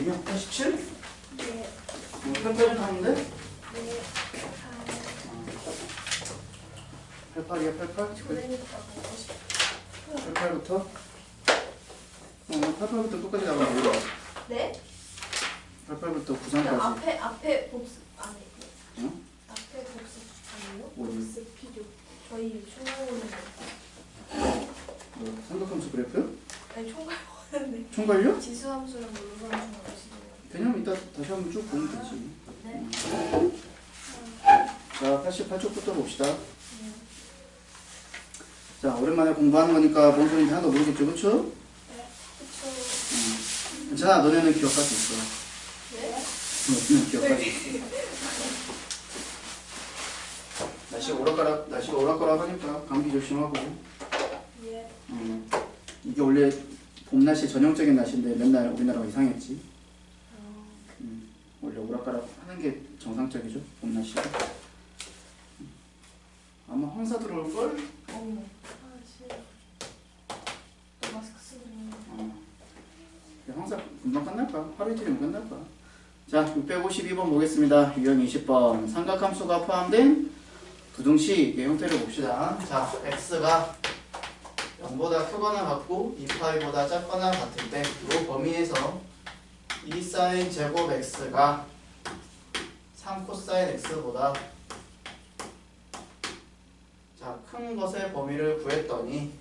아니면 87? 네. 88부터 하는데? 네. 88이야 88? 그러니까 보고 싶어. 88부터? 88부터 끝까지 나가면 되겠네. 네? 88부터 그 93까지. 앞에 복습 아니. 응? 앞에 복습 아니요? 뭐지? 복습 필요. 저희 총괄 보는 거. 뭐, 삼각함수 그래프? 아니 총괄 보는데. 총괄요? 지수함수랑 물리함수랑 아시죠? 개념 이따 다시 한번 쭉 보면 되지. 네. 자, 88쪽부터 봅시다. 네. 자, 오랜만에 공부하는 거니까 뭔 소리인지 하나도 모르겠죠, 그쵸? 네. 그쵸. 괜찮아, 너네는 기억할 수 있어. 네? 너네는 기억할 수 있어. 날씨가 오락가락 하니까 감기 조심하고. 예. 이게 원래 봄 날씨 전형적인 날씨인데 맨날 우리나라가 이상했지. 원래 오락가락 하는 게 정상적이죠, 봄 날씨가. 아마 황사 들어올걸? 어머. 아 싫어. 또 마스크 쓰고 있는 황사 금방 끝날 거야. 하루 이틀이면 끝날 거야. 자, 652번 보겠습니다. 유형 20번. 삼각함수가 포함된 부등식의 형태를 봅시다. 자, x가 0보다 크거나 같고 2파이보다 작거나 같을 때 이 범위에서 2sin 제곱 x가 3코사인 x보다 자, 큰 것의 범위를 구했더니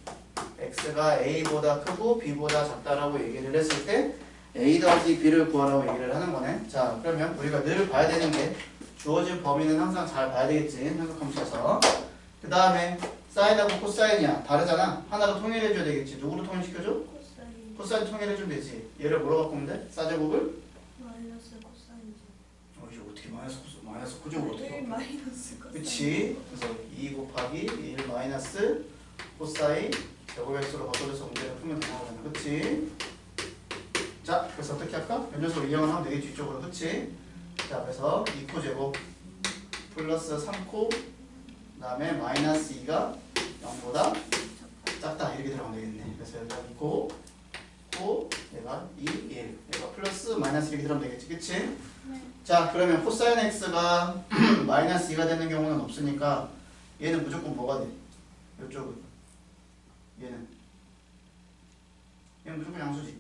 x가 a보다 크고 b보다 작다라고 얘기를 했을 때 a 더하기 b를 구하라고 얘기를 하는 거네. 자, 그러면 우리가 늘 봐야 되는 게 주어진 범위는 항상 잘 봐야 되겠지, 삼각함수에서. 그 다음에 사인하고 코사인이야, 다르잖아. 하나로 통일해줘야 되겠지. 누구로 통일시켜줘? 코사인 코사인 통일해주면 되지. 얘를 뭐로 바꾸면 돼? 사제곱을? 마이너스 코사인이죠. 이제 어떻게 마이너스 코제곱 어떻게 1 바꿔? 마이너스 코사인. 그치? 그래서 2 곱하기 1 마이너스 코사인 제곱 x로 바꿔줘서 문제를 풀면 되는 거잖아. 그치? 자, 그래서 어떻게 할까? 연전소로 이용을 하면 되겠지, 이쪽으로. 그치? 자, 그래서 2코 제곱 플러스 3코 그 다음에 마이너스 2가 0보다 작다 이렇게 들어가면 되겠네. 그래서 여기가 2코 코 얘가 2, 1 얘가 플러스 마이너스 이렇게 들어가면 되겠지. 그치? 네. 자, 그러면 코사인 x가 마이너스 2가 되는 경우는 없으니까 얘는 무조건 뭐가 돼? 이쪽은 얘는 무조건 양수지.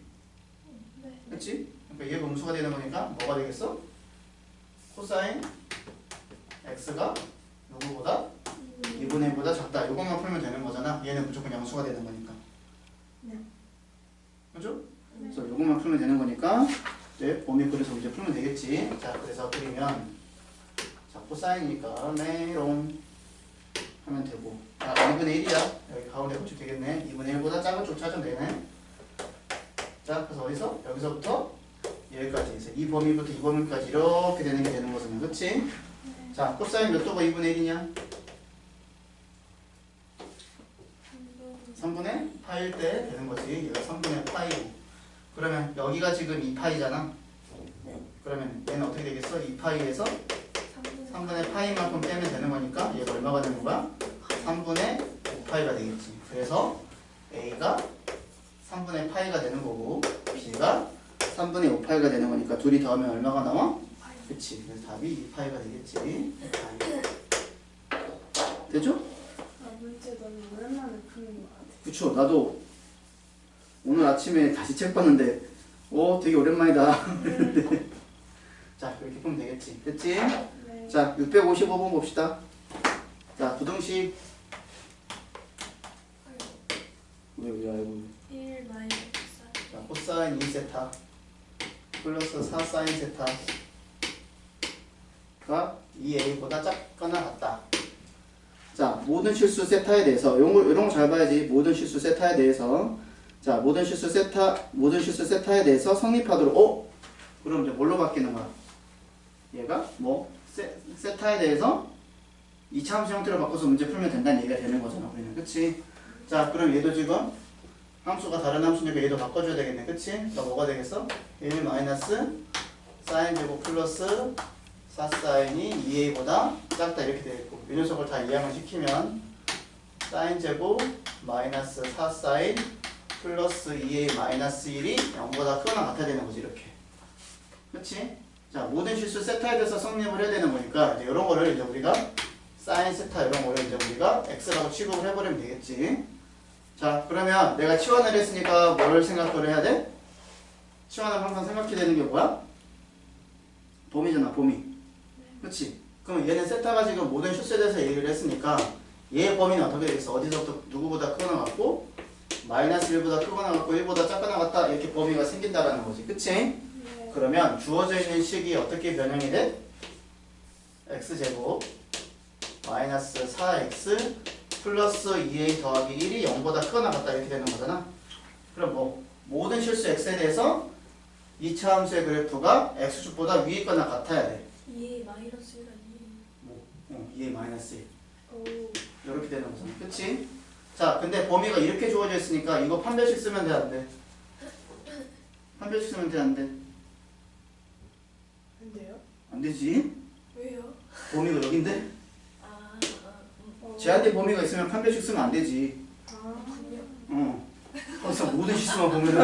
네. 그치? 그러니까 얘가 음수가 되는 거니까 뭐가 되겠어? 코사인 x가 누구보다 2분의 1보다 작다. 이것만 풀면 되는 거잖아. 얘는 무조건 양수가 되는 거니까. 네. 그죠? 네. 그래서 이것만 풀면 되는 거니까 이제 범위 그래서 이제 풀면 되겠지. 자, 그래서 그리면 자, 코사인이니까 메롱 하면 되고, 자, 2분의 1이야. 여기 가운데 붙이면 되겠네. 2분의 1보다 작은 쪽 찾으면 되네. 자, 그래서 어디서? 여기서부터 여기까지 해서 이 범위부터 이 범위까지 이렇게 되는 게 되는 거잖아. 그치? 네. 자, 코사인 몇 도가 2분의 1이냐? 3분의 파일 때 되는 거지. 얘가 3분의 파이고. 그러면 여기가 지금 2파이잖아. 네. 그러면 얘는 어떻게 되겠어? 2파이에서 3분의 파이만큼 빼면 되는 거니까 얘가 얼마가 되는 거야? 3분의 5파이가 되겠지. 그래서 A가 3분의 파이가 되는 거고 B가 3분의 5파이가 되는 거니까 둘이 더하면 얼마가 나와? 그치. 그래서 답이 2파이가 되겠지. 2파이. 되죠? 아, 문제 너무 오랜만에 푸는 것 같아. 그쵸. 나도 오늘 아침에 다시 책 봤는데 되게 오랜만이다. 자, 그렇게 보면 되겠지. 됐지? 네. 자, 655번 봅시다. 자, 부등식 왜 아이고. 1 마이너스 자, 코사인 2세타 플러스 4사인 세타가 2a보다 작거나 같다. 자, 모든 실수 세타에 대해서 이런 거 잘 봐야지. 모든 실수 세타에 대해서 자, 모든 실수 세타에 대해서 성립하도록 그럼 이제 뭘로 바뀌는 거야? 얘가 뭐 세타에 대해서 2차 함수 형태로 바꿔서 문제 풀면 된다는 얘기가 되는 거잖아, 우리는. 그치? 자, 그럼 얘도 지금 함수가 다른 함수니까 얘도 바꿔줘야 되겠네. 그치? 그러니까 뭐가 되겠어? 1 마이너스 사인 제곱 플러스 4사인이 2a보다 작다 이렇게 되겠고, 이 녀석을 다 이항을 시키면 사인 제곱 마이너스 4사인 플러스 2a 마이너스 1이 0보다 크거나 같아야 되는 거지. 이렇게 그치? 자, 모든 실수 세타에 대해서 성립을 해야 되는 거니까 이제 이런 거를 이제 우리가 사인 세타 이런 거를 이제 우리가 x라고 취급을 해버리면 되겠지. 자, 그러면 내가 치환을 했으니까 뭘 생각을 해야 돼? 치환을 항상 생각해야 되는 게 뭐야? 범위잖아, 범위. 그치? 그럼 얘는 세타가 지금 모든 실수에 대해서 얘기를 했으니까 얘의 범위는 어떻게 되겠어? 어디서부터 누구보다 크거나 같고 마이너스 1보다 크거나 같고 1보다 작거나 같다 이렇게 범위가 생긴다라는 거지. 그치? 네. 그러면 주어져 있는 식이 어떻게 변형이 돼? x제곱 마이너스 4x 플러스 2a 더하기 1이 0보다 크거나 같다 이렇게 되는 거잖아. 그럼 뭐 모든 실수 x에 대해서 2차 함수의 그래프가 x축보다 위에 있거나 같아야 돼. 2a 마이너스 1 아니에요? 뭐 2a 마이너스 1 오. 이렇게 되는 거잖아. 그치? 자, 근데 범위가 이렇게 주어져 있으니까 이거 판별식 쓰면 돼, 안 돼? 판별식 쓰면 돼, 안 돼? 안 돼요? 안 되지? 왜요? 범위가 여긴데? 아, 제한된 범위가 있으면 판별식 쓰면 안 되지. 그렇군요. 항상 모든 실수만 보면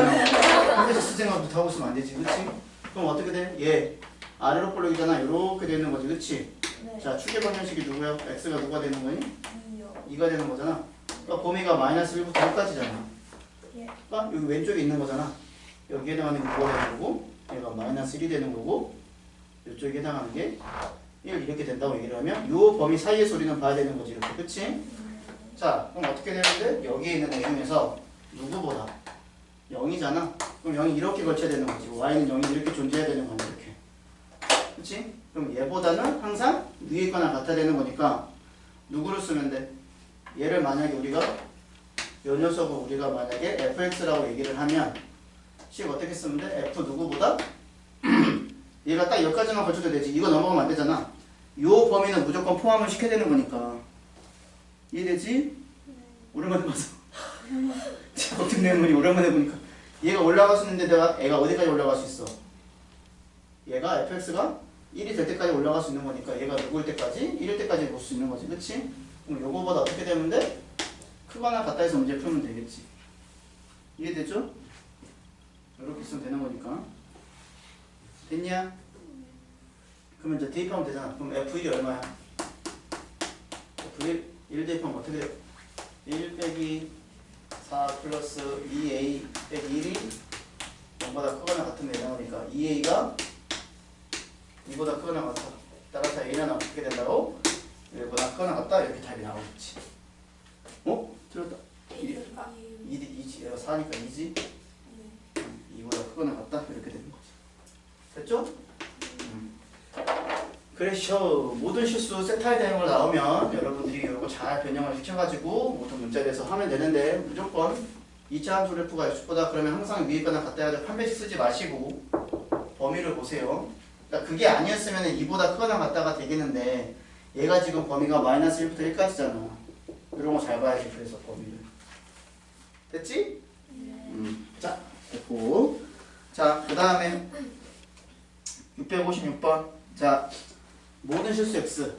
판별식 쓸 생각부터 하고 있으면 안 되지. 그치? 그럼 어떻게 돼? 얘 아래로 볼록이잖아. 이렇게 되는 거지. 그치? 네. 자, 축의 방정식이 누구야? x가 누가 되는 거니? 2요. 2가 되는 거잖아. 그러니까 범위가 마이너스 1부터 1까지잖아. 예. 그러니까 여기 왼쪽에 있는 거잖아. 여기에 해당하는 게 9가 되는 거고 얘가 마이너스 1이 되는 거고 이쪽에 해당하는 게 1 이렇게 된다고 얘기를 하면 이 범위 사이의 소리는 봐야 되는 거지. 이렇게. 그치? 자, 그럼 어떻게 되는데? 여기에 있는 애 중에서 누구보다 0이잖아. 그럼 0이 이렇게 걸쳐야 되는 거지. y는 0이 이렇게 존재해야 되는 거야. 이렇게. 그치? 그럼 얘보다는 항상 위에 있거나 같아야 되는 거니까 누구를 쓰면 돼? 얘를 만약에 우리가 요 녀석을 우리가 만약에 fx라고 얘기를 하면 식 어떻게 쓰면 돼? f 누구보다? 얘가 딱 여기까지만 걸쳐도 되지. 이거 넘어가면 안 되잖아. 요 범위는 무조건 포함을 시켜야 되는 거니까. 이해되지? 오랜만에 봐서. 어떻게 되는 거니? 오랜만에 보니까. 얘가 올라갈 수 있는데 내가 애가 어디까지 올라갈 수 있어? 얘가 fx가 1이 될 때까지 올라갈 수 있는 거니까 얘가 누구일 때까지? 1일 때까지 볼 수 있는 거지. 그치? 그럼 요거보다 어떻게 되면 돼? 크거나 같다 해서 문제 풀면 되겠지. 이해되죠? 이렇게 쓰면 되는 거니까. 됐냐? 그러면 이제 대입하면 되잖아. 그럼 F1이 얼마야? F1 1 대입하면 어떻게 돼? 1 빼기 4 플러스 2a 빼기 1이 0보다 크거나 같으면 되는 거니까 2a가 2보다 크거나 같아. 따라서 a는 어떻게 된다고? 1보다 크거나 같다. 이렇게 답이 나오겠지. 어? 틀렸다. 2지. 얘가 4니까 2지. 2보다 크거나 같다. 이렇게 되는 거지. 됐죠? 그래서 모든 실수 세타에 대한 걸 나오면 여러분들이 이거 잘 변형을 시켜가지고 모든 문자에서 하면 되는데 무조건 2차 함수 그래프가 x보다 그러면 항상 위에 있거나 같다 해야 돼. 판별식 쓰지 마시고 범위를 보세요. 그러니까 그게 아니었으면 2보다 크거나 같다가 되겠는데 얘가 지금 범위가 마이너스 1부터 1까지잖아. 이런 거 잘 봐야지. 그래서 범위를. 됐지? 자, 됐고. 자, 그 다음에 656번. 자, 모든 실수 x.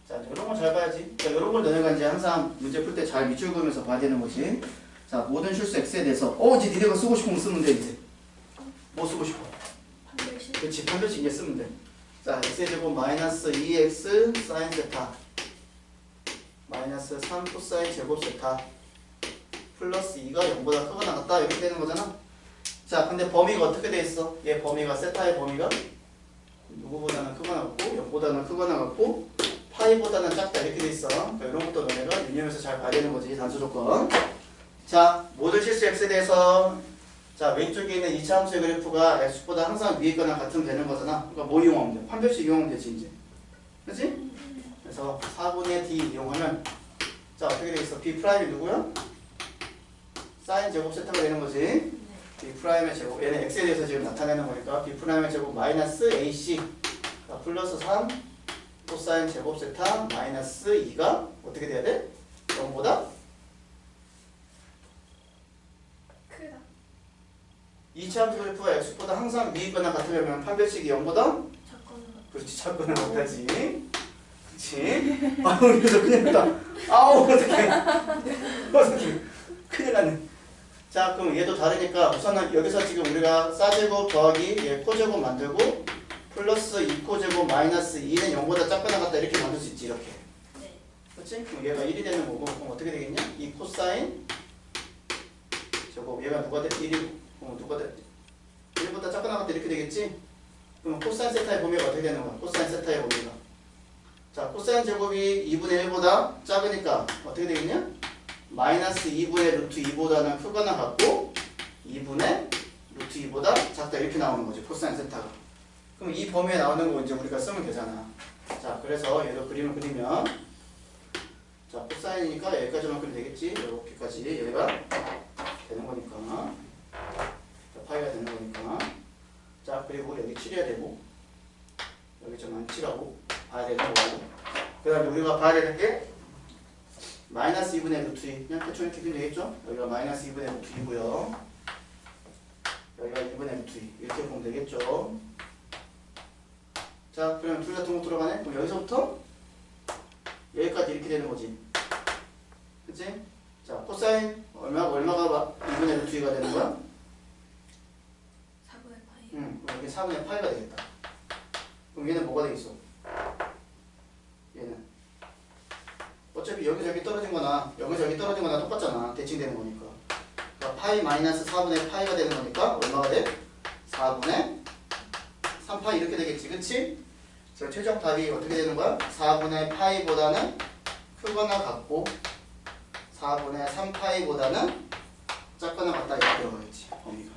자, 이런 거 잘 봐야지. 자, 이런 걸 너네가 이제 항상 문제 풀 때 잘 밑줄 그으면서 봐야 되는 거지. 자, 모든 실수 x에 대해서 이제 니네가 쓰고 싶은 거 쓰면 돼, 이제. 뭐 쓰고 싶어? 판별식. 그렇지, 판별식 이제 쓰면 돼. 자, x의 제곱 마이너스 2x 사인 세타 마이너스 3 코사인 제곱 세타 플러스 2가 0보다 크거나 같다 이렇게 되는 거잖아. 자, 근데 범위가 어떻게 돼 있어? 얘 범위가 세타의 범위가 누구보다는 크거나 같고 0보다는 크거나 같고 파이보다는 작다 이렇게 돼 있어. 그러니까 이런 것도 너네가 유념해서 잘 봐야 되는 거지. 단수 조건. 자, 모든 실수 x에 대해서 자, 왼쪽에 있는 2차 함수의 그래프가 x보다 항상 위에 있거나 같으면 되는 거잖아. 그러니까 뭐 이용하면 돼? 판별식 이용하면 되지 이제. 그치? 그래서 4분의 d 이용하면 자, 어떻게 돼 있어? b 프라임이 누구야? 사인 제곱 세타가 되는 거지. b 프라임의 제곱, 얘는 x에 대해서 지금 나타내는 거니까 b 프라임의 제곱 마이너스 ac 플러스 3 코사인 제곱 세타 마이너스 2가 어떻게 돼야 돼? 0보다? 크다. 2차 함수 그래프가 x보다 항상 위에 있거나 같으면 판별식이 0보다? 작거나. 그렇지, 작거나 같다지. 그치? 아우, 그래서 큰일 났다. 아우, 어떡해. 어떡해. 큰일 났네. 자, 그럼 얘도 다르니까 우선은 여기서 지금 우리가 싸제곱 더하기 얘 코제곱 만들고 플러스 2코제곱 마이너스 2는 0보다 작거나 같다 이렇게 만들 수 있지 이렇게. 네. 그렇지? 그럼 얘가 1이 되는 거고 그럼 어떻게 되겠냐? 2 코사인 제곱 얘가 누가 돼? 1이 누가 돼? 1보다 작거나 같다 이렇게 되겠지? 그럼 코사인 세타의 범위가 어떻게 되는 거야? 코사인 세타의 범위가. 자, 코사인 제곱이 2분의 1보다 작으니까 어떻게 되겠냐? 마이너스 2분의 루트 2보다는 크거나 같고 2분의 루트 2보다 작다 이렇게 나오는 거지 코사인 세타가. 그럼 이 범위에 나오는 거 이제 우리가 쓰면 되잖아. 자, 그래서 얘도 그림을 그리면 자, 코사인이니까 여기까지만 그리면 되겠지. 이렇게까지 얘가 되는 거니까 자, 파이가 되는 거니까 자, 그리고 여기 칠해야 되고 여기 좀 안 칠하고 봐야 되는 거고 그 다음에 우리가 봐야 되는 게 마이너스 2분의 루트 2 그냥 대충 이렇게 그리면 되겠죠? 여기가 마이너스 2분의 루트 2고요 여기가 1분의 루트 2 이렇게 보면 되겠죠? 자, 그러면 둘 다 동국 들어가네? 그럼 여기서부터 여기까지 이렇게 되는 거지 그치? 자, 코사인 얼마가 2분의 루트 2가 되는 거야? 4분의 파이. 응, 그럼 이게 4분의 파이가 되겠다 그럼 얘는 뭐가 되겠어? 얘는 어차피 여기저기 떨어진 거나 여기저기 떨어진 거나 똑같잖아 대칭되는 거니까 그러니까 파이 마이너스 4분의 파이가 되는 거니까 얼마가 돼? 4분의 3파이 이렇게 되겠지 그치? 그래서 최종 답이 어떻게 되는 거야? 4분의 파이보다는 크거나 같고 4분의 3파이보다는 작거나 같다 이렇게 들어가겠지 범위가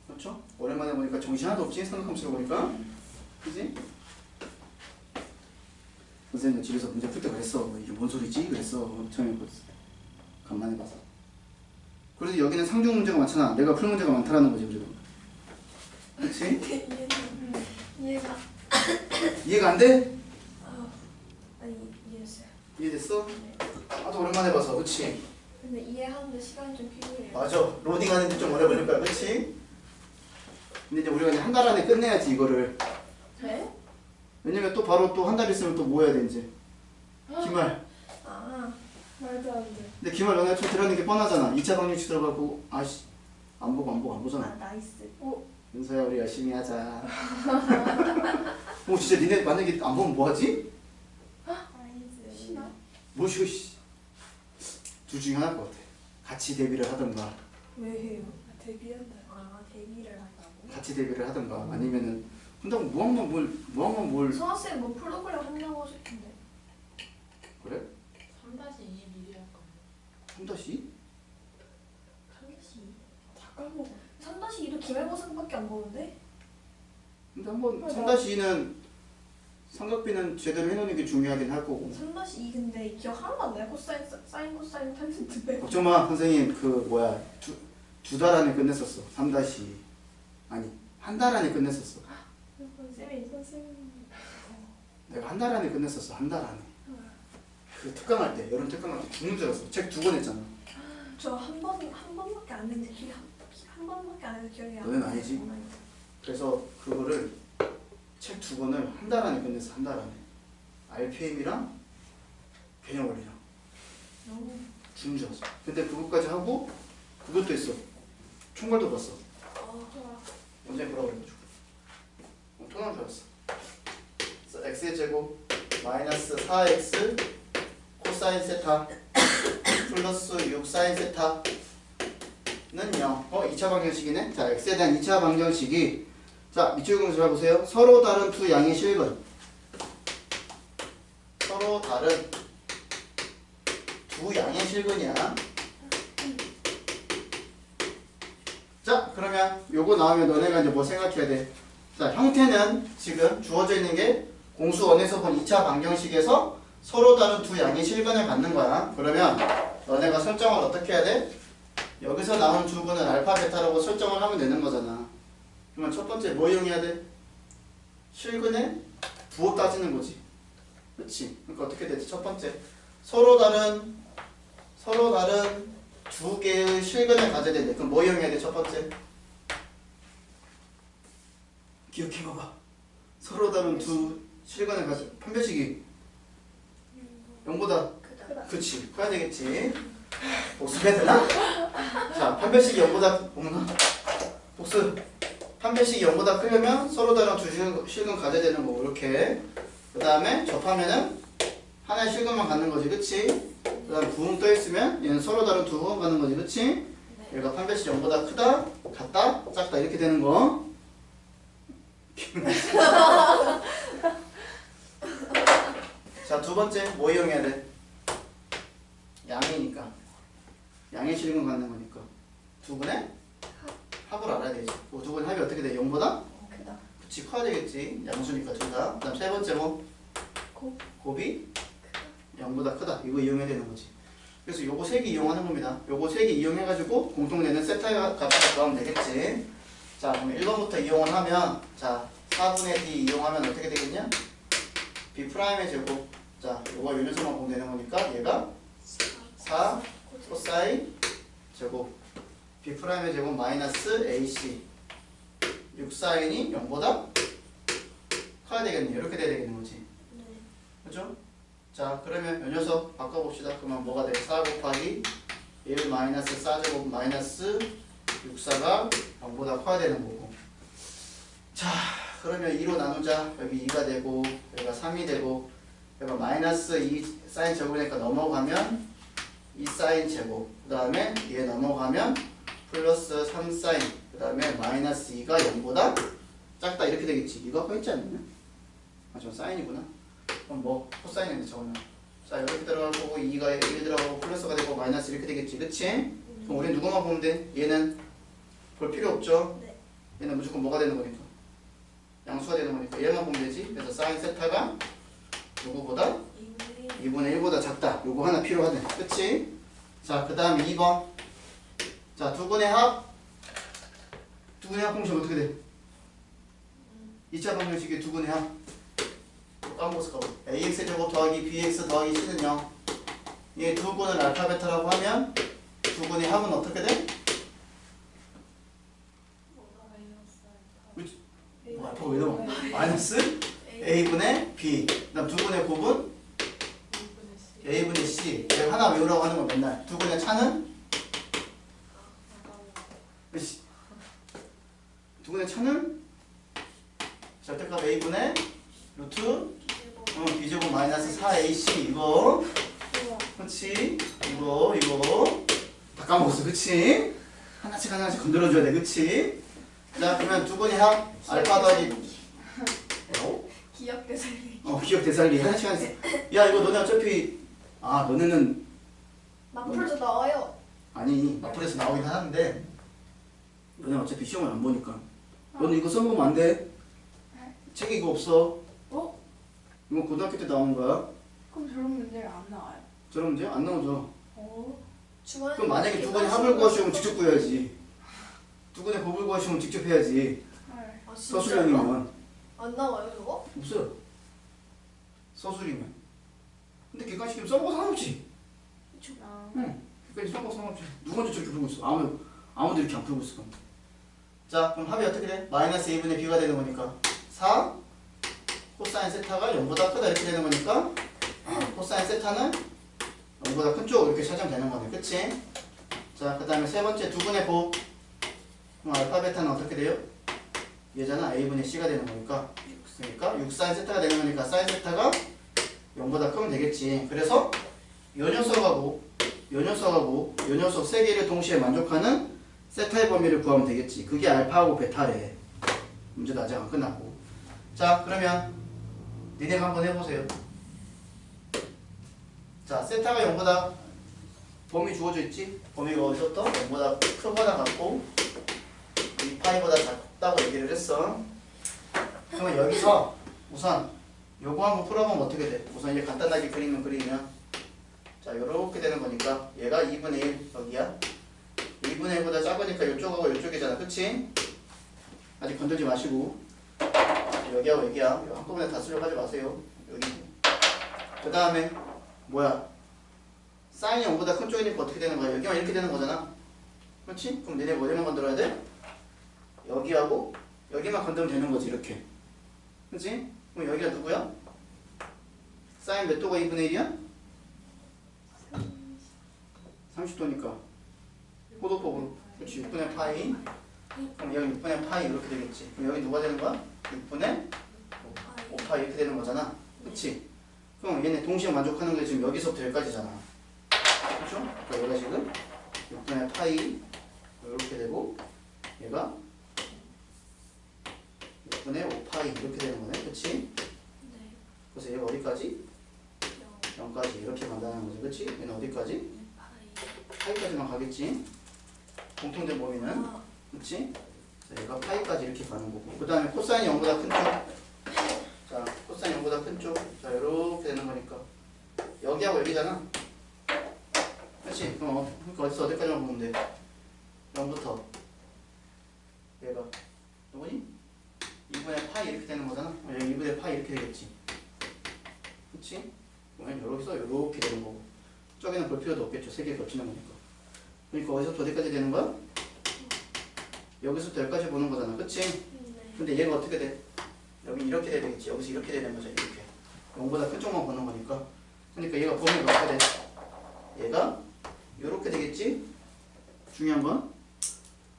그렇죠? 오랜만에 보니까 정신 하나도 없지? 삼각함수로 보니까 그지? 선생님도 집에서 문제 풀 때 그랬어 이게 뭔 소리지? 그랬어 처음에 간만에 봐서 그래도 여기는 상중 문제가 많잖아 내가 풀 문제가 많다라는 거지 우리가 그치? 이해가. 이해가 안 돼? 아니 이해했어요. 이해됐어? 네. 나도 오랜만에 봐서 그치? 근데 이해하는데 시간이 좀 필요해요. 맞아 로딩하는데 좀 오래 걸릴 거야 그치? 근데 이제 우리가 이제 한 달 안에 끝내야지 이거를 네? 왜냐면 또 바로 또 한 달 있으면 또 뭐 해야 돼 이제 기말 아 말도 안 돼. 근데 기말 너네가 좀 들어가는 게 뻔하잖아 2차 방정식 들어가고 아씨 안 보잖아 아 나이스. 오. 윤서야 우리 열심히 하자 오 진짜 니네 만약에 안 보면 뭐하지? 나이스. 신나? 뭐시오 둘 중에 하나일 것 같아 같이 데뷔를 하던가 왜 해요? 데뷔한다. 아 데뷔를 한다고? 같이 데뷔를 하던가 아니면은 혼자 무한만 뭘 성학생 뭐 프로그램 한다고 하셨던데. 그래? 3-2 미리 할 거예요. 3-2? 3-2? 다 까먹어. 3-2도 기말고사밖에 안 보는데? 근데 한번 맞아. 3-2는 삼각비는 제대로 해놓는 게 중요하긴 할 거고 3-2 근데 기억 하나도 안 나요? 코사인, 사인, 코사인, 탄젠트 빼고. 걱정마 선생님 그 뭐야 두 달 안에 끝냈었어 3-2 아니 한 달 안에 끝냈었어 선생님. 내가 한 달 안에 끝냈었어 한 달 안에 그 특강할 때 여름 특강할 때 죽는 줄 알았어 책 2권 했잖아 저 한 번밖에 안 했는데 한 번밖에 안 해서 기억이 안 나. 너는 아니지? 그래서 그거를 책 2권을 한 달 안에 끝냈어 한 달 안에 RPM이랑 개념 원리랑 죽는 줄 알았어 근데 그것까지 하고 그것도 했어 총괄도 봤어 언제 보라고 그래가지고 토난 줄 알았어 그래서 x의 제곱 마이너스 4x 코사인 세타 플러스 6 사인 세타는 0 2차 방정식이네 자 x에 대한 2차 방정식이 자 밑줄 그으면서 잘 보세요 서로 다른 두 양의 실근 서로 다른 두 양의 실근이야 자 그러면 요거 나오면 너네가 이제 뭐 생각해야 돼? 자 형태는 지금 주어져 있는 게 공수 원에서 본 2차 방정식에서 서로 다른 두 양의 실근을 갖는 거야. 그러면 너네가 설정을 어떻게 해야 돼? 여기서 나온 두 분은 알파 베타라고 설정을 하면 되는 거잖아. 그러면 첫 번째 뭐 이용해야 돼? 실근의 부호 따지는 거지. 그렇지? 그러니까 어떻게 되지? 첫 번째 서로 다른 두 개의 실근을 가져야 되는데 그럼 뭐 이용해야 돼? 첫 번째 기억해봐봐. 서로 다른 두 실근을 가져 판별식이 0보다 크다. 그치 커야 되겠지. 복습해야 되나? 자, 판별식이 0보다 뭔가 복습. 판별식이 0보다 크려면 서로 다른 두 실근 가져야 되는 거고 이렇게. 그 다음에 접하면은 하나의 실근만 갖는 거지, 그치? 그 다음 부흥 떠 있으면 얘는 서로 다른 두 부흥 갖는 거지, 그치? 네. 얘가 판별식 0보다 크다, 같다, 작다 이렇게 되는 거. 자, 두 번째 뭐 이용해야 돼? 양이니까. 양의 실근 갖는 거니까. 두 분의 합을 알아야 되지. 두 분의 합이 어떻게 돼? 0보다? 크다. 그치, 커야 되겠지. 양수니까 둘 다. 그 다음 세 번째 뭐? 곱. 곱이 0보다 크다. 이거 이용해야 되는 거지. 그래서 요거 세 개 이용하는 겁니다. 요거 세 개 이용해가지고 공통되는 세타의 값을 구하면 되겠지. 자, 그럼 1번부터 이용을 하면, 자, 4분의 D 이용하면 어떻게 되겠냐? B'의 제곱. 자, 요거 요 녀석만 보면 되는 거니까 얘가 4 코사인 제곱. B'의 제곱 마이너스 AC. 6사인이 0보다 커야 되겠네. 이렇게 돼야 되겠는 거지. 네. 그죠? 자, 그러면 이 녀석 바꿔봅시다. 그러면 뭐가 돼? 4 곱하기 1 마이너스 4제곱 마이너스 6사가 0보다 커야 되는 거고. 자, 그러면 2로 나누자. 여기 2가 되고 여기가 3이 되고 여기가 마이너스 2 사인 제곱이니까 넘어가면 2 사인 제곱. 그 다음에 얘 넘어가면 플러스 3 사인. 그 다음에 마이너스 2가 0보다 작다 이렇게 되겠지. 이거 아까 했지 않느냐? 아, 저 사인이구나. 그럼 뭐 코사인인데 저거는. 자, 이렇게 들어갈 거고 2가 1 들어가고 플러스가 되고 마이너스 이렇게 되겠지. 그치? 그럼 우리는 누구만 보면 돼? 얘는 볼 필요 없죠? 네. 얘는 무조건 뭐가 되는 거니까? 양수가 되는 거니까 얘만 보면 되지. 그래서 사인 세타가 누구보다? 2분의 1보다 작다. 요거 하나 필요하네. 그치? 자, 그 다음 2번. 자, 두 분의 합. 두 분의 합 공식 어떻게 돼? 2차 방정식의 두 분의 합. 까먹었을까 봐. AX제곱 더하기 BX 더하기 C는 0. 이 두 분을 알파 베타라고 하면 두 분의 합은 어떻게 돼? 뭐 알파가 왜 나와? 마이너스 A분의 B. 그 다음 두 분의 곱은 A분의 C. 내가 하나 외우라고 하는 거 맨날. 두 분의 차는? 두 분의 차는? 절대값 A분의 루트 B제곱 마이너스 4AC 이거. 그치? 이거 다 까먹었어. 그치? 하나씩 건드려줘야 돼. 그치? 자, 그러면 두 분의 합 알파 더하기 기억 대살리. 기억 되살리 하나씩. 야, 이거 너네 어차피 너네는 마플도 나와요. 아니 마플에서 나오긴 하는데 너네 어차피 시험을 안 보니까 너는 이거 써보면 안 돼. 책에 이거 없어. 이건 고등학교 때 나온 거야. 그럼 저런 문제가 안 나와요? 저런 문제 안 나오죠. 중간에 그럼 만약에 두 분의 합을 구하시면 직접 구해야지. 두 분의 곱을 구하시면 직접 해야지. 헐. 아, 진짜요? 서술형이면 안 나와요 저거? 없어요. 서술이면. 근데 객관식이면 써먹어 상관없지. 아, 응. 객관식 써먹어 상관없지. 누군지 저렇게 풀고 있어. 아무도 이렇게 안 풀고 있어. 자, 그럼 합이 어떻게 돼? 마이너스 2분의 b가 되는 거니까 4 코사인 세타가 0보다 크다 이렇게 되는 거니까 코사인 세타는 0보다 큰 쪽 이렇게 찾으면 되는 거네. 그치? 자, 그 다음에 세 번째 두 분의 곱. 그럼 알파 베타는 어떻게 돼요? 얘잖아. A분의 C가 되는 거니까. 그러니까 6사인 세타가 되는 거니까 사인 세타가 0보다 크면 되겠지. 그래서 요 녀석하고 요 녀석 세 개를 동시에 만족하는 세타의 범위를 구하면 되겠지. 그게 알파하고 베타래. 문제도 아직 안 끝났고. 자, 그러면 니네가 한번 해보세요. 자, 세타가 0보다 범위 주어져 있지? 범위가 어디서부터? 0보다 크거나 같고 2파이보다 작다고 얘기를 했어. 그러면 여기서 우선 요거 한번 풀어보면 어떻게 돼? 우선 이제 간단하게 그리면 자, 요렇게 되는 거니까 얘가 2분의 1 여기야. 2분의 1보다 작으니까 이쪽하고 이쪽이잖아. 그치? 아직 건들지 마시고 여기하고 여기야. 한꺼번에 다 쓰려고 하지 마세요. 여기. 그 다음에 뭐야? 사인이 0보다 큰 쪽이니까 어떻게 되는 거야? 여기만 이렇게 되는 거잖아. 그렇지? 그럼 니네 어디만 건드려야 돼? 여기하고 여기만 건드리면 되는 거지. 이렇게. 그렇지? 그럼 여기가 누구야? 사인 몇 도가 2분의 1이야? 30도니까 호도폭으로. 그렇지. 6분의 파이. 그럼 여기 6분의 파이 이렇게 되겠지. 그럼 여기 누가 되는 거야? 6분의 5파이 이렇게 되는 거잖아. 그치? 그럼 얘네 동시에 만족하는 게 지금 여기서부터 여기까지잖아. 그렇죠? 그러니까 얘가 지금 6분의 파이 이렇게 되고 얘가 6분의 5파이 이렇게 되는 거네. 그치? 네. 그래서 얘가 어디까지? 0까지 이렇게 간다는 거죠. 그치? 얘는 어디까지? 파이까지만 가겠지? 공통된 범위는. 아, 그치? 자, 얘가 파이까지 이렇게 가는 거고. 그 다음에 코사인이 0보다 큰 쪽. 자, 코사인 0보다 큰 쪽. 자, 이렇게 되는 거니까. 여기하고 여기잖아. 그치? 그럼 그러니까 어디서 어디까지만 보면 돼? 0부터. 얘가 누구니? 2분의 파이 이렇게 되는 거잖아. 여기 2분의 파이 이렇게 되겠지. 그치? 그러면 여기서 이렇게 되는 거고. 저기는 볼 필요도 없겠죠. 세 개 겹치는 거니까. 그러니까 어디서부터 어디까지 되는 거야? 여기서부터 여기까지 보는 거잖아. 그치? 네. 근데 얘가 어떻게 돼? 여기 이렇게 돼야 되겠지. 여기서 이렇게 되는 거죠. 이렇게. 0보다 큰 쪽만 보는 거니까. 그러니까 얘가 범위가 어떻게 돼? 얘가 이렇게 되겠지? 중요한 건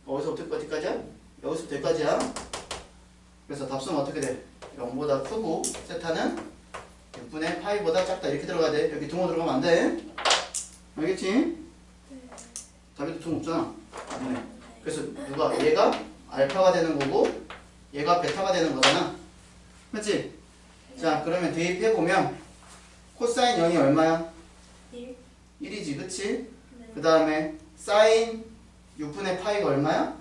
어디서부터 어디까지야? 여기서부터 여기까지야. 그래서 답수는 어떻게 돼? 0보다 크고 세타는 6분의 파이보다 작다. 이렇게 들어가야 돼. 여기 등호 들어가면 안 돼. 알겠지? 네. 답에도 등 없잖아. 네. 그래서 누가 얘가 알파가 되는 거고 얘가 베타가 되는 거잖아. 그렇지? 자, 그러면 대입해 보면 코사인 0이 얼마야? 1. 1이지. 그치? 네. 그 다음에 사인 6분의 파이가 얼마야?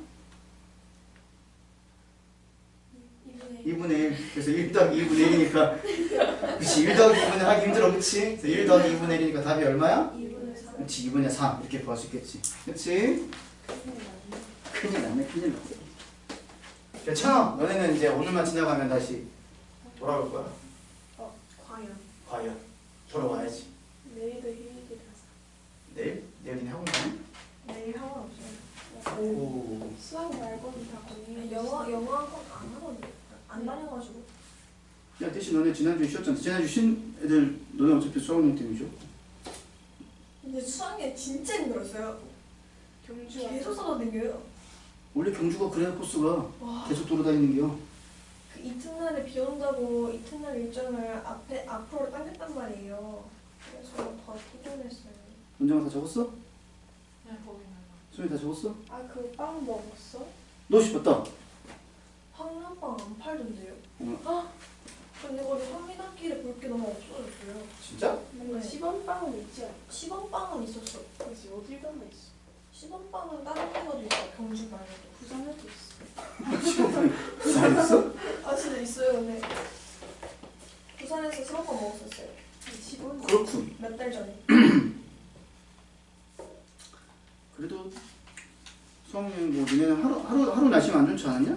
2분의 2분의 1. 그래서 1 더하기 2분의 1이니까 그치? 1 더하기 2분의 하기 힘들어. 그치? 그래서 1 더하기 2분의 1이니까 답이 얼마야? 2분의 3. 그치? 2분의 3 이렇게 구할 수 있겠지. 그치? 큰일 났네. 큰일 났어. 괜찮아. 너네는 이제 오늘만 지나가면 다시 돌아올 거야. 과연. 과연 돌아와야지. 내일도 휴일이라서. 내일? 내일이 학원 가니? 내일 학원 없어요. 오. 수학 말고는 다 공유. 영어 학원 안 하거든요. 안 다녀가지고. 야, 대신 너네 지난주에 쉬었잖아. 지난주 쉰 애들 너네 어차피 수학용 때문이죠? 근데 수학이 진짜 힘들었어요. 경주가 계속 써다니겨요. 원래 경주가 그래야 코스가 와. 계속 돌아다니는 게요. 그 이튿날에 비 온다고 이튿날 일정을 앞으로 당겼단 말이에요. 그래서 더 피곤했어요. 문장은 다 적었어? 그냥 거기만. 소리 다 적었어? 아, 그 빵 먹었어? 너 씨, 맞다. 황남빵 안 팔던데요? 어. 근데 거기 황미단길에 볼 게 너무 없어졌어요. 진짜? 뭔가 네. 10원 빵은 있지 않아? 10원빵은 있었어. 그치, 어딜 가나 있어. 10원빵은 다른 데가도 있어. 경주 말고도. 부산에도 있어. 부산 있어? 아 진짜 있어요. 근데 부산에서 10원빵 먹었었어요. 10원? 그렇군. 몇 달 전에. 그래도 수학여행 뭐 니네는 하루 날씨가 안 좋지 않았냐?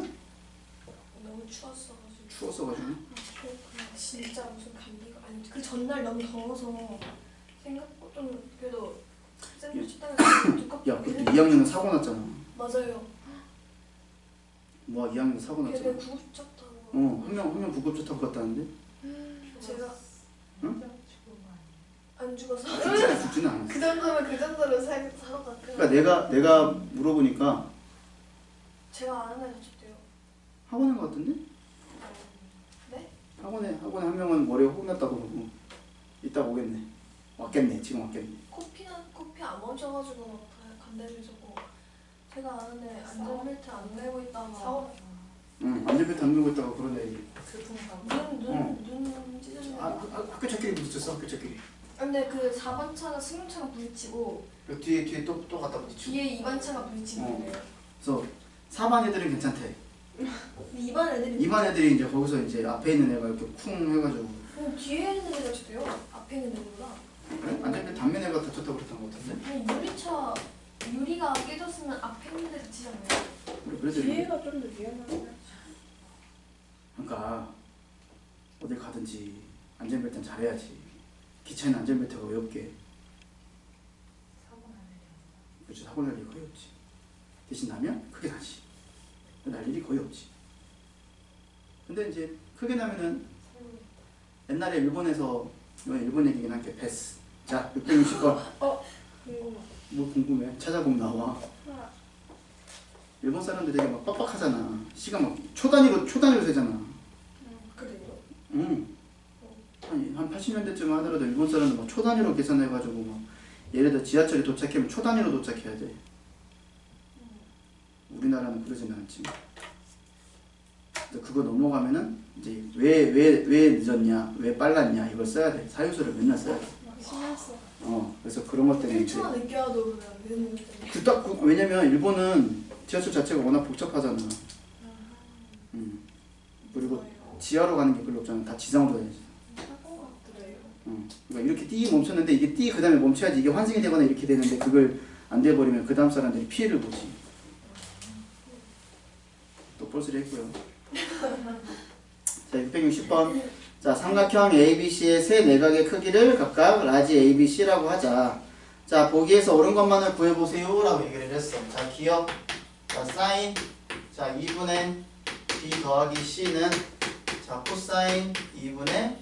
너무 추웠어가지고. 추웠어가지고. 그렇구나. 진짜 무슨 감기가 아니 그 전날 너무 더워서 생각보다 좀 그래도 쌤들 식당에서 두껍게 야, 그때 2학년은 사고 났잖아. 맞아요. 뭐 2학년 사고 걔네 났잖아. 구급차 타고 한 명 구급차 타고 갔다는데? 제가 응? 안 죽어서 죽지는 않았어. 그 정도면 그 정도로 사러 갔대요. 그러니까 내가 물어보니까 제가 아는 애 다쳤대요. 학원인 것 같은데? 네? 학원에 한 명은 머리가 혹 났다고 그러고 이따 오겠네. 왔겠네. 지금 왔겠네. 코피 안 멈춰가지고 간대면서고 제가 아는 애 안전벨트 안 매고 있다가 사고 응. 안전벨트 안 메고 있다가 그런 애이. 교통사고. 눈 찢어지는. 학교 차끼리 부딪혔어. 학교 차끼리. 근데 그 4번 차가 승용차가 부딪히고 그 뒤에 또 갔다 부딪히고. 뒤에 2번 차가 부딪히는 거예요. 그래서 4반 애들은 괜찮대. 근데 2번 애들이 2반 애들이 이제 거기서 이제 앞에 있는 애가 이렇게 쿵 해가지고 뒤에 있는 애가 다쳤대요. 앞에 있는 애보다. 그래? 안전벨트 단면 애가 다쳤다고 그랬던 것 같은데? 유리차 유리가 깨졌으면 앞에 있는 데 다치잖아요. 그래도 뒤에가 좀 더 위험하긴 하지. 그러니까 어딜 가든지 안전벨트는 잘해야지. 기차에는 안전벨트가 왜 없게? 사고 나면. 그렇지. 사고 날 일이 거의 없지. 대신 나면 크게 나지. 날 일이 거의 없지. 근데 이제 크게 나면은 옛날에 일본에서 이건 일본 얘기긴 할게. 베스. 자, 660번. 궁금해. 뭐 궁금해? 찾아보면 나와. 아, 일본 사람들 되게 막 빡빡하잖아. 시간 막 초단위로 세잖아. 그래요? 응. 한 80년대쯤 하더라도 일본 사람들 막 초단위로 계산해가지고 막 예를 들어 지하철에 도착하면 초단위로 도착해야 돼. 우리나라는 그러진 않지. 그거 넘어가면은 이제 왜 늦었냐, 왜 빨랐냐 이걸 써야 돼. 사유수를 맨날 써야 돼. 막 신경 써. 그래서 그런 것 때문에 1초만 늦게 와도 그러면 왜냐면 일본은 지하철 자체가 워낙 복잡하잖아. 그리고 지하로 가는 게 별로 없잖아. 다 지상으로 다니지. 그래요? 그러니까 이렇게 띠 멈췄는데 이게 띠 그다음에 멈춰야지 이게 환승이 되거나 이렇게 되는데 그걸 안 돼버리면 그 다음 사람들이 피해를 보지. 또 뻘소리 했고요. 자 660번. 자 삼각형 ABC의 세 내각의 크기를 각각 라지 ABC라고 하자. 자 보기에서 옳은 것만을 구해보세요 라고 얘기를 했어. 자 기억, 자 사인, 자 2분의 B 더하기 C는 자 코사인 2분의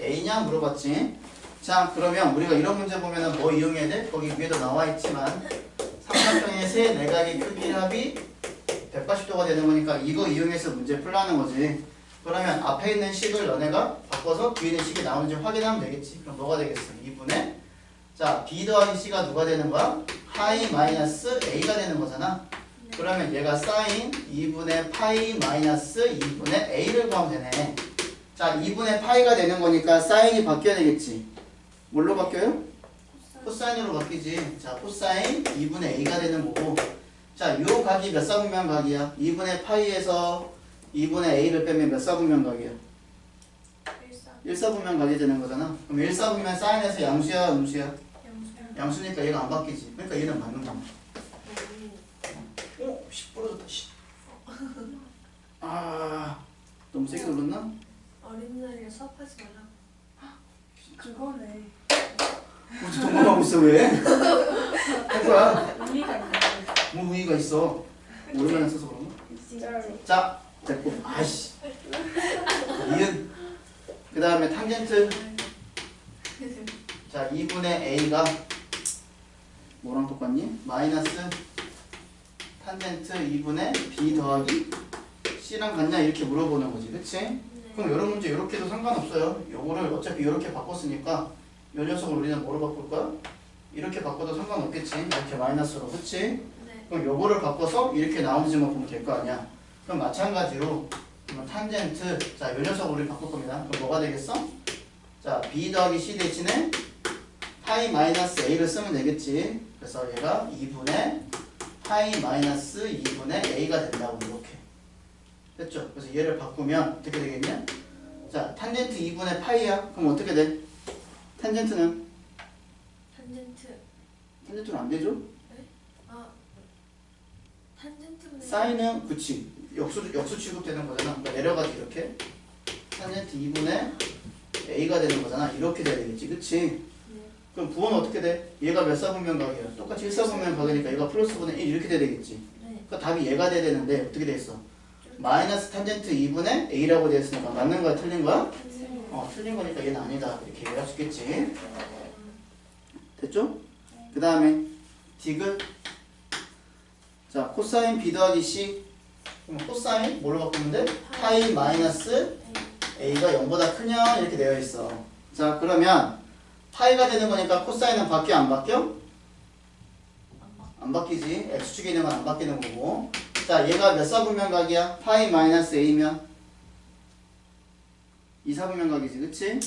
A냐 물어봤지. 자 그러면 우리가 이런 문제 보면은 뭐 이용해야 돼? 거기 위에도 나와 있지만 삼각형의 세 내각의 크기 합이 180도가 되는 거니까 이거 이용해서 문제 풀라는 거지. 그러면 앞에 있는 식을 너네가 바꿔서 뒤에 있는 식이 나오는지 확인하면 되겠지. 그럼 뭐가 되겠어? 2분의 자 B 더하기 C가 누가 되는 거야? 파이 마이너스 A가 되는 거잖아. 그러면 얘가 사인 2분의 파이 마이너스 2분의 A를 구하면 되네. 자 2분의 파이가 되는 거니까 사인이 바뀌어야 되겠지. 뭘로 바뀌어요? 코사인으로 바뀌지. 자 코사인 2분의 A가 되는 거고, 자 요 각이 몇 사분면 각이야? 2분의 파이에서 2분의 A를 빼면 몇 사분면 각이야? 1사분면 각이 되는 거잖아. 그럼 1사분면 사인에서 양수야 음수야? 양수니까 얘가 안 바뀌지. 그러니까 얘는 맞는 거야. 씨 부러졌다 씨. 너무 세게 눌렀나? 어린이날에 수업하지 말라고. 그거네. 어째 동감하고 있어 왜? 할 거야. 의미가 있네. 뭐 의의가 있어. 오랜만에 써서 그런가? 진짜로. 자 됐고 아이씨 이은 그 다음에 탄젠트. 자 2분의 A가 뭐랑 똑같니? 마이너스 탄젠트 2분의 B 더하기 C랑 같냐 이렇게 물어보는 거지. 그치? 그럼 이런 문제 이렇게도 상관없어요. 요거를 어차피 이렇게 바꿨으니까 이 녀석을 우리는 뭐로 바꿀 거야? 이렇게 바꿔도 상관없겠지. 이렇게 마이너스로. 그치? 네. 그럼 요거를 바꿔서 이렇게 나오는지만 보면 될 거 아니야. 그럼 마찬가지로 탄젠트 자 요 녀석을 우리 바꿀 겁니다. 그럼 뭐가 되겠어? 자 B 더하기 C 대신에 파이 마이너스 A를 쓰면 되겠지. 그래서 얘가 2분의 파이 마이너스 2분의 A가 된다고 이렇게 됐죠? 그래서 얘를 바꾸면 어떻게 되겠냐? 자 탄젠트 2분의 파이야. 그럼 어떻게 돼? 탄젠트는? 탄젠트는 안 되죠? 탄젠트분의 사인은 그치 역수 취급되는 거잖아. 그러니까 내려가지 이렇게 탄젠트 2분의 A가 되는 거잖아. 이렇게 돼야 되겠지. 그치? 그럼 부호는 어떻게 돼? 얘가 몇 사분면 각이야? 똑같이 1사분면 각이니까 얘가 플러스 분의 1 이렇게 돼야 되겠지. 그러니까 답이 얘가 돼야 되는데 어떻게 돼 있어? 마이너스 탄젠트 2분의 A라고 되어 있으니까 맞는 거야? 틀린 거야? 틀린 거니까 얘는 아니다. 이렇게 얘기할 수 있겠지. 됐죠? 그 다음에 디귿. 자 코사인 B 더하기 C. 그럼 코사인 뭘로 바꾸면 돼? 파이 마이너스 A가 0보다 크냐 이렇게 되어 있어. 자 그러면 파이가 되는 거니까 코사인은 바뀌어 안 바뀌어? 안 바뀌지. X축이 되면 안 바뀌는 거고. 자 얘가 몇 사분면 각이야? 파이 마이너스 A면 2사분면 각이지. 그치?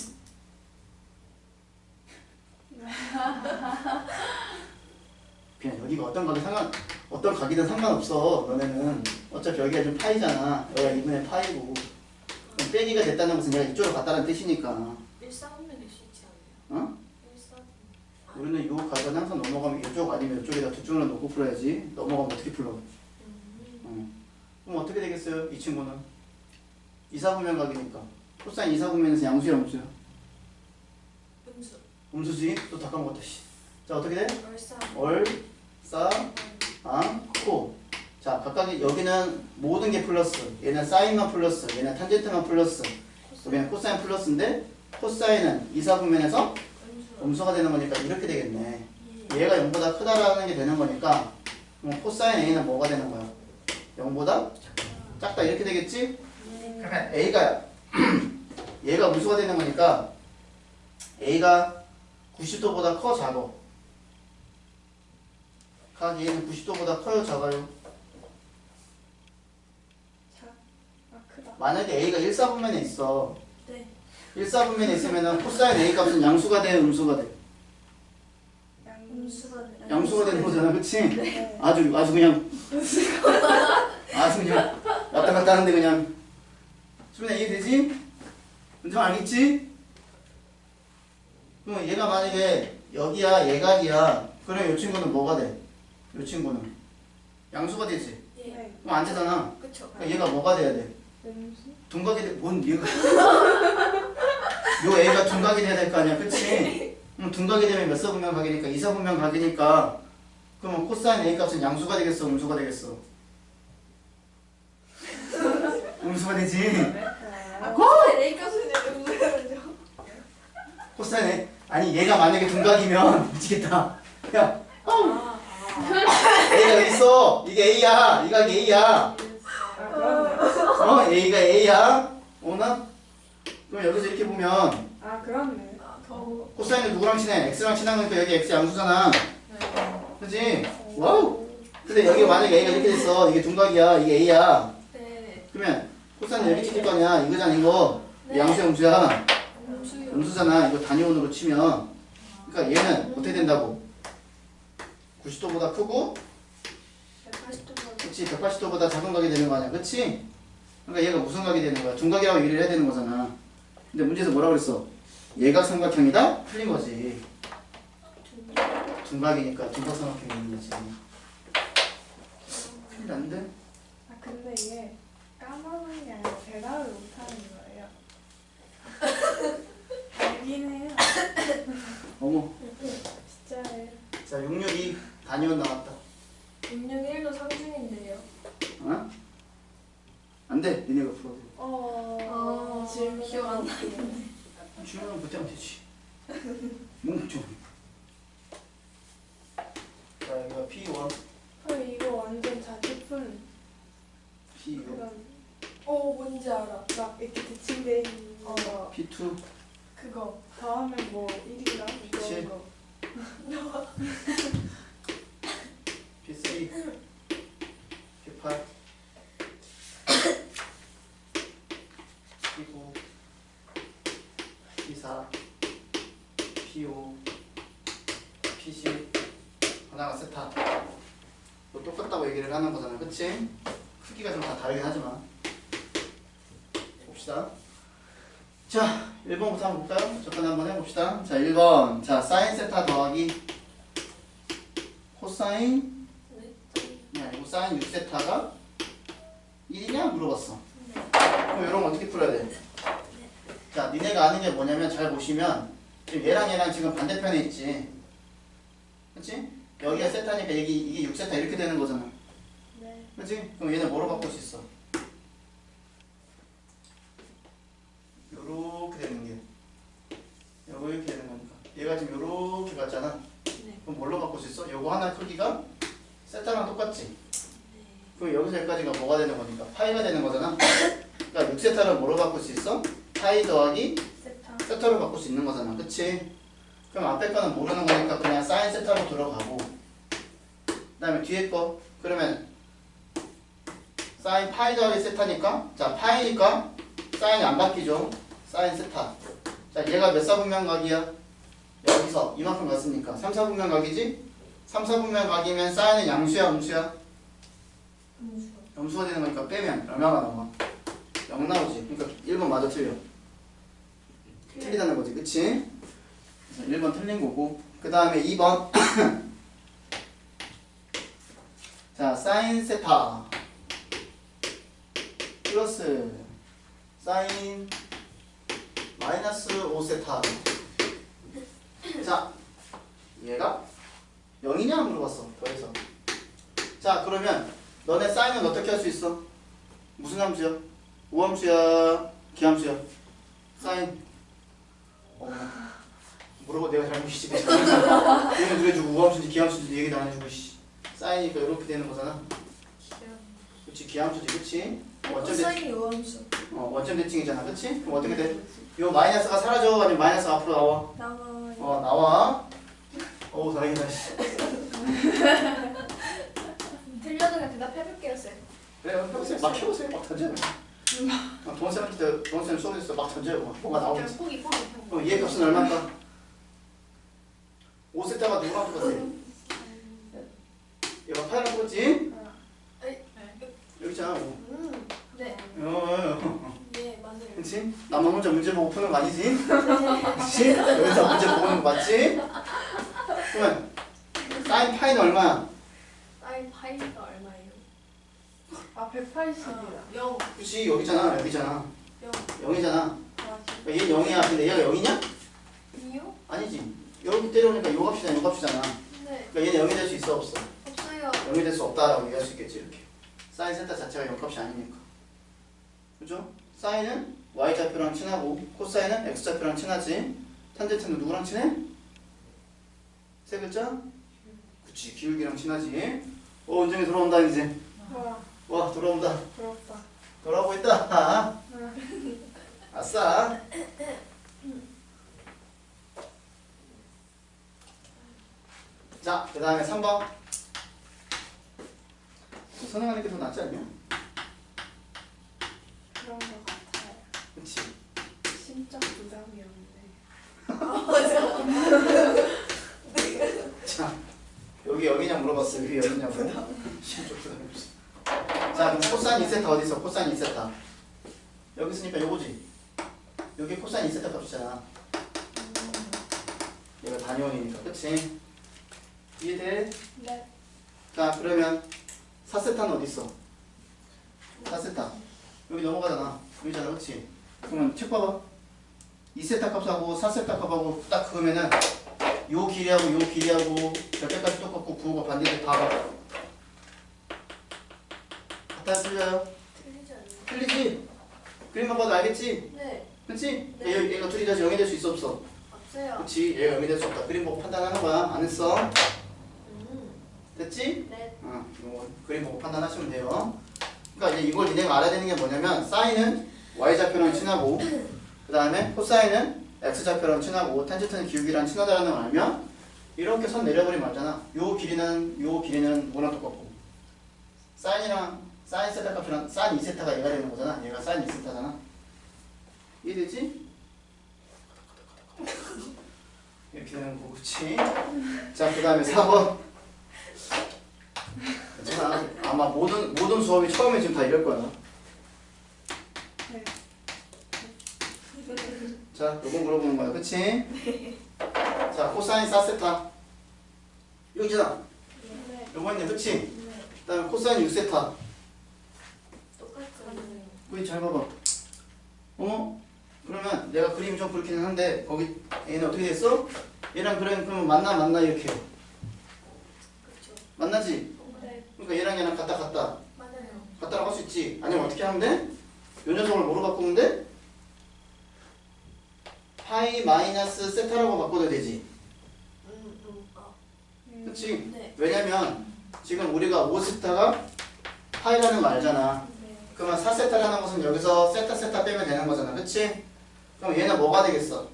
그냥 여기가 어떤 각이든 상관없어. 너네는 어차피 여기가 좀 파이잖아. 여기가 2분의 파이고. 그럼 빼기가 됐다는 것은 얘가 이쪽으로 갔다는 뜻이니까. 1사분면 될 수 있지 않나요? 어? 1사분면. 우리는 요 각은 항상 넘어가면 이쪽 아니면 이쪽에다 두 줄을 놓고 풀어야지. 넘어가면 어떻게 풀어? 그럼 어떻게 되겠어요? 이 친구는 2사분면 각이니까 코사인 2사분면에서 양수야 음수야? 음수. 음수지? 또 다 까먹었다. 자 어떻게 돼? 얼싸. 코. 자 각각 여기는 모든 게 플러스. 얘는 사인만 플러스. 얘는 탄젠트만 플러스. 여기는 코사인 플러스인데 코사인은 2사분면에서 음수. 음수가 되는 거니까 이렇게 되겠네. 얘가 0보다 크다라는 게 되는 거니까 그럼 코사인 A는 뭐가 되는 거야? 0보다 작다 이렇게 되겠지? 그러면 A가 얘가 무수가 되는 거니까 A가 90도보다 커 작어? 각 A는 90도보다 커요 작아요? 크다. 만약에 A가 1사분면에 있어 네. 1사분면에 있으면은 코사인 A 값은 양수가 돼 음수가 돼? 음수가 돼. 양수가 되는 거잖아 그치? 네. 아주 그냥 아주 그냥 왔다 갔다 하는데 그냥 수민아 이해되지? 좀 알겠지? 그럼 얘가 만약에 여기야 얘각이야 그럼 이 친구는 뭐가 돼? 이 친구는 양수가 되지? 예. 네. 그럼 안 되잖아 그쵸. 그러니까 얘가 뭐가 돼야 돼? 음수? 둔각이 돼? 뭔 얘가 요 애가 둔각이 돼야 될 거 아니야 그치? 그럼 둔각이 되면 몇 사분면 각이니까 2사분면 각이니까 그러면 코사인 A 값은 양수가 되겠어 음수가 되겠어? 음수가 되지? 아, 코사인 A 값은 이제 음수가 되죠. 코사인 A 아니 얘가 만약에 둔각이면 미치겠다 야 A가 여기 있어 이게 A야 이 각이 A야 그렇네. A가 A야 오나? 그럼 여기서 이렇게 보면 그렇네. 더 코사인은 누구랑 친해? X랑 친한 거니까 여기 X 양수잖아 그치? 와우 근데 여기 만약에 A가 이렇게 됐어 이게 둔각이야 이게 A야 네. 그러면 코사인은 이렇게 칠 거 아니야 이거잖아 이거 네. 양수야 음수야 음수요. 음수잖아 이거 단위원으로 치면 그러니까 얘는 어떻게 된다고? 90도보다 크고 180도가 그치 180도보다 작은 각이 되는 거 아니야 그치? 그러니까 얘가 무슨 각이 되는 거야? 둔각이라고 얘기를 해야 되는 거잖아 근데 문제에서 뭐라고 그랬어? 얘가 삼각형이다? 틀린 거지 둔각이니까 둔각삼각형이 있는 거지 큰일 났는데? 근데 이게 까먹은 게 아니라 대답을 못하는 거예요. 알긴 해요. 어머 진짜예요. 자 662 단위원 나왔다 661도 상중인데요. 어? 안돼 니네가 풀어도 질문 기억 안 주면 못하면 되지 뭉쳐 자 여기가 P1 이거 완전 자주푼 P2 그런 뭔지 알아. 막 이렇게 대칭돼 있는 거 P2 그거. 더하면 뭐 1인가? 그치. 이런 거. P3 P8 P9 P4 P5 P10 하나가 세타 뭐 똑같다고 얘기를 하는 거잖아 그치? 크기가 좀 다 다르긴 하지만 봅시다 자 1번부터 한번 볼까요? 접근 한번 해봅시다 자 1번 자 사인 세타 더하기 코사인 아니고 사인 6세타가 1이냐 물어봤어 그럼 이런 거 어떻게 풀어야 돼? 자 니네가 아는 게 뭐냐면 잘 보시면 지금 얘랑 지금 반대편에 있지 그치? 여기가 세타니까 이게 6세타 이렇게 되는 거잖아 네. 그치? 그럼 얘는 뭐로 바꿀 수 있어? 요렇게 되는 게 요렇게 되는 거니까 얘가 지금 요렇게 갔잖아 네. 그럼 뭘로 바꿀 수 있어? 요거 하나 크기가 세타랑 똑같지? 그럼 여기서 여기까지가 뭐가 되는 거니까? 파이가 되는 거잖아 그러니까 6세타를 뭐로 바꿀 수 있어? 파이 더하기 세타. 세타로 바꿀 수 있는 거잖아 그치? 그럼 앞에 거는 모르는 거니까 그냥 사인 세타로 들어가고 그 다음에 뒤에 거 그러면 사인 파이 더하기 세타니까 자 파이니까 사인이 안 바뀌죠 사인 세타 자 얘가 몇 사분면 각이야? 여기서 이만큼 갔으니까 3, 4분면 각이지? 3, 4분면 각이면 사인은 양수야 음수야? 음수. 음수가 되는 거니까 빼면 얼마가 나와? 0 나오지 그러니까 1번 맞아 틀려 틀리다는 거지 그치? 자, 1번 틀린 거고 그 다음에 2번 자 사인 세타 플러스 사인 마이너스 5세타 자 얘가 0이냐 물어봤어 더해서 자 그러면 너네 사인은 어떻게 할 수 있어? 무슨 함수야? 우함수야 기함수야? 사인 물어봐 내가 잘못이지. 얘는 그래주고 우함수인지 기함수인지 얘기도 안 해주고 씨. 사인이니까 이렇게 되는 거잖아. 그렇지 기함수지 그렇지. 원점 대칭 코사인이 요함수. 원점 대칭이잖아 그렇지? 그럼 어떻게 돼? 요 마이너스가 사라져 아니면 마이너스 앞으로 나와? 나와요. 나와. 오 다행이다 씨. 들려도 그냥 대답해볼게요 쌤. 그래 해보세요. 막 해보세요. 막 던져요. 동생한테 동생 수업에서 막 던져요. 뭐가 나오겠지. 포기. 그럼 얘 값은 얼마일까? 5세타가 누구랑 똑같아? 얘가 8이랑 똑같지? 여기 있잖아. 네. 네 맞아요. 그렇지? 나만 혼자 문제 보고 푸는 거 아니지? 그렇지? 여기서 문제 보는 거 맞지? 그러면 사인 파이는 얼마야? 사인 파이가 얼마예요? 아 180이다. 0. 그렇지 여기잖아 여기잖아 0. 0이잖아. 아 얘 0이야. 근데 얘가 0이냐? 이요? 아니지. 여기 때려오니까 요 값이잖아 요 값이잖아. 네. 그러니까 얘는 0이 될 수 있어 없어? 없어요. 0이 될 수 없다라고 얘기할 수 있겠지 이렇게. 사인 세타 자체가 0 값이 아니니까. 그죠? 사인은 y좌표랑 친하고 코사인은 x좌표랑 친하지. 탄젠트는 누구랑 친해? 세 글자? 그치 기울기랑 친하지. 원정이 돌아온다 이제. 와 와 돌아온다. 부럽다. 돌아오고 있다. 아싸. 자, 그 다음에 3번. 선행하는 게 더 낫지 않냐? 그런 거 같아요. 그치? 심적 부담이 없네. 자, 여기 여기냐 물어봤어요. 여기 여기냐고요? 심적 부담이 없어. 자, 그럼 코사인 2세타 어디 있어? 코사인 2세타. 여기 있으니까 요거지. 여기 코사인 2세타 값이잖아. 얘가 단위원이니까, 그치? 이해돼? 네. 자, 그러면 4세타는 어디 있어? 4세타. 여기 넘어가잖아. 여기잖아, 그치? 그러면 책 봐봐. 2세타 값하고 4세타 값하고 딱 그으면은 요 길이하고 요 길이하고 몇 개까지 똑같고 구호가 반대돼 봐봐. 같아 틀려요? 틀리지 않나요? 틀리지? 그림만 봐도 알겠지? 네. 그치? 네. 얘가 둘이 다시 0이 될 수 있어 없어? 없어요. 그치? 얘가 0이 될 수 없다. 그림 보고 판단하는 거야. 안 했어? 됐지? 네. 이거 그림 보고 판단하시면 돼요. 그러니까 이제 이걸 니네가 알아야 되는 게 뭐냐면 사인은 y좌표랑 친하고 그 다음에 코사인은 x좌표랑 친하고 탄젠트는 기울기랑 친하다라는 걸 알면 이렇게 선 내려버리면 알잖아. 요 길이는 누구랑 똑같고 사인이랑 사인 세타 값이랑 사인 2세타가 얘가 되는 거잖아. 얘가 사인 2세타잖아. 이해되지? 이렇게 되는 거 그치? 자, 그 다음에 4번. 괜찮아. 아마 모든 수업이 처음에 지금 다 이럴 거야. 네. 자, 요건 물어보는 거야. 그치? 자, 코사인 4세타. 여기잖아. 네. 요거 있네. 그치? 네. 그 다음에 코사인 6세타. 똑같아요. 거기 잘 봐봐. 그러면 내가 그림이 좀 그렇기는 한데 거기 얘는 어떻게 됐어? 얘랑 그러면 만나 이렇게. 그렇죠. 만나지? 네. 그러니까 얘랑 같다. 맞아요. 같다라고 할 수 있지. 아니면 어떻게 하면 돼? 요 녀석을 뭐로 바꾸면 돼? 파이 마이너스 세타라고 바꿔도 되지. 그치? 네. 왜냐면 지금 우리가 5세타가 파이라는 거 알잖아. 네. 그러면 4세타라는 것은 여기서 세타 빼면 되는 거잖아. 그치? 그럼 얘는 뭐가 되겠어?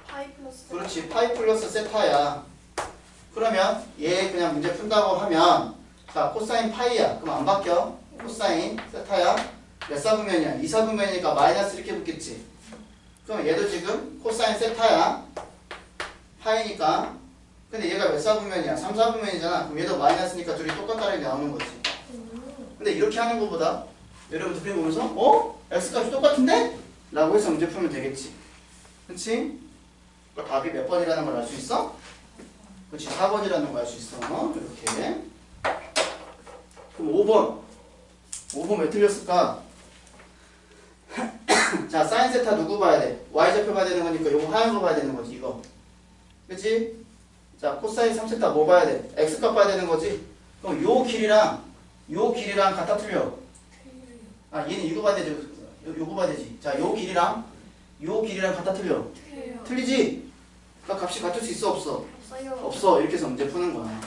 파이 플러스. 그렇지. 파이 플러스 세타야. 그러면 얘 그냥 문제 푼다고 하면 자 코사인 파이야. 그럼 안 바뀌어. 코사인 세타야. 몇 사분면이야? 2사분면이니까 마이너스 이렇게 붙겠지. 그럼 얘도 지금 코사인 세타야. 파이니까. 근데 얘가 몇 사분면이야? 3사분면이잖아. 그럼 얘도 마이너스니까 둘이 똑같다는 게 나오는 거지. 근데 이렇게 하는 것보다 여러분들 그림 보면서 x값이 똑같은데? 라고 해서 문제 풀면 되겠지. 그치? 그럼 답이 몇 번이라는 걸 알 수 있어? 그렇지. 4번이라는 걸 알 수 있어. 이렇게. 그럼 5번. 5번 왜 틀렸을까? 자, 사인 세타 누구 봐야 돼? y좌표 봐야 되는 거니까 요거 하얀 거 봐야 되는 거지, 이거. 그치? 자, 코사인 3세타 뭐 봐야 돼? x값 봐야 되는 거지? 그럼 요 길이랑 같아 틀려. 아, 얘는 이거 봐야 되지. 요거 봐야 되지. 자, 요 길이랑 같아 틀려. 틀려요. 틀리지? 그러니까 값이 같을 수 있어 없어? 없어요. 없어. 이렇게 해서 문제 푸는 거야.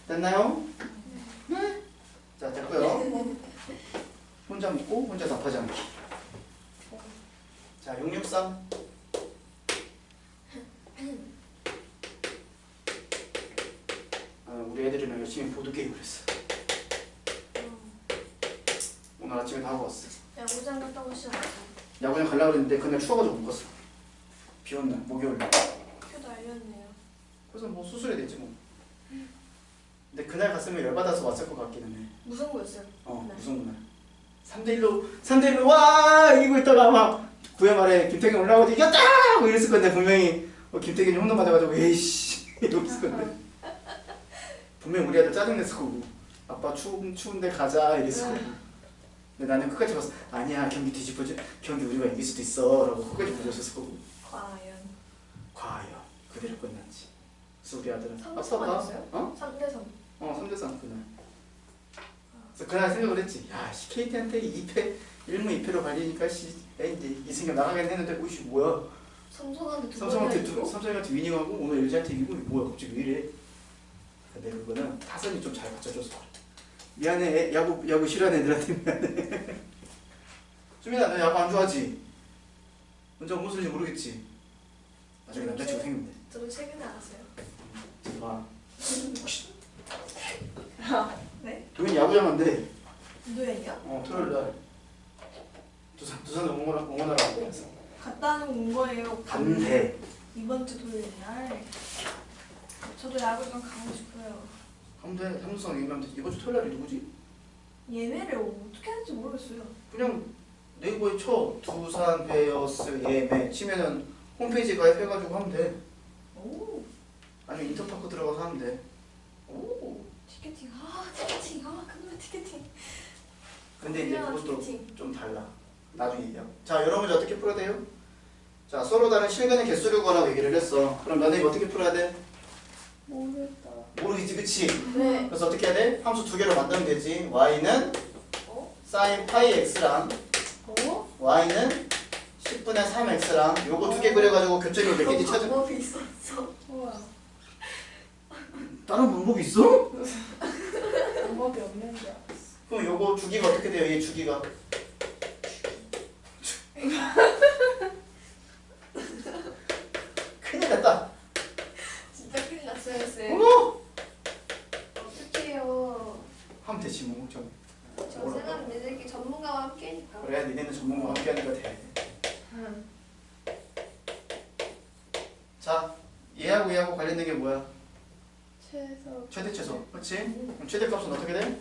됐나요? 네. 자, 됐고요. 혼자 묻고 혼자 답하지 않기. 자, 663. 우리 애들이랑 열심히 보드게임을 했어. 오늘 아침에 다 하고 왔어. 야구장 갔다 오시잖아요. 야구장 가려고 했는데 그날 추워가지고 못 갔어. 비 온 날, 목요일날. 표도 알렸네요. 그래서 뭐 수술해야 되지 뭐. 근데 그날 갔으면 열받아서 왔을 것 같기는 해. 무슨 거였어요? 네. 무슨 그날. 3대1로 와 이기고 있다가 막 9회 말에 김태균 올라오고 이겼다! 뭐 이랬을 건데 분명히 김태균이 홈런 맞아가지고 에이씨 이랬을 건데 분명히 우리 아들 짜증냈을 거고 아빠 추운데 가자 이랬을 거고 근데 나는 끝까지 봤어. 아니야 경기 뒤집어져 경기 우리가 이길 수도 있어 라고 끝까지 보고 있었을 거고 과연 그대로 끝났지. 그래서 우리 아들은 3대3 아니었어요? 어? 3대3. 3대3 그날. 그래서 그날 생각을 했지. 야, KT한테 2패 1무 2패로 갈리니까 이제 이승엽 나가긴 했는데 오씨 뭐야? 삼성한테 두 삼성한테 번이나 이기고? 삼성한테 위닝하고 오늘 LG한테 이기고 뭐야 갑자기 왜 이래? 근데 그거는 타선이 좀 잘 받쳐줘서 그래. 미안해 야구 싫어하는 애들한테 미안해. 수민아 너 야구 안 좋아하지? 언제 무슨지 모르겠지? 나중에 남자친구 생기면 돼. 저도 최근에 알았어요. 봐. 네? 도현이 야구장 간대. 누구예요? 토요일 날. 두산 응원하러 간대. 갔다 온 거예요. 간대. 이번 주 토요일 날. 저도 야구장 가고 싶어요. 가면 돼. 삼성 얘기하면 돼. 이번 주 토요일 날이 누구지? 예매를 어떻게 할지 모르겠어요. 그냥 네이버에 쳐. 두산 베어스 예매 치면은 홈페이지 가입해가지고 하면 돼. 오, 아니면 인터파크 들어가서 하면 돼. 오. 티켓팅. 그놈의 티켓팅. 근데 이제 그냥 그것도 티켓팅. 좀 달라. 나중에 얘기하고. 자, 여러분이 어떻게 풀어야 돼요? 자, 서로 다른 실근의 개수를 구하라고 얘기를 했어. 그럼 너네 어떻게 풀어야 돼? 모르겠다. 모르겠지, 그치? 네. 그래서 어떻게 해야 돼? 함수 두 개로 만들면 되지. y는 sin 파이 x랑 y는 10분의 3x랑 요거 두 개 그려가지고 교점이 몇 개인지 찾아. 방법이 있었어. 우와. 다른 방법이 있어? 방법이 없는 줄 알았어. 그럼 요거 주기가 어떻게 돼요? 얘 주기가. 큰일 났다. 진짜 큰일 났어요, 쌤. 어머! 어떡해요. 하면 되지 뭐. 좀. 저 쌤은 니들끼리 전문가와 함께니까. 그래, 니네는 전문가와 함께 하니까 돼. 자, 얘하고 관련된 게 뭐야? 최소. 최대 최소. 그렇지? 그럼 최대값은 어떻게 돼?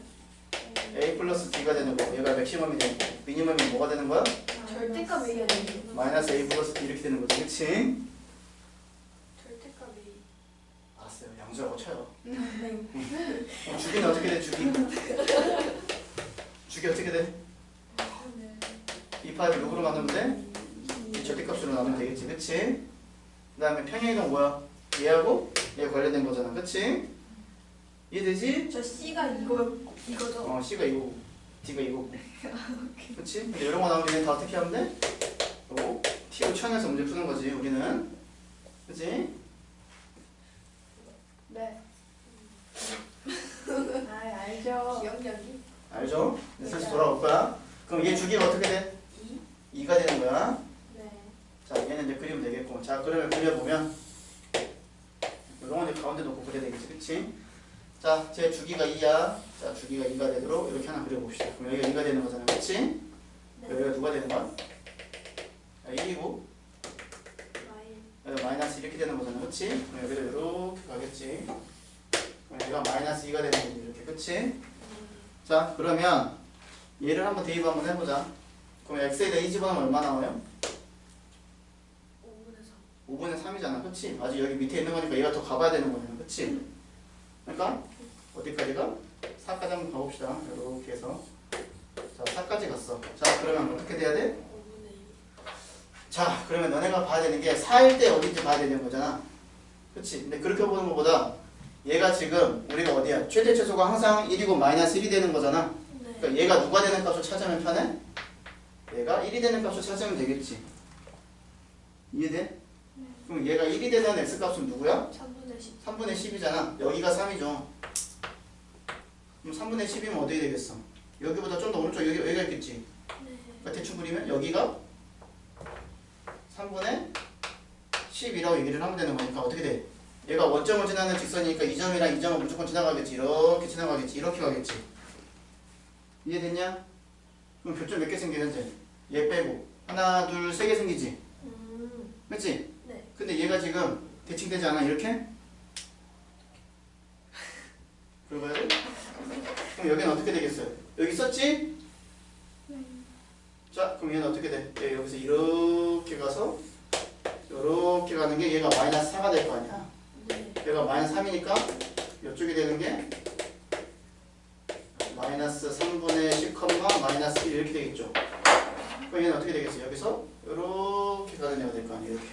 a 플러스 b가 되는 거. 얘가 맥시멈이 되는 거. 미니멈이 뭐가 되는 거야? 절대값 A야 돼. 마이너스 a 플러스 b 이렇게 되는 거지. 그렇지? 절대값 A. 알았어요. 양수라고 쳐요. 네. 그럼 주기는 어떻게 돼? 주기 어떻게 돼? b 파이를 누구로 나누면 돼? 이 절대값으로 나누면 되겠지. 그렇지? 그 다음에 평행이동 뭐야? 얘하고 얘 관련된 거잖아. 그치? 이해되지? 저 C가 이거죠? C가 이거고 D가 이거고 그치? 근데 이런 거 나오면 다 어떻게 하면 돼? 요 T로 치환해서 문제 푸는 거지 우리는. 그치? 네. 아, 알죠. 기억력이 알죠? 이제 다시 돌아올 거야. 그럼 얘 주기가 어떻게 돼? 2가 되는 거야. 네. 자, 얘는 이제 그리면 되겠고. 자, 그러면 그려보면 이런 이제 가운데 놓고 그려야 되겠지. 그치? 자, 제 주기가 2야. 자, 주기가 2가 되도록 이렇게 하나 그려봅시다. 그럼 여기가 2가 되는 거잖아. 그치? 네. 여기가 누가 되는 거야? 1이고 마이. 여기가 마이너스 이렇게 되는 거잖아. 그치? 그럼 여기도 이렇게 가겠지. 그럼 여기가 마이너스 2가 되는 거지. 이렇게. 그치? 자, 그러면 얘를 한번 대입 한번 해보자. 그럼 x에다 2 집어넣으면 얼마 나와요? 5분의 3이잖아. 그치? 아직 여기 밑에 있는 거니까 얘가 더 가봐야 되는 거잖아. 그치? 그러니까 어디까지가? 4까지 한번 가봅시다. 이렇게 해서 자, 4까지 갔어. 자, 그러면 어떻게 돼야 돼? 5분의 2. 자, 그러면 너네가 봐야 되는 게 4일 때 어딘지 봐야 되는 거잖아. 그치? 근데 그렇게 보는 것보다 얘가 지금 우리가 어디야? 최대 최소가 항상 1이고 마이너스 1이 되는 거잖아. 네. 그러니까 얘가 누가 되는 값을 찾으면 편해? 얘가 1이 되는 값을 찾으면 되겠지. 이해돼? 그럼 얘가 1이 되는 x값은 누구야? 3분의 10. 3분의 10이잖아. 여기가 3이죠. 그럼 3분의 10이면 어떻게 되겠어? 여기보다 좀 더 오른쪽 여기가 있겠지. 네. 그러니까 대충 그리면 여기가 3분의 10이라고 얘기를 하면 되는 거니까 어떻게 돼? 얘가 원점을 지나는 직선이니까 이 점이랑 이 점은 무조건 지나가겠지. 이렇게 지나가겠지. 이렇게 가겠지. 이해됐냐? 그럼 교점 몇 개 생겨 현재? 얘 빼고 하나 둘 세 개 생기지? 그렇지? 네. 근데 얘가 지금 대칭되지 않아? 이렇게? 그러봐야 돼? 그럼 여기는 어떻게 되겠어요? 여기 썼지? 자 그럼 얘는 어떻게 돼? 얘 여기서 이렇게 가서 이렇게 가는 게 얘가 마이너스 4가 될 거 아니야. 네. 얘가 마이너스 3이니까 이쪽이 되는 게 마이너스 3분의 10, 마이너스 1 이렇게 되겠죠. 그럼 얘는 어떻게 되겠어? 여기서 이렇게 가는 애가 될 거 아니야. 이렇게.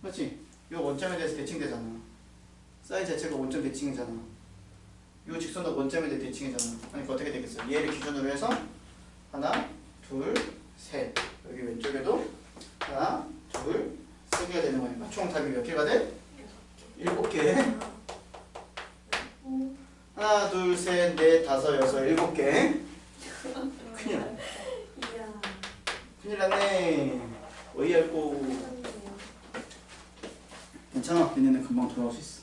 그렇지? 이 원점에 대해서 대칭되잖아. 사인 자체가 원점 대칭이잖아. 이 직선도 원점에 대해 대칭이잖아. 그러니까 어떻게 되겠어? 얘를 기준으로 해서 하나, 둘, 셋. 여기 왼쪽에도 하나, 둘, 세 개가 되는 거니까 총 답이 몇 개가 돼? 7개. 하나, 둘, 셋, 넷, 다섯, 여섯, 7개. 큰일 났네. 이야. 큰일 났네. 어이없고. 괜찮아. 얘네는 금방 돌아올 수 있어.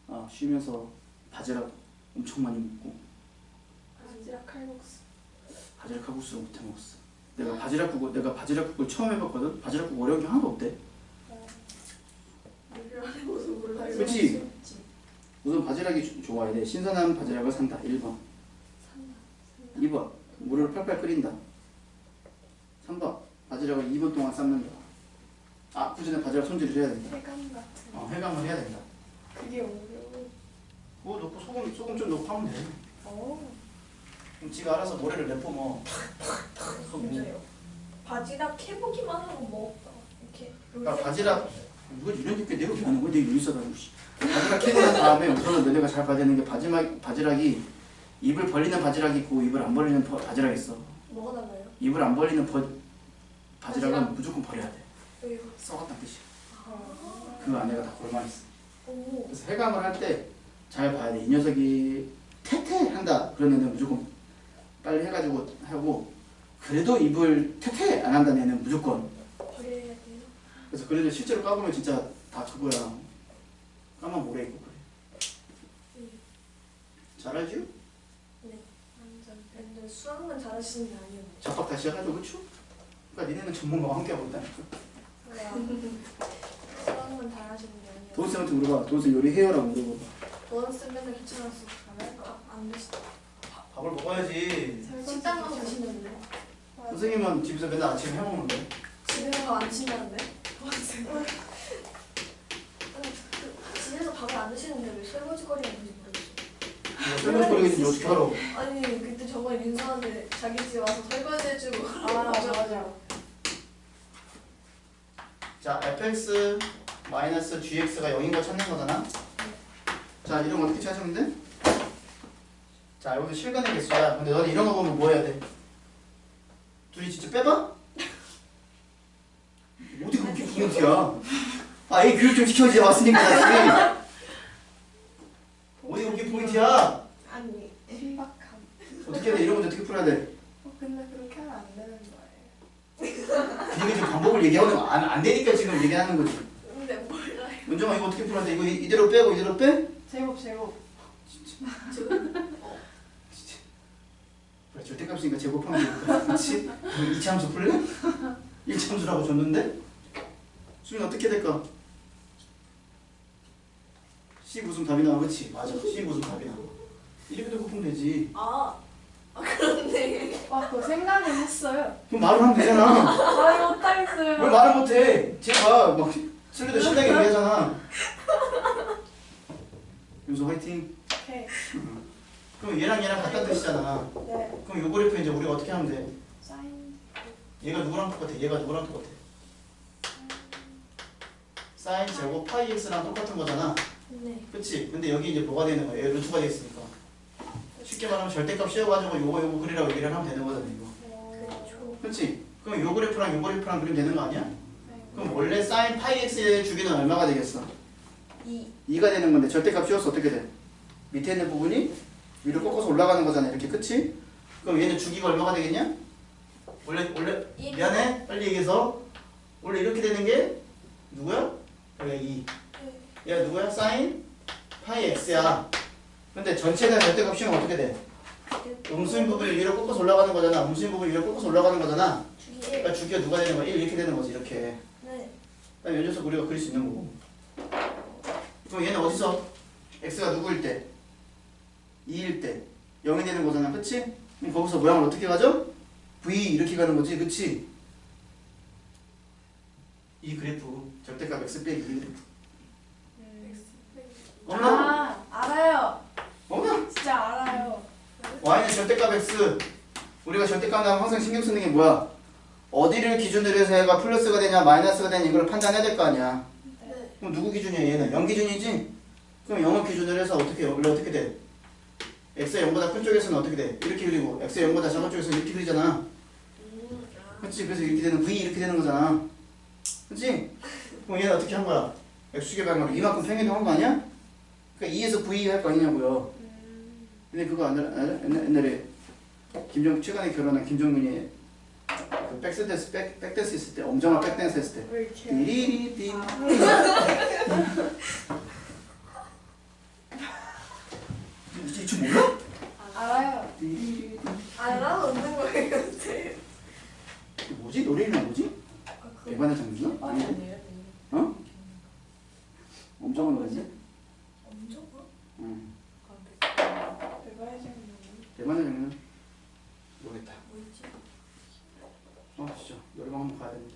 아, 쉬면서 바지락 엄청 많이 먹고 바지락 칼국수. 바지락 칼국수를 못해 먹었어. 내가 바지락국을 처음 해봤거든. 바지락국 어려운 게 하나도 없대. 요리를 안 해봐서 몰라요. 그치? 우선 바지락이 좋아야 돼. 신선한 바지락을 산다. 1번. 2번. 물을 팔팔 끓인다. 3번. 바지락을 2분 동안 삶는다. 아, 그 전에 바지락 손질을 해야 된다. 해감 같은. 해감을 해야 된다. 그게 어려워. 그거 넣고 소금 좀 넣고 하면 돼. 그럼 지가 알아서 모래를 내뿜어. 진짜요. 바지락 해보기만 하고 먹었다. 이렇게. 나 바지락 누가 이런 게 내가 왜 하는 거야? 내가 요리사다고. 바지락 캐고 난 다음에 우선은 너네가 잘 봐야 되는 게 바지락이 입을 벌리는 바지락이 있고 입을 안 벌리는 바지락이 있어. 뭐가 달라요? 입을 안 벌리는 바지락은 바지락? 무조건 버려야 돼. 왜요? 썩었단 뜻이야. 아. 그 안에가 다 골만 있어. 오. 그래서 해감을 할 때 잘 봐야 돼. 이 녀석이 태태한다 그런 애는 무조건 빨리 해가지고 하고, 그래도 입을 태태 안 한다는 애는 무조건. 버려야 돼요? 그래서 그래도 실제로 까보면 진짜 다 그거야. 까만 모래 있고 그래. 잘하죠? 네. 완전 수학만 잘하시는 게 아니었네. 잡박 다시 해가지고 그쵸? 그러니까 니네는 전문가와 함께 하고 있다니까. 수학만 잘하시는 게 아니었네. 도훈쌤한테 물어봐. 도훈쌤 요리해요라고 물어봐봐. 원쌤 맨날 귀찮아서 안 드시다. 밥을 먹어야지. 식당 가서 드시는데. 선생님은 집에서 맨날 아침에 해먹는데. 집에서 밥 안 드신다는데? 원쌤. 집에서 밥을 안 드시는데 왜 설거지거리 하는지 모르겠어요. 설거지거리겠지 어떻게 알아. 아니 그때 저번에 민수한테 자기 집 와서 설거지 해주고. 맞아. 자, fx 마이너스 gx가 0인 거 찾는 거잖아. 자, 이런 거 어떻게 찾으면 돼? 자, 여기서 실근의 개수야. 근데 너는 이런 거 보면 뭐 해야 돼? 둘이 진짜 빼봐? 어디 그렇게 포인트야? 아, 이 교육 좀 시켜야지. 왔으니까 다시. 어디 그렇게 포인트야? 아니 신박함. 어떻게 해야 돼? 이런 거 어떻게 풀어야 돼? 근데 그렇게 하면 안 되는 거예요. 그러니까 지금 방법을 얘기하면 안 되니까 지금 얘기하는 거지. 근데 몰라요. 은정아, 이거 어떻게 풀어야 돼? 이거 이대로 빼고 이대로 빼? 제곱. 그래, 절대값이니까 제곱하면 되니까. 그렇지? 이차함수 풀래? 1차함수라고 줬는데? 수민 어떻게 될까? C 무슨 답이 나와. 그렇지? 맞아. C 무슨 답이 나와. 이렇게 되고 풀면 되지. 그렇네. 와 그거 생각은 했어요. 그럼 말을 하면 되잖아. 아 못하겠어요. 왜 말을 못해? 제가 막 슬리도 신나게 얘기하잖아. 윤수 화이팅. 오케이. 그럼 얘랑 같다는 뜻이잖아. 네. 그럼 요 그래프 이제 우리가 어떻게 하면 돼? 사인. 얘가 누구랑 똑같아? 얘가 누구랑 똑같아? 사인 제곱 파이 x랑 똑같은 거잖아. 네. 그치? 근데 여기 이제 뭐가 되는 거야? 얘 루트가 돼 있으니까. 쉽게 말하면 절대값 씌워가지고 요거 그리라고 얘기를 하면 되는 거잖아, 이거. 그렇죠. 그치? 그럼 요 그래프랑 요 그래프랑 그리면 되는 거 아니야? 네. 그럼 원래 sin 파이 x의 주기는 얼마가 되겠어? 2. 2가 되는 건데 절대값 씌워서 어떻게 돼? 밑에 있는 부분이 위로 꺾어서 올라가는 거잖아. 이렇게 그치? 그럼 얘는 주기가 얼마가 되겠냐? 원래 미안해 빨리 얘기해서 원래 이렇게 되는 게 누구야? 원래 2. 얘가 누구야? sin 파이 x야. 근데 전체가 절대값 씌우면 어떻게 돼? 음수인 부분이 위로 꺾어서 올라가는 거잖아. 음수인 부분이 위로 꺾어서 올라가는 거잖아. 주기 1. 그러니까 주기가 누가 되는 거야? 1 이렇게 되는 거지. 이렇게. 네. 그럼 이 녀석 우리가 그릴 수 있는 거고. 그럼 얘는 어디서? x가 누구일 때? 2일 때 0이 되는 거잖아. 그치? 그럼 거기서 모양을 어떻게 가죠? v 이렇게 가는 거지. 그치? 이 그래프 절대값 x 빼기 2 그래프 없나? 알아요. 없나? 진짜 알아요. y는 절대값 x. 우리가 절대값 나오면 항상 신경 쓰는 게 뭐야? 어디를 기준으로 해서 얘가 플러스가 되냐 마이너스가 되냐 이걸 판단해야 될 거 아니야. 네. 그럼 누구 기준이야? 얘는 0 기준이지? 그럼 0을 기준으로 해서 어떻게 원래 어떻게 돼? x가 0보다 큰 쪽에서는 어떻게 돼? 이렇게 그리고 x가 0보다 작은 쪽에서는 이렇게 그리잖아. 그렇지? 그래서 이렇게 되는 v 이렇게 되는 거잖아. 그렇지? 그럼 얘는 어떻게 한 거야? x축의 방향으로 이만큼 평행이동 한 거 아니야? 그러니까 2에서 v 할 거 아니냐고요. 근데 그거 옛날에 최근에 결혼한 김정민이 그 백댄스 했을 때 엄정화 백댄스 했을 때 왜 이렇게? 띠리리띠 이거 몰라? 알아요. 띠리리띠 알아? 없는 거예요. 근데. 뭐지? 노래 이름 뭐지? 대반의 장르나? 아니 어? 엄정화 노래인데? 엄청 뭐? 응 대박이지. 대반의 장르 모르겠다. 뭐였지? 진짜 노래방 한번 가야 되는데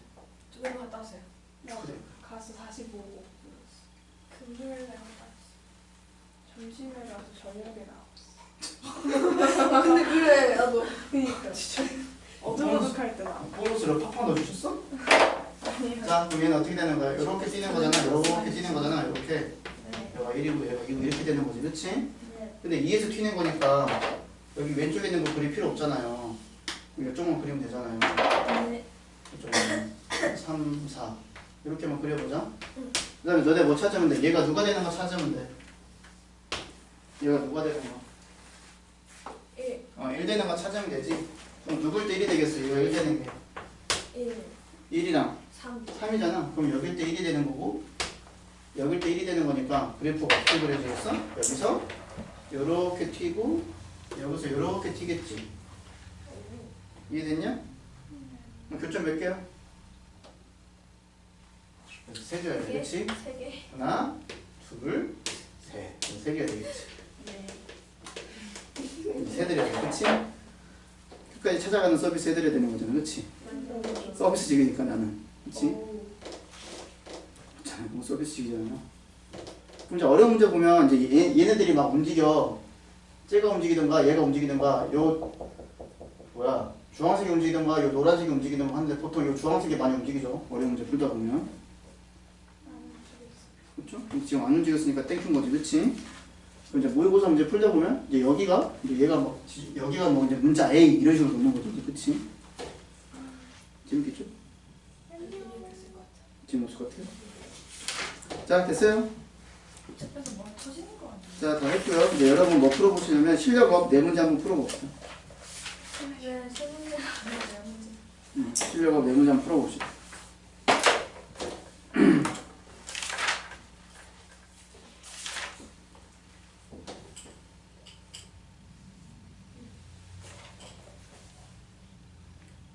두 번 갔다 왔어요. 그래 가서 다시 보고 금요일에 갔다 점심에 가서 저녁에 나왔어. 왔어. 근데 그래 나도. 그니까 진짜 어둑어둑할 때 나와. 보너스를 팍팍 넣어주셨어? 아니요. 자 그럼 얘는 어떻게 되는 거야? 이렇게 뛰는 거잖아. 이렇게 뛰는 거잖아. 이렇게 네. 얘가 1이고 얘가 2고 이렇게 되는 거지. 그치? 네. 근데 2에서 튀는 거니까 여기 왼쪽에 있는 거 그릴 필요 없잖아요. 이쪽만 그리면 되잖아요. 네. 이쪽만 3, 4 이렇게만 그려보자. 응. 그 다음에 너네 뭐 찾으면 돼? 얘가 누가 되는 거 찾으면 돼. 얘가 누가 되는 거? 1. 1 되는 거 찾으면 되지. 그럼 누굴 때 1이 되겠어? 이거 1 되는 게 1. 1이랑 3. 3이잖아. 그럼 여길 때 1이 되는 거고 여길 때 1이 되는 거니까 그래프가 어떻게 그려지겠어? 여기서 요렇게 튀고 여기서 요렇게 튀겠지. 이해됐냐? 그럼 교점 몇 개야? 세 개야 되겠지? 3개. 하나, 둘, 셋. 세 개가 되겠지. 네. 세 드려야 돼. 그치? 끝까지 찾아가는 서비스 해드려야 되는 거잖아. 그치? 서비스직이니까 나는. 그치? 자, 뭐 서비스직이잖아. 그럼 이제 어려운 문제 보면 이제 얘네들이 막 움직여. 쟤가 움직이든가 얘가 움직이든가 요 뭐야 주황색이 움직이든가 요 노란색이 움직이든가 하는데 보통 요 주황색이 많이 움직이죠. 어려운 문제 풀다 보면. 그렇죠? 지금 안 움직였으니까 땡큐인 거지. 그치? 그럼 이제 모의고사 문제 풀다 보면 이제 여기가 이제 얘가 뭐 여기가 뭐 이제 문자 A 이런 식으로 놓는 거죠. 그치? 재밌겠죠? 재밌을 것 같아요. 자, 됐어요? 집에서 뭐 터지는 거 아니야? 자, 다 했고요. 이제 여러분 뭐 풀어보시려면 실력업 네 문제 한번 풀어봅시다. 네, 세 문제가 아니라 문제. 실력업 네 문제 한번 풀어봅시다.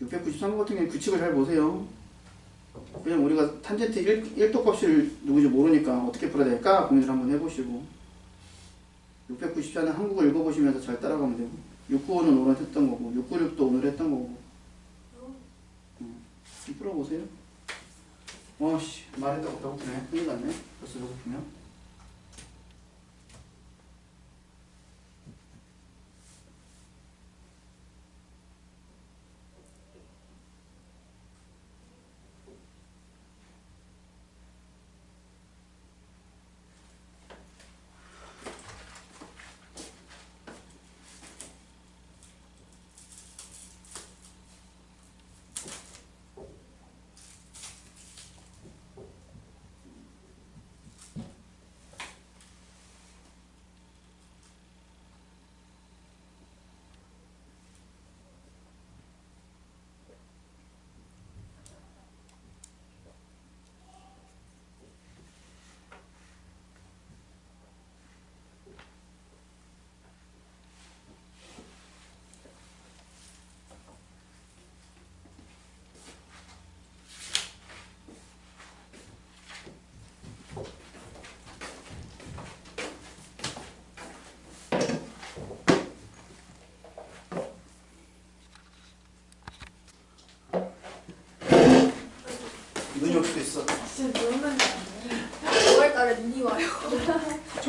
(693번) 같은 경우는 규칙을 잘 보세요. 그냥 우리가 탄젠트 1도 값을 누구인지 모르니까 어떻게 풀어야 될까 고민을 한번 해보시고 694는 한국어 읽어보시면서 잘 따라가면 되고 695는 오늘 했던 거고 696도 오늘 했던 거고 풀어보세요. 와씨 말했다고 배고프네. 큰일 났네. 벌써 배고프면.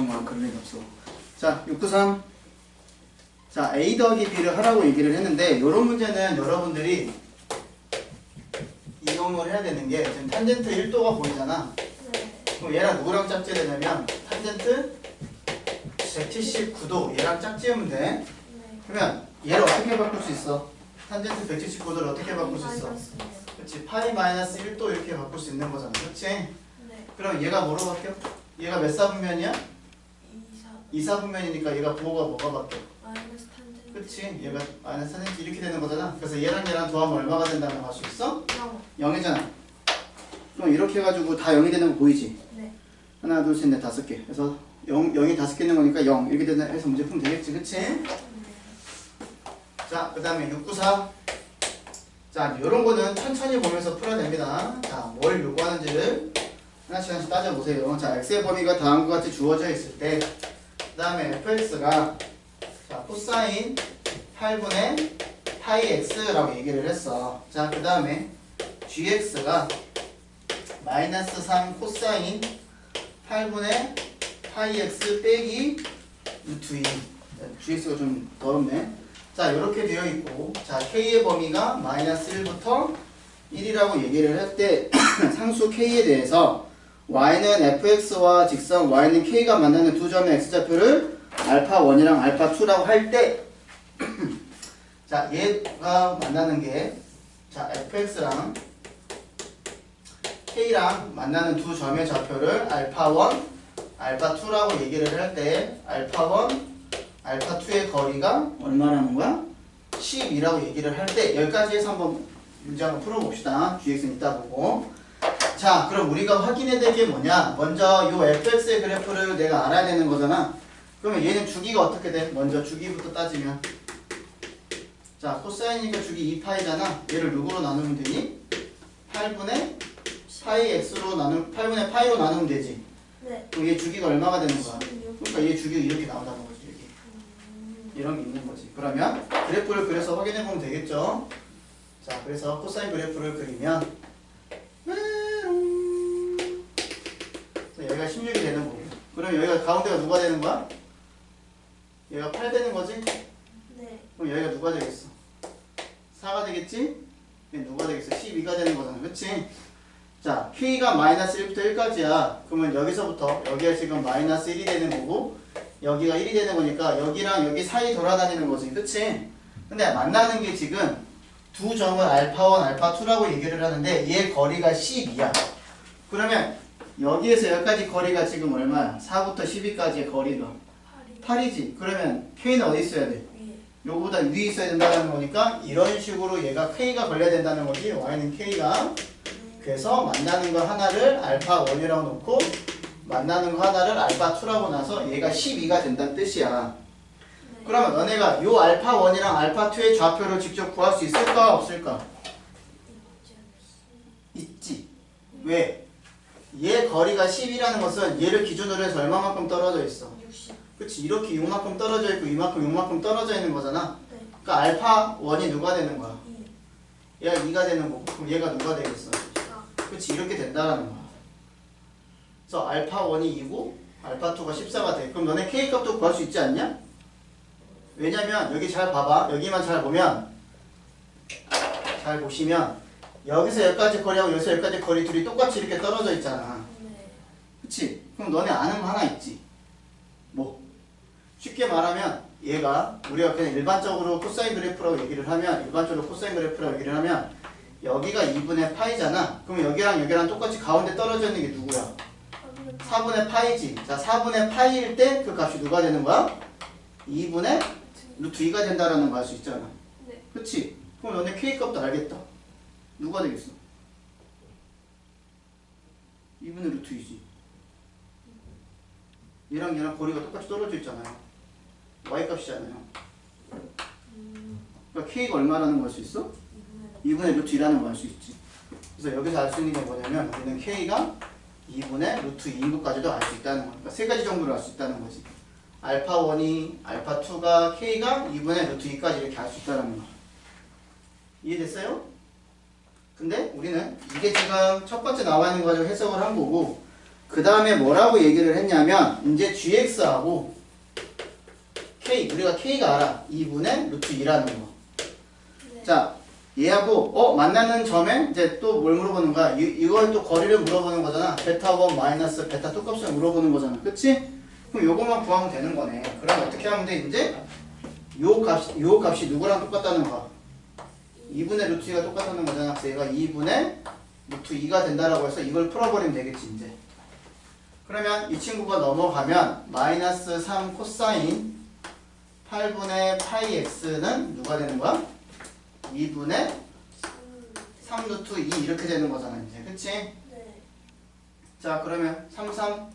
정말 그럴 일 없어. 자, 693. 자, A 더하기 B를 하라고 얘기를 했는데 이런 문제는 여러분들이 이용을 해야 되는 게 지금 탄젠트 1도가 보이잖아. 네. 그럼 얘랑 누구랑 짝지으려면 탄젠트 179도 얘랑 짝지으면 돼. 네. 그러면 얘를 어떻게 바꿀 수 있어? 탄젠트 179도를 어떻게 바꿀 수 있어? 그렇지. 파이 마이너스 1도 이렇게 바꿀 수 있는 거잖아. 그렇지? 네. 그럼 얘가 뭐로 바뀌어? 얘가 몇 사분면이야? 2, 4 2사분면이니까 얘가 부호가 뭐가 바뀌어? 마이너스 탄젠트. 그치? 얘가 마이너스 4cm 이렇게 되는 거잖아. 그래서 얘랑 얘랑 더하면 얼마가 된다고 할 수 있어? 0. 0이잖아. 그럼 이렇게 해가지고 다 0이 되는 거 보이지? 네. 하나, 둘, 셋, 넷, 5개. 그래서 0이 5개 있는 거니까 0 이렇게 되는 해서 문제 풀면 되겠지? 그치? 네. 자, 그 다음에 694. 자, 이런 거는 천천히 보면서 풀어야 됩니다. 자, 뭘 요구하는지를 하나씩 하나씩 따져보세요. 자, x의 범위가 다음과 같이 주어져 있을 때, 그 다음에 fx가 자, 코사인 8분의 파이 x라고 얘기를 했어. 자, 그 다음에 gx가 마이너스 3 코사인 8분의 파이 x 빼기 루트 2. gx가 좀 더럽네. 자, 이렇게 되어 있고, 자, k의 범위가 마이너스 1부터 1이라고 얘기를 할 때 상수 k에 대해서 y는 fx와 직선 y는 k가 만나는 두 점의 x좌표를 알파1이랑 알파2라고 할 때 자, 얘가 만나는 게 자, fx랑 k랑 만나는 두 점의 좌표를 알파1, 알파2라고 얘기를 할 때 알파1, 알파2의 거리가 얼마라는 거야? 10이라고 얘기를 할 때 여기까지 해서 한번 문제 한번 풀어봅시다. gx는 이따 보고. 자, 그럼 우리가 확인해야 될 게 뭐냐? 먼저 요 fx의 그래프를 내가 알아야 되는 거잖아. 그러면 얘는 주기가 어떻게 돼? 먼저 주기부터 따지면 자, 코사인이니까 주기 2파이잖아. 얘를 누구로 나누면 되니? 8분의 파이 x로 8분의 파이로 나누면 되지. 네. 그럼 얘 주기가 얼마가 되는 거야? 16. 그러니까 얘 주기가 이렇게 나온다는 거지. 이렇게. 이런 게 있는 거지. 그러면 그래프를 그려서 확인해 보면 되겠죠. 자, 그래서 코사인 그래프를 그리면 여기가 16이 되는 거고. 그럼 여기가 가운데가 누가 되는 거야? 얘가 8 되는 거지? 네. 그럼 여기가 누가 되겠어? 4가 되겠지? 얘 누가 되겠어? 12가 되는 거잖아. 그치? 자, k가 마이너스 1부터 1까지야. 그러면 여기서부터 여기가 지금 마이너스 1이 되는 거고 여기가 1이 되는 거니까 여기랑 여기 사이 돌아다니는 거지. 그치? 근데 만나는 게 지금 두 점을 알파1, 알파2라고 얘기를 하는데 얘 거리가 10이야. 그러면 여기에서 여기까지 거리가 지금 얼마야? 4부터 12까지의 거리가 8이 8이지. 그러면 k는 어디 있어야 돼? 위에. 요거보다 위에 있어야 된다는 거니까 이런 식으로 얘가 k가 걸려야 된다는 거지. y는 k가. 그래서 만나는 거 하나를 알파1이라고 놓고 만나는 거 하나를 알파2라고 놔서 얘가 12가 된다는 뜻이야. 네. 그러면 너네가 요 알파1이랑 알파2의 좌표를 직접 구할 수 있을까 없을까? 있지. 왜? 얘 거리가 10이라는 것은 얘를 기준으로 해서 얼마만큼 떨어져 있어? 60. 그치, 이렇게 6만큼 떨어져 있고 이만큼 6만큼 떨어져 있는 거잖아. 네. 그러니까 알파1이 누가 되는 거야? 2. 얘가 2가 되는 거고 그럼 얘가 누가 되겠어? 4. 그치, 이렇게 된다라는 거야. 그래서 알파1이 2고 알파2가 14가 돼. 그럼 너네 K값도 구할 수 있지 않냐? 왜냐면 여기 잘 봐봐. 여기만 잘 보면 잘 보시면 여기서 여기까지 거리하고 여기서 여기까지 거리 둘이 똑같이 이렇게 떨어져 있잖아. 네. 그치? 그럼 너네 아는 거 하나 있지? 뭐? 쉽게 말하면 얘가 우리가 그냥 일반적으로 코사인 그래프라고 얘기를 하면 일반적으로 코사인 그래프라고 얘기를 하면 여기가 2분의 파이잖아. 그럼 여기랑 여기랑 똑같이 가운데 떨어져 있는 게 누구야? 4분의 파이지. 자, 4분의 파이일 때 그 값이 누가 되는 거야? 2분의 루트 2가 된다라는 거 알 수 있잖아. 네. 그치? 그럼 너네 K값도 알겠다. 누가 되겠어? 2분의 루트 2지. 얘랑 얘랑 거리가 똑같이 떨어져 있잖아요. Y값이잖아요. 그러니까 K가 얼마라는 거 알 수 있어? 2분의 루트 2라는 거 알 수 있지. 그래서 여기서 알 수 있는 게 뭐냐면 우리는 K가 2분의 루트 2인 것까지도 알 수 있다는 거야. 그러니까 세 가지 정도로 알 수 있다는 거지. 알파1이, 알파2가, K가 2분의 루트 2까지 이렇게 알 수 있다는 거야. 이해됐어요? 근데 우리는 이게 지금 첫 번째 나와 있는 거 가지고 해석을 한 거고 그 다음에 뭐라고 얘기를 했냐면 이제 gx하고 k, 우리가 k가 알아. 2분의 루트 2라는 거. 네. 자, 얘하고 만나는 점에 이제 또 뭘 물어보는 거야? 이걸 또 거리를 물어보는 거잖아. 베타 1 마이너스 베타 2 값을 물어보는 거잖아. 그치? 그럼 요것만 구하면 되는 거네. 그럼 어떻게 하면 돼? 이제 요 값이 누구랑 똑같다는 거야? 2분의 루트 2가 똑같다는 거잖아. 그래서 얘가 2분의 루트 2가 된다라고 해서 이걸 풀어버리면 되겠지 이제. 그러면 이 친구가 넘어가면 마이너스 3 코사인 8분의 파이 x는 누가 되는 거야? 2분의 3 루트 2 이렇게 되는 거잖아 이제. 그치? 네. 자 그러면 3, 3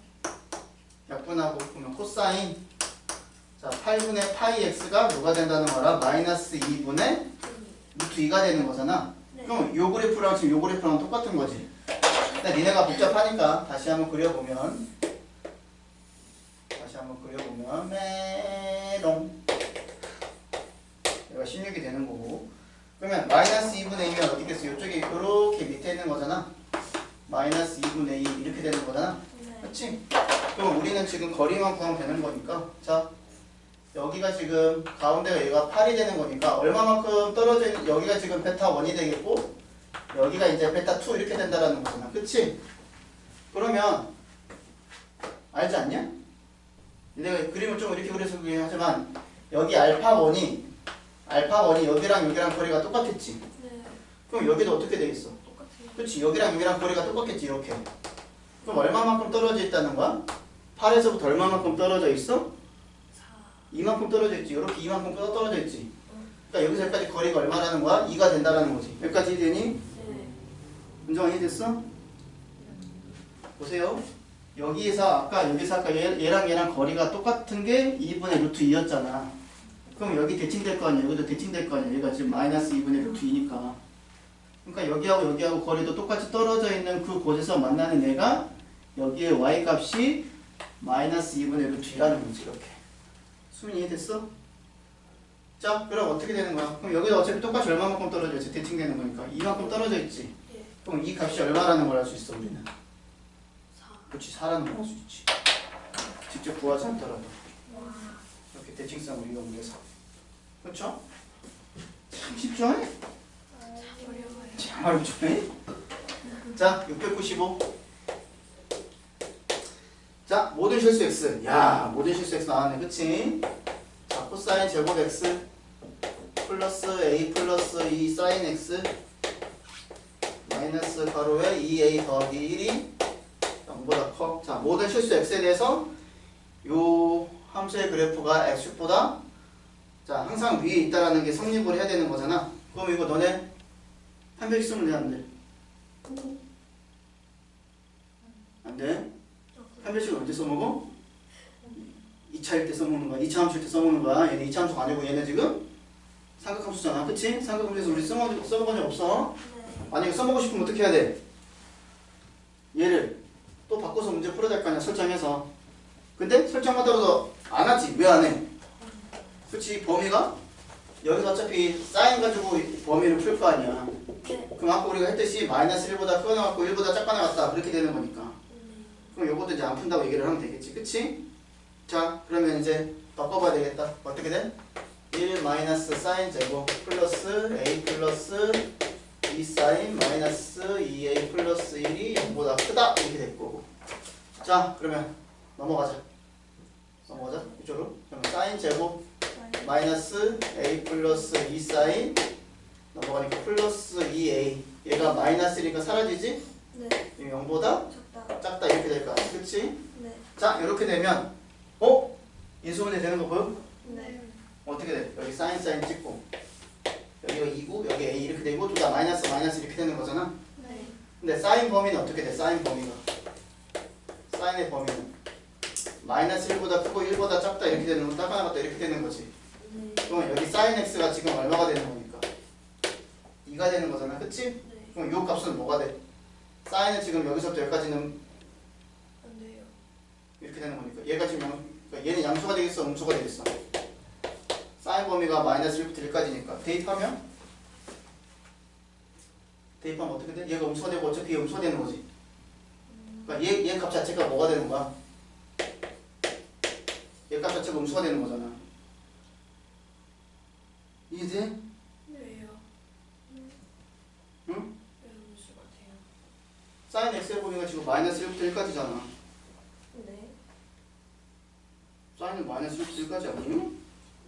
약분하고 보면 코사인 자 8분의 파이 x가 누가 된다는 거라? 마이너스 2분의 루트 2가 되는 거잖아. 네. 그럼 요 그래프랑 지금 요 그래프랑 똑같은 거지. 근데 니네가 복잡하니까 다시 한번 그려보면 메롱 얘가 16이 되는 거고 그러면 마이너스 2분의 2면 어떻게 됐어? 이쪽에 이렇게 밑에 있는 거잖아. 마이너스 2분의 2 이렇게 되는 거잖아. 네. 그렇지? 그럼 우리는 지금 거리만 구하면 되는 거니까 자 여기가 지금 가운데가 얘가 8이 되는 거니까 얼마만큼 떨어져 있는 여기가 지금 베타 1이 되겠고 여기가 이제 베타 2 이렇게 된다라는 거잖아. 그치? 그러면 알지 않냐? 내가 그림을 좀 이렇게 그려서 하지만 여기 알파 1이 여기랑 거리가 똑같겠지? 네. 그럼 여기도 어떻게 되겠어? 똑같아요. 그렇지? 여기랑 거리가 똑같겠지 이렇게. 그럼 얼마만큼 떨어져 있다는 거야? 8에서부터 얼마만큼 떨어져 있어? 4. 이만큼 떨어져 있지. 이렇게 이만큼 떨어져 있지. 그러니까 여기서 여기까지 거리가 얼마라는 거야? 2가 된다라는 거지. 여기까지 되니? 네. 문제가 이해됐어? 보세요. 여기서 아까 얘랑 거리가 똑같은 게 2분의 루트 2였잖아. 그럼 여기 대칭될 거 아니야. 여기도 대칭될 거 아니야. 얘가 지금 마이너스 2분의 루트 2니까. 그러니까 여기하고 거리도 똑같이 떨어져 있는 그 곳에서 만나는 애가 여기에 y 값이 마이너스 2분의 루트 2라는 거지. 이렇게. 수민이 이해됐어? 자, 그럼 어떻게 되는 거야? 그럼 여기도 어차피 똑같이 얼마만큼 떨어져 있지? 대칭되는 거니까. 이만큼 떨어져 있지. 예. 그럼 이 값이 얼마라는 걸 알 수 있어, 우리는. 4. 그렇지, 4라는 걸 알 수 있지. 직접 구하지 않더라도. 와. 이렇게 대칭성을 이용해서. 그렇죠? 참 쉽죠? 어려워요. 참 어렵죠? 자, 695. 자, 모든 실수 x. 야, 모든 실수 x 나왔네. 그치? 자, 코사인 제곱 x 플러스 a 플러스 2 사인 x 마이너스 가로에 2a 더하기 1이 0보다 커. 자, 모든 실수 x에 대해서 요 함수의 그래프가 x축보다 자, 항상 위에 있다라는 게 성립을 해야 되는 거잖아. 그럼 이거 너네 한 표씩 쓰면 돼, 안 돼? 안 돼? 한 표씩을 언제 써먹어? 2차일 때 써먹는 거야. 2차 함수일 때 써먹는 거야. 얘는 2차 함수가 아니고 얘는 지금 삼각함수잖아. 그치? 삼각함수에서 우리 써먹은 적 없어? 네. 만약에 써먹고 싶으면 어떻게 해야 돼? 얘를 또 바꿔서 문제 풀어야 될 거 아니야. 설정해서. 근데 설정하더라도 안 하지. 왜 안 해? 그치? 범위가 여기서 어차피 사인 가지고 범위를 풀 거 아니야. 네. 그럼 아까 우리가 했듯이 마이너스 1보다 크거 나왔고 1보다 작거 나왔다. 그렇게 되는 거니까. 그럼 요것도 이제 안 푼다고 얘기를 하면 되겠지. 그치? 자, 그러면 이제 바꿔봐야 되겠다. 어떻게 돼? 1 마이너스 사인 제곱 플러스 a 플러스 2 사인 마이너스 2a 플러스 1이 0보다 크다. 이렇게 될 거고. 자, 그러면 넘어가자. 이쪽으로. 그러면 사인 제곱 마이너스 a 플러스 2 사인 넘어가니까 플러스 2a 얘가 마이너스니까 사라지지? 네. 0보다 작다. 작다 이렇게 될 거야. 그치? 네. 자, 이렇게 되면 인수분해 되는 거 보여? 네. 어떻게 돼? 여기 사인 찍고 여기가 2고 여기 a 이렇게 되고 둘 다 마이너스 이렇게 되는 거잖아. 네. 근데 사인 범위는 어떻게 돼? 사인의 범위는 마이너스 1보다 크고 1보다 작다 이렇게 되는 거 작아 나갔다 이렇게 되는 거지. 네. 그러면 여기 사인 x가 지금 얼마가 되는 거니까 2가 되는 거잖아. 그치? 네. 그럼 요 값은 뭐가 돼? 사인은 지금 여기서부터 여기까지는 안 돼요. 이렇게 되는 거니까 얘가 지금 그러니까 얘는 양수가 되겠어? 음수가 되겠어? 사인 범위가 마이너스 1부터 1까지니까 대입하면 어떻게 돼? 얘가 음수가 되고 어차피 얘 음수가 되는 거지. 그러니까 얘 값 자체가 뭐가 되는 거야? 얘 값 자체가 음수가 되는 거잖아. 이해돼? 왜요? 응? 왜 음수 같아요? 사인 x의 범위가 지금 마이너스 1부터 1까지잖아. 네. 사인은 마이너스 1부터 1까지 아니에요?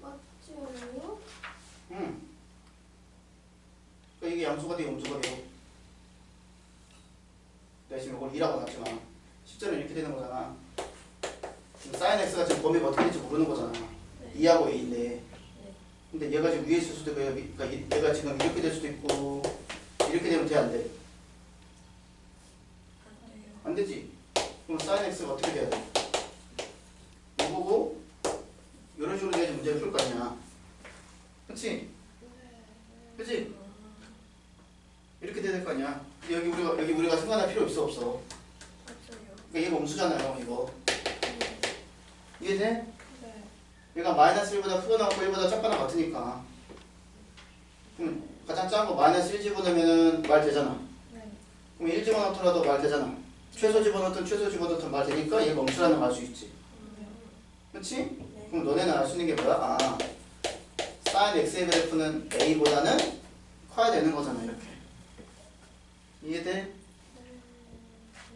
맞지 않아요? 응. 그러니까 이게 양수가 돼요, 음수가 돼요. 내가 지금 이걸 2라고 놨지만 실제로 이렇게 되는 거잖아. 지금 사인 x가 지금 범위가 어떻게 될지 모르는 거잖아. 네. 2하고 a인데. 근데 얘가 지금 위에 있을 수도 있고, 그러니까 얘가 지금 이렇게 될 수도 있고, 이렇게 되면 돼, 안 돼? 안 돼요. 안 되지. 그럼 사인 x가 어떻게 돼야 돼? 요거고, 이런 식으로 돼야지 문제를 풀 거 아니야. 그치? 그치? 이렇게 돼야 될 거 아니야. 여기 우리가 생각할 필요 있어, 없어? 맞아요. 그러니까 얘가 음수잖아요, 이거. 네. 이해돼? 네. 얘가 마이너스 1보다 크거나 같고 1보다 작거나 같으니까. 그럼 가장 작은 거 마이너스 1 집어넣으면 말 되잖아. 네. 그럼 1 집어넣더라도 말 되잖아. 최소 집어넣든 말 되니까 얘가 음수라는 걸 알 수 있지. 그렇지? 네. 그럼 너네는 알 수 있는 게 뭐야? 아, 사인 x의 그래프는 a보다는 커야 되는 거잖아, 이렇게. 이해돼?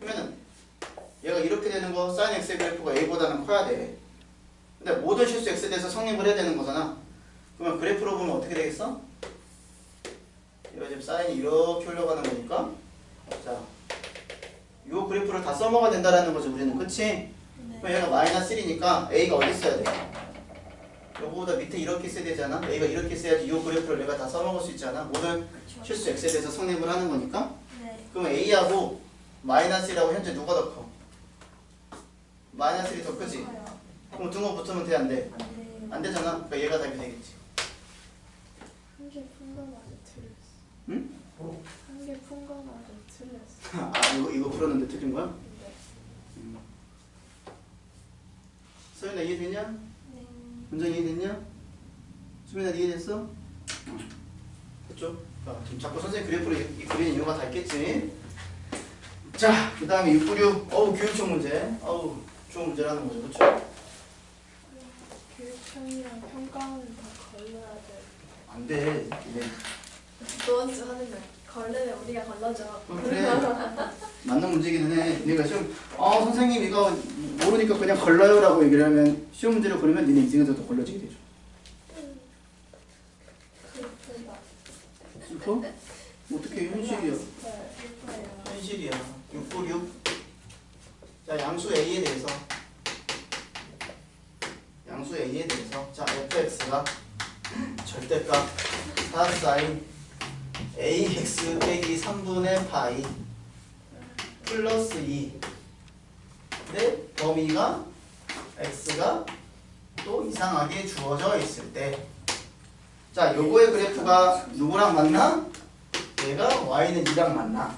그러면은 얘가 이렇게 되는 거 사인 x의 그래프가 a보다는 커야 돼. 근데 모든 실수 x에 대해서 성립을 해야 되는 거잖아. 그러면 그래프로 보면 어떻게 되겠어? 얘가 지금 사인이 이렇게 흘러가는 거니까, 자, 요 그래프를 다 써먹어야 된다라는 거죠, 우리는. 그치? 그럼 얘가 마이너스 1이니까 a가 어디 있어야 돼? 요거보다 밑에 이렇게 있어야 되잖아. a가 이렇게 있어야지 요 그래프를 내가 다 써먹을 수 있잖아. 모든 그쵸. 실수 x에 대해서 성립을 하는 거니까. 네. 그럼 a하고 마이너스 1하고 현재 누가 더 커? 마이너스 1이 더 크지? 커요. 그럼 등호 붙으면 돼, 안 돼? 안 돼요. 안 되잖아. 그러니까 얘가 답이 되겠지. 한개 푼 거마저 틀렸어. 응? 한 개 푼 거마저 틀렸어. 아, 이거 풀었는데 틀린 거야? 네. 서윤아 이해됐냐? 네. 문정이 이해됐냐? 수민아 이해됐어? 됐죠? 지금 자꾸 선생님 그래프를 그리는 이유가 다 있겠지? 자, 그 다음에 696. 어우, 교육청 문제. 어우, 좋은 문제라는 거죠. 그쵸? 교육청이랑 평가원은 다 걸러야 돼. 안 돼. 네. 노원수 하는 날 걸르면 우리가 걸러줘. 그래. 맞는 문제기는 해. 그러니까 시험, 선생님 이거 모르니까 그냥 걸러요라고 얘기를 하면 시험 문제를 걸으면 니네 인생에서도 걸러지게 되죠. 슬프다. 슬퍼? 어떻게 현실이야. 네. 슬퍼요. 현실이야. 696. 자, 양수 A에 대해서. 양수 A에 대해서. 자, fx가 절대값 4sin ax 빼기 3분의 파이 플러스 2. 근데 범위가 x가 또 이상하게 주어져 있을 때. 자, 요거의 그래프가 누구랑 만나? 얘가 y는 2랑 만나.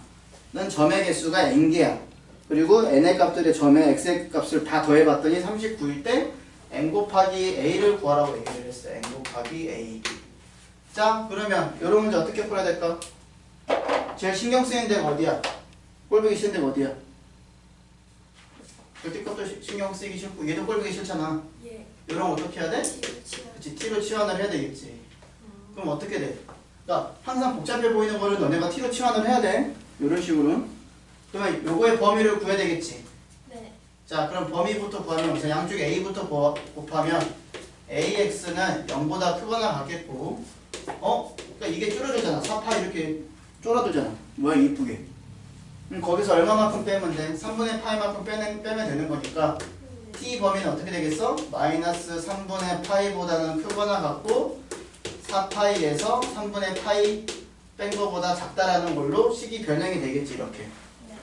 는 점의 개수가 n개야. 그리고 n의 값들의 점의 x의 값을 다 더해봤더니 39일 때 n 곱하기 a를 구하라고 얘기를 했어. n 곱하기 a. 자, 그러면 이런 문제 어떻게 풀어야 될까? 제일 신경 쓰이는 데가 어디야? 꼴보기 싫은 데가 어디야? 절대 것도 신경 쓰이기 싫고 얘도 꼴보기 싫잖아. 예. 이런 거 어떻게 해야 돼? 지우치야. 그치, t로 치환을 해야 되겠지. 그럼 어떻게 돼? 그러니까 항상 복잡해 보이는 거를 너네가 t로 치환을 해야 돼. 이런 식으로. 그러면 요거의 범위를 구해야 되겠지. 네. 자, 그럼 범위부터 구하면 우선 양쪽에 a부터 곱하면 ax는 0보다 크거나 같겠고, 그러니까 이게 줄어들잖아. 4파 이렇게 줄어들잖아. 뭐야 이쁘게. 거기서 얼마만큼 빼면 돼? 3분의 파이만큼 빼면 되는 거니까 t 범위는 어떻게 되겠어? 마이너스 3분의 파이보다는 크거나 같고 4파이에서 3분의 파이 뺀 거보다 작다라는 걸로 식이 변형이 되겠지, 이렇게. 네.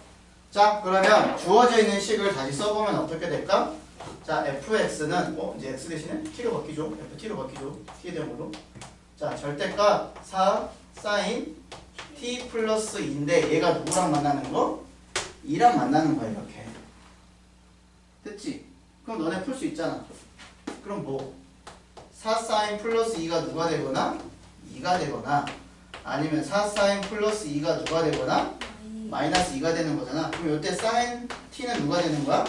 자, 그러면 주어져 있는 식을 다시 써보면 어떻게 될까? 자, fx는 이제 x 대신에 t로 바뀌죠. ft로 바뀌죠. t에 대한 걸로. 자, 절대값 4 sin t 플러스 2인데 얘가 누구랑 만나는 거? 2랑 만나는 거야, 이렇게. 됐지? 그럼 너네 풀 수 있잖아. 그럼 뭐? 4 sin 플러스 2가 누가 되거나 2가 되거나 아니면 4 sin 플러스 2가 누가 되거나 마이너스 2가 되는 거잖아. 그럼 이때 sin t는 누가 되는 거야?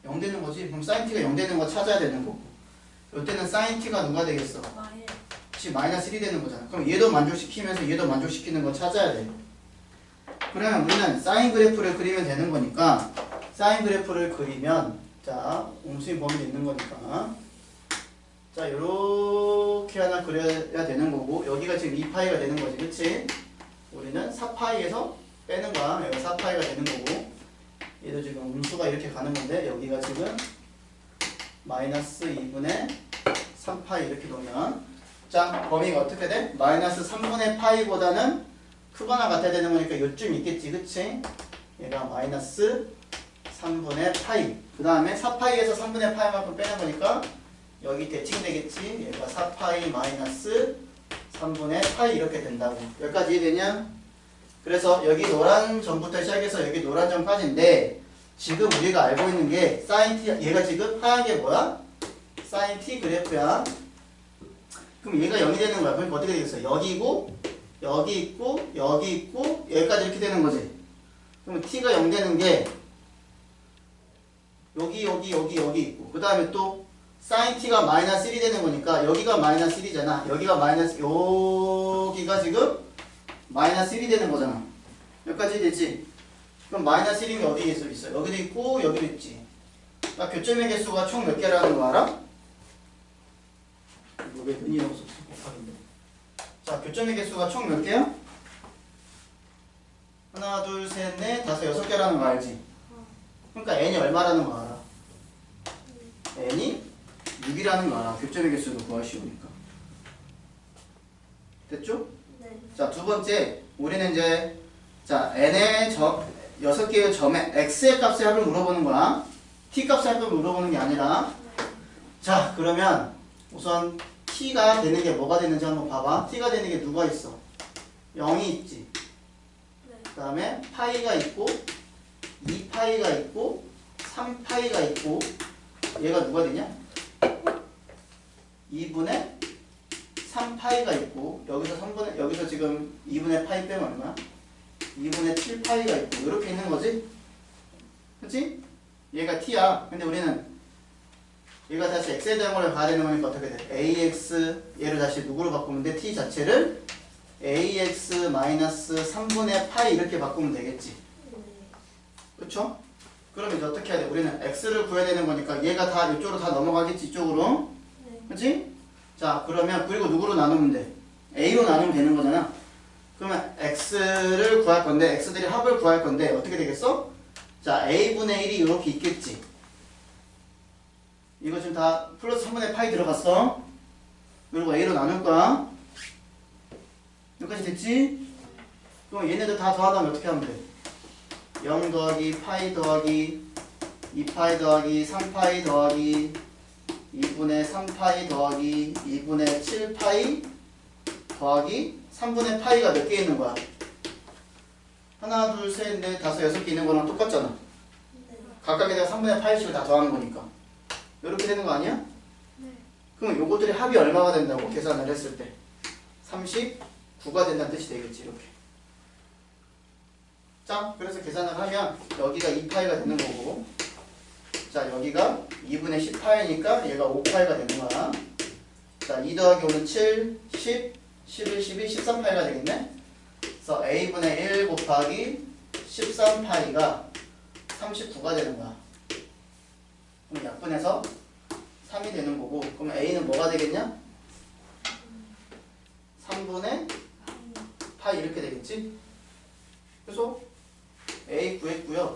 0 0 되는 거지. 그럼 sin t가 0 되는 거 찾아야 되는 거고. 이때는 sin t가 누가 되겠어? 마일 지 마이너스 1이 되는 거잖아. 그럼 얘도 만족시키면서 얘도 만족시키는 거 찾아야 돼. 그러면 우리는 사인 그래프를 그리면 되는 거니까 사인 그래프를 그리면 자 옹수인 범위도 있는 거니까 자 요렇게 하나 그려야 되는 거고 여기가 지금 2파이가 되는 거지. 그치? 우리는 4파이에서 빼는 거야. 여기가 4파이가 되는 거고 얘도 지금 음수가 이렇게 가는 건데 여기가 지금 마이너스 2분의 3파이 이렇게 놓으면 자 범위가 어떻게 돼? 마이너스 3분의 파이보다는 크거나 같아야 되는 거니까 요쯤 있겠지. 그치? 얘가 마이너스 3분의 파이 그 다음에 4파이에서 3분의 파이만큼 빼는 거니까 여기 대칭 되겠지. 얘가 4파이 마이너스 3분의 파이 이렇게 된다고. 여기까지 이해되냐? 그래서 여기 노란 점부터 시작해서 여기 노란 점까지인데 지금 우리가 알고 있는 게 sin t 얘가 지금 하얀 게 뭐야? sin t 그래프야. 그럼 얘가 0이 되는 거야. 그러니까 어떻게 되겠어? 여기고 여기 있고 여기 있고 여기까지 이렇게 되는 거지. 그러면 t가 0 되는 게 여기 있고 그 다음에 또 sin t가 마이너스 1이 되는 거니까 여기가 마이너스 1이잖아. 여기가 마이너스 여기가 지금 마이너스 1이 되는 거잖아. 여기까지 되지. 그럼 마이너스 1인 게 어디에 있어? 여기도 있고 여기도 있지. 그러니까 교점의 개수가 총 몇 개라는 거 알아? 이거 왜 은이 없어? 곱하기인데. 자, 교점의 개수가 총 몇 개야? 하나, 둘, 셋, 넷, 다섯, 6개라는 거 알지? 그러니까 n이 얼마라는 거 알아? n이 6이라는 거 알아. 교점의 개수도 구하시오니까. 됐죠? 네. 자, 두 번째, 우리는 이제 자 n의 6개의 점의 x의 값의 합을 물어보는 거야. t 값의 합을 물어보는 게 아니라. 자, 그러면 우선 t가 되는 게 뭐가 되는지 한번 봐봐. t가 되는 게 누가 있어? 0이 있지. 그 다음에 파이가 있고 2파이가 있고 3파이가 있고 얘가 누가 되냐? 2분의 3파이가 있고 여기서 지금 2분의 파이 빼면 얼마야? 2분의 7파이가 있고 이렇게 있는 거지? 그치? 얘가 t야. 근데 우리는 얘가 다시 x에 대한 걸 가야 되는 거니까 어떻게 돼? ax 얘를 다시 누구로 바꾸면 돼? t 자체를 ax 마이너스 3분의 파이 이렇게 바꾸면 되겠지. 그쵸? 그럼 이제 어떻게 해야 돼? 우리는 x를 구해야 되는 거니까 얘가 다 이쪽으로 다 넘어가겠지, 이쪽으로. 그치? 자, 그러면 그리고 누구로 나누면 돼? a로 나누면 되는 거잖아. 그러면 x를 구할 건데 x들이 합을 구할 건데 어떻게 되겠어? 자, a분의 1이 이렇게 있겠지. 이거 지금 다 플러스 3분의 파이 들어갔어. 그리고 a로 나눌 거야. 여기까지 됐지? 그럼 얘네들 다 더하다면 어떻게 하면 돼? 0 더하기 파이 더하기 2파이 더하기 3파이 더하기 2분의 3파이 더하기 2분의 7파이 더하기 3분의 파이가 몇 개 있는 거야? 하나, 둘, 셋, 넷, 다섯, 6개 있는 거랑 똑같잖아. 각각에다가 3분의 파이씩을 다 더하는 거니까. 이렇게 되는 거 아니야? 그럼 요것들이 합이 얼마가 된다고? 계산을 했을 때 39가 된다는 뜻이 되겠지. 이렇게. 자, 그래서 계산을 하면 여기가 2파이가 되는 거고 자, 여기가 2분의 10파이니까 얘가 5파이가 되는 거야. 자, 2 더하기 5는 7, 10, 11, 12, 13파이가 되겠네. 그래서 a분의 1 곱하기 13파이가 39가 되는 거야. 그럼 약분해서 3이 되는 거고 그럼 a는 뭐가 되겠냐? 3분의 파이 이렇게 되겠지? 그래서 a 구했고요.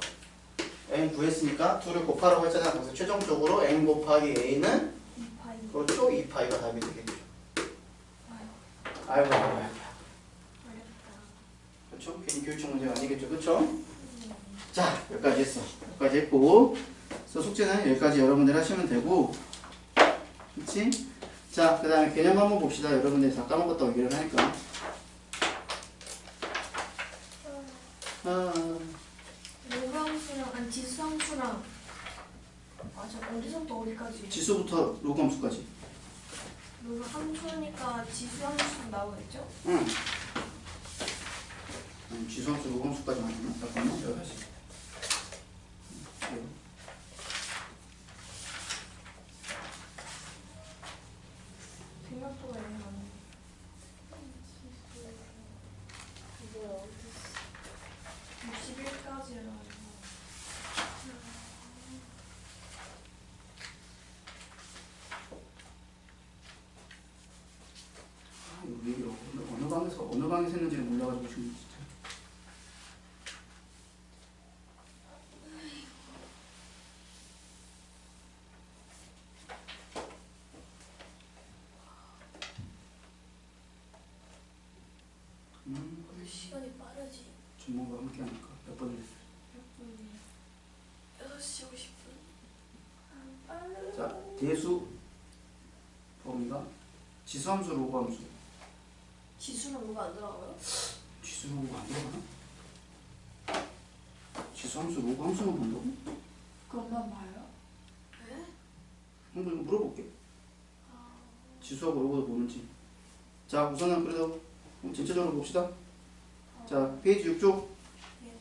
n 구했으니까 2를 곱하라고 했잖아. 그래서 최종적으로 n 곱하기 a는 그렇죠? 2파이가 답이 되겠죠. 아이고. 그렇죠? 괜히 교육청 문제가 아니겠죠. 그렇죠? 자, 여기까지 했어. 여기까지 했고 그래서 숙제는 여기까지 여러분들 하시면 되고 그렇지? 자, 그 다음에 개념 한번 봅시다. 여러분들이 다 까먹었다고 얘기를 하니까 로그함수랑 아니 지수함수랑 저 어디서부터 어디까지? 지수부터 로그함수까지. 로그함수니까 지수함수 나오겠죠? 응. 지수함수 로그함수까지 나왔나? 잠깐만 여기까지. 전문가 함께 하니까 몇 번을 6시 50분. 자, 대수 범위가 지수함수, 로그함수. 지수는 뭐가 안 들어가요? 지수 로그가 안 들어가나? 지수함수, 로그함수만 본다고? 그것만 봐요? 네? 한번 이거 물어볼게. 지수하고 로그도 보는지. 자, 우선은 그래도 전체적으로 봅시다. 자, 페이지 6쪽. 네.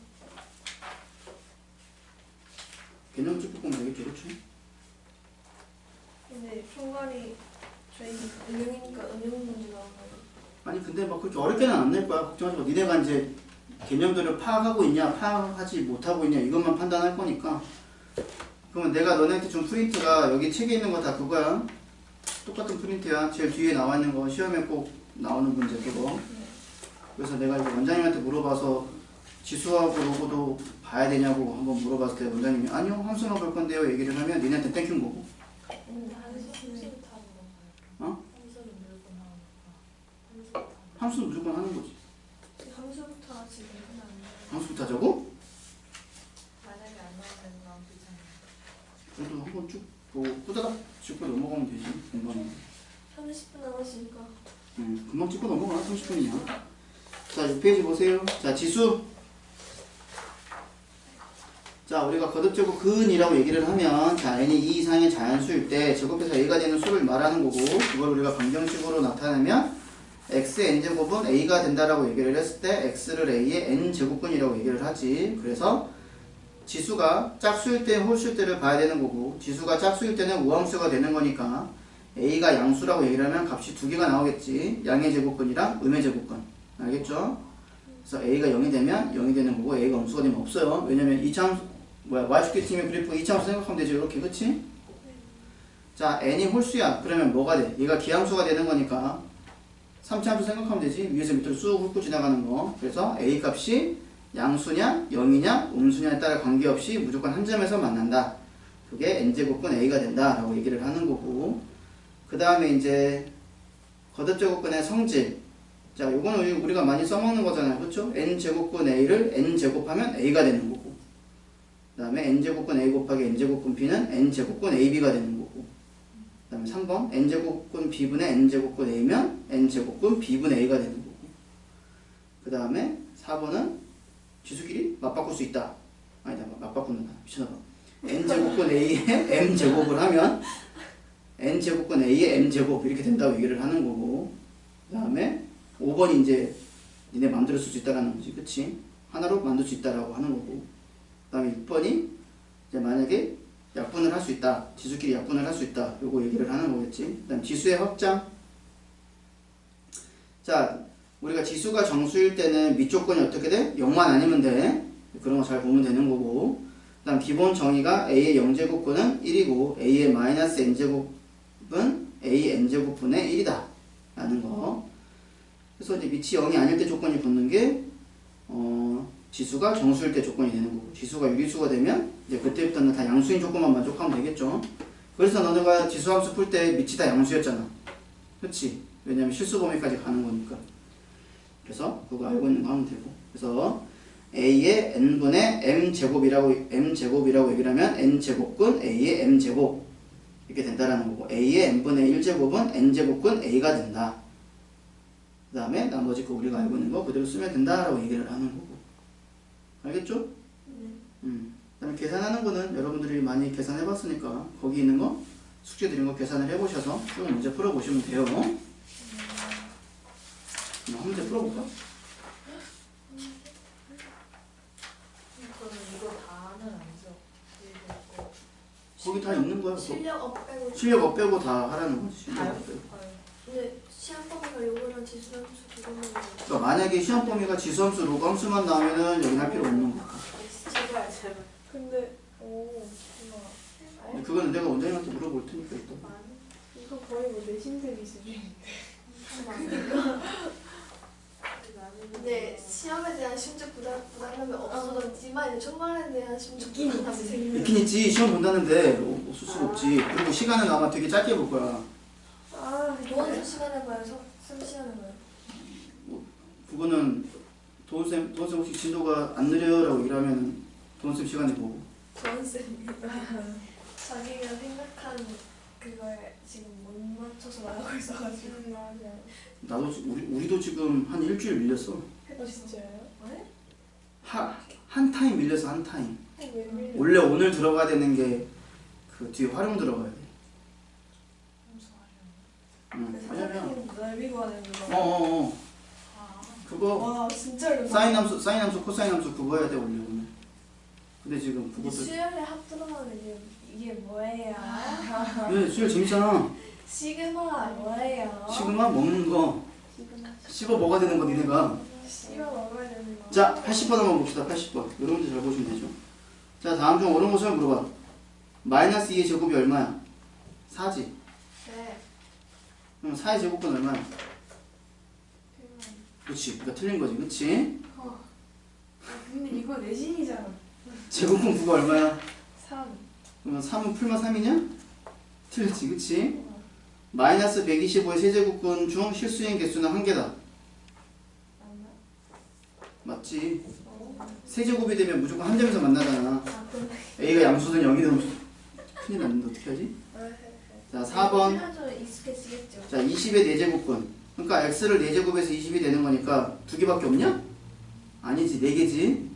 개념 쭉 보면 되겠죠, 그렇지? 근데 총괄이 저희 응용이니까 응용 문제 나오나요? 아니 근데 막 그렇게 어렵게는 안 낼 거야. 걱정하지 마. 니네가 이제 개념들을 파악하고 있냐, 파악하지 못하고 있냐 이것만 판단할 거니까. 그러면 내가 너네한테 준 프린트가 여기 책에 있는 거 다 그거야. 똑같은 프린트야. 제일 뒤에 나와 있는 거 시험에 꼭 나오는 문제 그거. 그래서 내가 이거 원장님한테 물어봐서 지수하고 로고도 봐야 되냐고 한번 물어봤을 때 원장님이 아니요 함수만 볼 건데요 얘기를 하면 니네한테 땡큐인 거고. 어? 함수는 무조건 하는 거지. 함수부터 지금 끝났는데. 함수부터 하자고? 만약에 안 나오면 마음 귀찮아. 그래도 한번 쭉 보고 후다닥 짚고 넘어가면 되지. 금방. 30분 남았으니까. 금방 찍고 넘어가. 30분이야. 자, 6페이지 보세요. 자, 지수. 자, 우리가 거듭제곱 근이라고 얘기를 하면 자, n이 2 이상의 자연수일 때 제곱해서 a가 되는 수를 말하는 거고 그걸 우리가 방정식으로 나타내면 x n제곱은 a가 된다라고 얘기를 했을 때 x를 a의 n제곱근이라고 얘기를 하지. 그래서 지수가 짝수일 때 홀수일 때를 봐야 되는 거고 지수가 짝수일 때는 우함수가 되는 거니까 a가 양수라고 얘기를 하면 값이 두 개가 나오겠지. 양의 제곱근이랑 음의 제곱근. 알겠죠? 그래서 a가 0이 되면 0이 되는 거고 a가 음수가 되면 없어요. 왜냐면 y축계팀의 그래프 2차함수 생각하면 되죠. 이렇게 그치? 자 n이 홀수야. 그러면 뭐가 돼? 얘가 기함수가 되는 거니까 3차함수 생각하면 되지. 위에서 밑으로 쑥 훑고 지나가는 거. 그래서 a 값이 양수냐 0이냐 음수냐에 따라 관계없이 무조건 한 점에서 만난다. 그게 n제곱근 a가 된다 라고 얘기를 하는 거고 그 다음에 이제 거듭제곱근의 성질. 자 요거는 우리가 많이 써먹는 거잖아요. 그렇죠? n제곱근 a를 n제곱하면 a가 되는 거고 그 다음에 n제곱근 a 곱하기 n제곱근 b는 n제곱근 ab가 되는 거고 그 다음에 3번 n제곱근 b분의 n제곱근 a면 n제곱근 b분의 a가 되는 거고 그 다음에 4번은 지수끼리 맞바꿀 수 있다. 아니다 맞바꾼다. 미쳐나봐. n제곱근 a의 m제곱을 하면 n제곱근 a의 m제곱 이렇게 된다고 얘기를 하는 거고 그 다음에 5번이 이제 니네 맘대로 쓸 수 있다라는 거지. 그치? 하나로 만들 수 있다라고 하는 거고 그 다음에 6번이 이제 만약에 약분을 할 수 있다. 지수끼리 약분을 할 수 있다. 요거 얘기를 하는 거겠지. 그 다음 지수의 확장. 자, 우리가 지수가 정수일 때는 밑조건이 어떻게 돼? 0만 아니면 돼. 그런 거 잘 보면 되는 거고. 그 다음 기본 정의가 a의 0제곱근은 1이고 a의 마이너스 n제곱은 a n제곱분의 1이다. 라는 거. 그래서 이제 밑이 0이 아닐 때 조건이 붙는 게 지수가 정수일 때 조건이 되는 거고 지수가 유리수가 되면 이제 그때부터는 다 양수인 조건만 만족하면 되겠죠. 그래서 너네가 지수함수 풀 때 밑이 다 양수였잖아. 그렇지? 왜냐면 실수 범위까지 가는 거니까. 그래서 그거 알고 있는 거 하면 되고. 그래서 a의 n분의 m제곱이라고 얘기를 하면 n제곱근 a의 m제곱 이렇게 된다라는 거고 a의 n분의 1제곱은 n제곱근 a가 된다. 그 다음에 나머지 거 우리가 알고 있는 거 그대로 쓰면 된다라고 얘기를 하는 거고. 알겠죠? 네. 그 다음에 계산하는 거는 여러분들이 많이 계산해 봤으니까 거기 있는 거 숙제 드린 거 계산을 해보셔서 좀 문제 풀어보시면 돼요. 그럼 한 문제 풀어볼까? 그러면 이거 다는 아니죠? 이거 거기 다 있는 거야. 실력 업 빼고. 실력 업 빼고 다 하라는 거지. 실력 다요? 업 빼고. 근데 시험 범위가 요거랑 지수함수 그거만. 그러니까 만약에 시험 범위가 지수함수, 로그함수만 나오면은 여기 할 필요 없는 거야. 제발 제발. 근데 오 근데 그거는 내가 원장님한테 물어볼 테니까 일단. 이거 거의 뭐 내신세기 수준인데. 근데 시험에 대한 심적 부담감이 없어졌지만 이제 총괄에 대한 심적 부담감이 생기는. 있긴 있지. 시험 본다는데 없을 수가 없지. 그리고 시간은 아마 되게 짧게 볼 거야. 무언수 시간에 봐요? 쌤 시간에 봐요? 그거는 도훈쌤 혹시 진도가 안 느려라고 얘기하면 도훈쌤 시간에 보고. 도원쌤이 자기가 생각한 그거에 지금 못 맞춰서 나가고 있어가지고. 맞아요. 나도 우리도 지금 한 일주일 밀렸어. 진짜요? 왜? 한 타임 밀려서 한 타임. 왜 밀려? 원래 오늘 들어가야 되는 게 그 뒤에 활용 들어가야 돼. 응. 왜냐면 선생님 넓이고 하는 거. 아, 그거 와 진짜 어렵다. 사인 함수, 코사인 함수 그거 해야 돼 원래 오늘. 근데 지금 이게 그것도 수열에 합 들어가는 이게 뭐예요? 왜 수열 재밌잖아. 시그마 뭐예요? 시그마 먹는 거 씹어 먹어야 되는 거 니네가. 씹어 먹어야 되는 거. 자 80번 한번 봅시다. 80번. 이런 문제 잘 보시면 되죠. 자 다음 중 어려운 것을 물어봐. 마이너스 2의 제곱이 얼마야? 4지. 네. 그럼 4의 제곱은 얼마야? 그렇지. 그러니까 틀린 거지. 그렇지? 근데 이거 내신이잖아. 제곱은 9가 얼마야? 3. 그러면 3은 풀마 3이냐? 틀렸지. 그렇지? 마이너스 125의 세제곱근 중 실수인 개수는 한 개다. 맞지? 세제곱이 되면 무조건 한 점에서 만나잖아. 아 그러네. A가 양수든 0이든 큰일 났는데 어떻게 하지? 자 4번. 하나도 익숙해지겠죠. 자 20의 4제곱근. 그러니까 x를 4제곱에서 20이 되는 거니까 2개밖에 없냐? 아니지 4개지.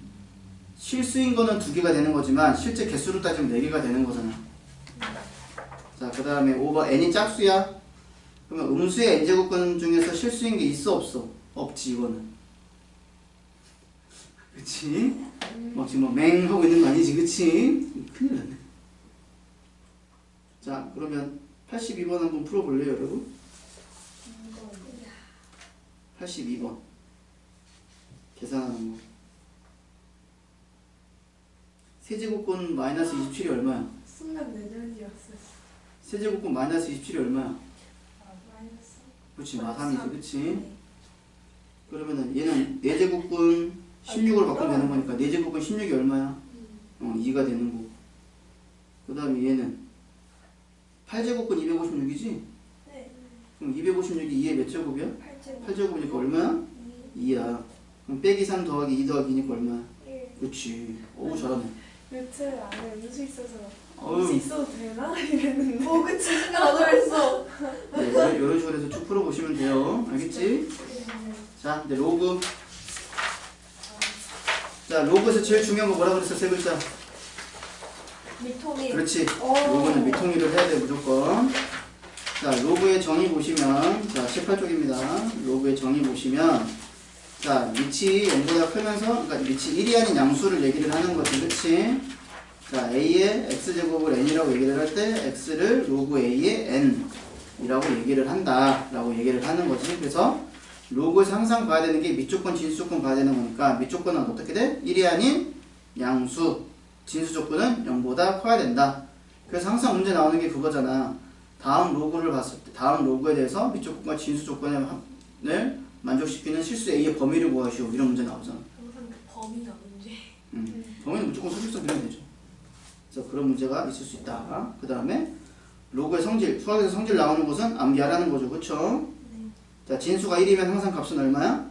실수인 거는 2개가 되는 거지만 실제 개수로 따지면 4개가 되는 거잖아. 자 그 다음에 5번 n이 짝수야. 그러면 음수의 n제곱근 중에서 실수인 게 있어 없어? 없지 이거는. 그치? 막 지금 맹 하고 있는 거 아니지 그치? 큰일 났네. 자 그러면 82번 한번 풀어볼래요 여러분? 82번 계산하는 거. 세제곱근 마이너스 27이 얼마야? 순간 내전이었어. 세제곱근 마이너스 27이 얼마야? 마이너스. 그렇지 마3이지 그치? 그러면은 얘는 4제곱근 16으로 바꾸면 되는 거니까 4제곱근 16이 얼마야? 2가 되는 거고. 그 다음에 얘는 8제곱근 256이지? 네. 그럼 256이 2의 몇 제곱이야? 8제곱. 8제곱이니까 얼마야? 2야. 그럼 빼기 3 더하기 2 더하기 2니까 얼마야? 1. 그렇지. 어우 잘하네. 루트 안에 음수 있어서 어휴. 음수 있어도 되나? 이랬는데. 오 그치 나도 했어. 네, 이런 식으로 해서 쭉 풀어보시면 돼요. 알겠지? 자, 이제 로그. 자, 로그에서 제일 중요한 거 뭐라 그랬어? 세 글자. 미토미. 그렇지. 로그는 미통일을 해야 돼, 무조건. 자, 로그의 정의 보시면, 자, 18쪽입니다. 로그의 정의 보시면, 자, 밑이 0보다 크면서, 그러니까 밑이 1이 아닌 양수를 얘기를 하는 거지, 그치? 자, a의 x제곱을 n이라고 얘기를 할 때, x를 로그 a의 n이라고 얘기를 한다, 라고 얘기를 하는 거지. 그래서, 로그에서 항상 봐야 되는 게 밑조건, 진수조건 봐야 되는 거니까, 밑조건은 어떻게 돼? 1이 아닌 양수. 진수 조건은 0보다 커야 된다. 그래서 항상 문제 나오는 게 그거잖아. 다음 로그를 봤을 때, 다음 로그에 대해서 밑조건과 진수 조건을 만족시키는 실수 A의 범위를 구하시오. 이런 문제 나오잖아. 항상 그 범위가 문제. 범위는 무조건 소집성 되면 되죠. 그래서 그런 문제가 있을 수 있다. 그 다음에 로그의 성질, 수학에서 성질 나오는 것은 암기하라는 거죠. 그쵸? 네. 자, 진수가 1이면 항상 값은 얼마야?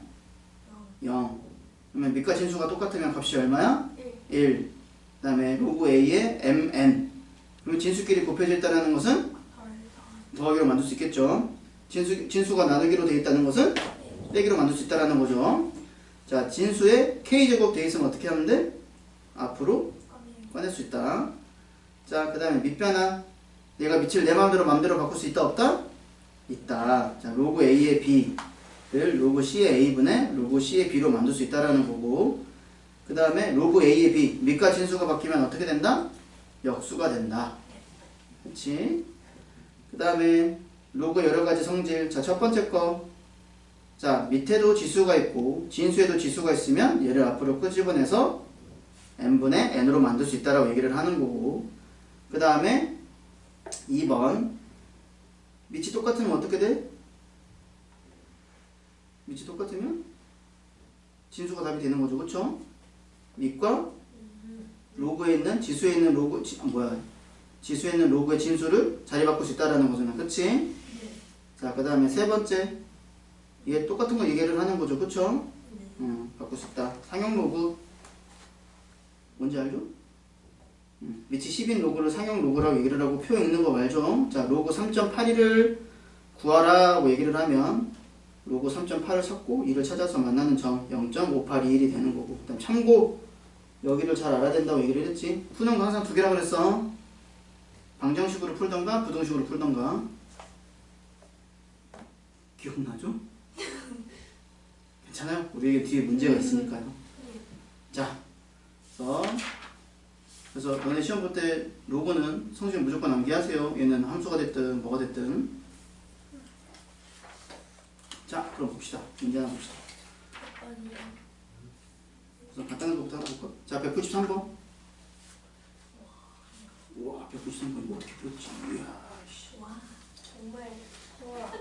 0. 0. 그러면 밑과 진수가 똑같으면 값이 얼마야? 1. 1. 그 다음에 로그 A의 mn. 그러면 진수끼리 곱해져 있다는 것은 더하기로 만들 수 있겠죠. 진수가 나누기로 되어 있다는 것은 빼기로 만들 수 있다는 거죠. 자, 진수에 k제곱 되어 있으면 어떻게 하면 돼? 앞으로 꺼낼 수 있다. 자, 그 다음에 밑변화. 내가 밑을 내 마음대로 바꿀 수 있다 없다? 있다. 자, 로그 A의 B를 로그 C의 A분의 로그 C의 B로 만들 수 있다는 거고, 그 다음에 로그 A의 B, 밑과 진수가 바뀌면 어떻게 된다? 역수가 된다. 그렇지? 그 다음에 로그 여러가지 성질. 자, 첫 번째 거. 자, 밑에도 지수가 있고 진수에도 지수가 있으면 얘를 앞으로 끄집어내서 n분의 n으로 만들 수 있다라고 얘기를 하는 거고, 그 다음에 2번. 밑이 똑같으면 어떻게 돼? 밑이 똑같으면 진수가 답이 되는 거죠. 그쵸? 밑과 로그에 있는 지수에 있는 로그 지수에 있는 로그의 진수를 자리 바꿀 수 있다라는 거잖아. 그치? 네. 자, 그 다음에 세 번째. 이게 똑같은 거 얘기를 하는 거죠. 그쵸? 네. 바꿀 수 있다. 상용 로그 뭔지 알죠? 위치 10인 로그를 상용 로그라고 얘기를 하고 표 읽는 거 말죠. 자, 로그 3.82를 구하라고 얘기를 하면 로그 3.8을 찾고 2를 찾아서 만나는 점 0.5821이 되는 거고, 그다음 참고 여기를 잘 알아야 된다고 얘기를 했지. 푸는 거 항상 두 개라고 그랬어. 방정식으로 풀던가 부등식으로 풀던가. 기억나죠? 괜찮아요? 우리에게 뒤에 문제가 있으니까요. 자, 그래서 너네 시험 볼 때 로그는 성질 무조건 암기하세요. 얘는 함수가 됐든 뭐가 됐든. 자, 그럼 봅시다. 문제 하나 봅시다. 아니요. 우선 간단한 것부터 하나 볼까? 자, 193번. 우와, 193번 이거 어떻게 풀었지? 이야, 씨. 와, 정말. 우와.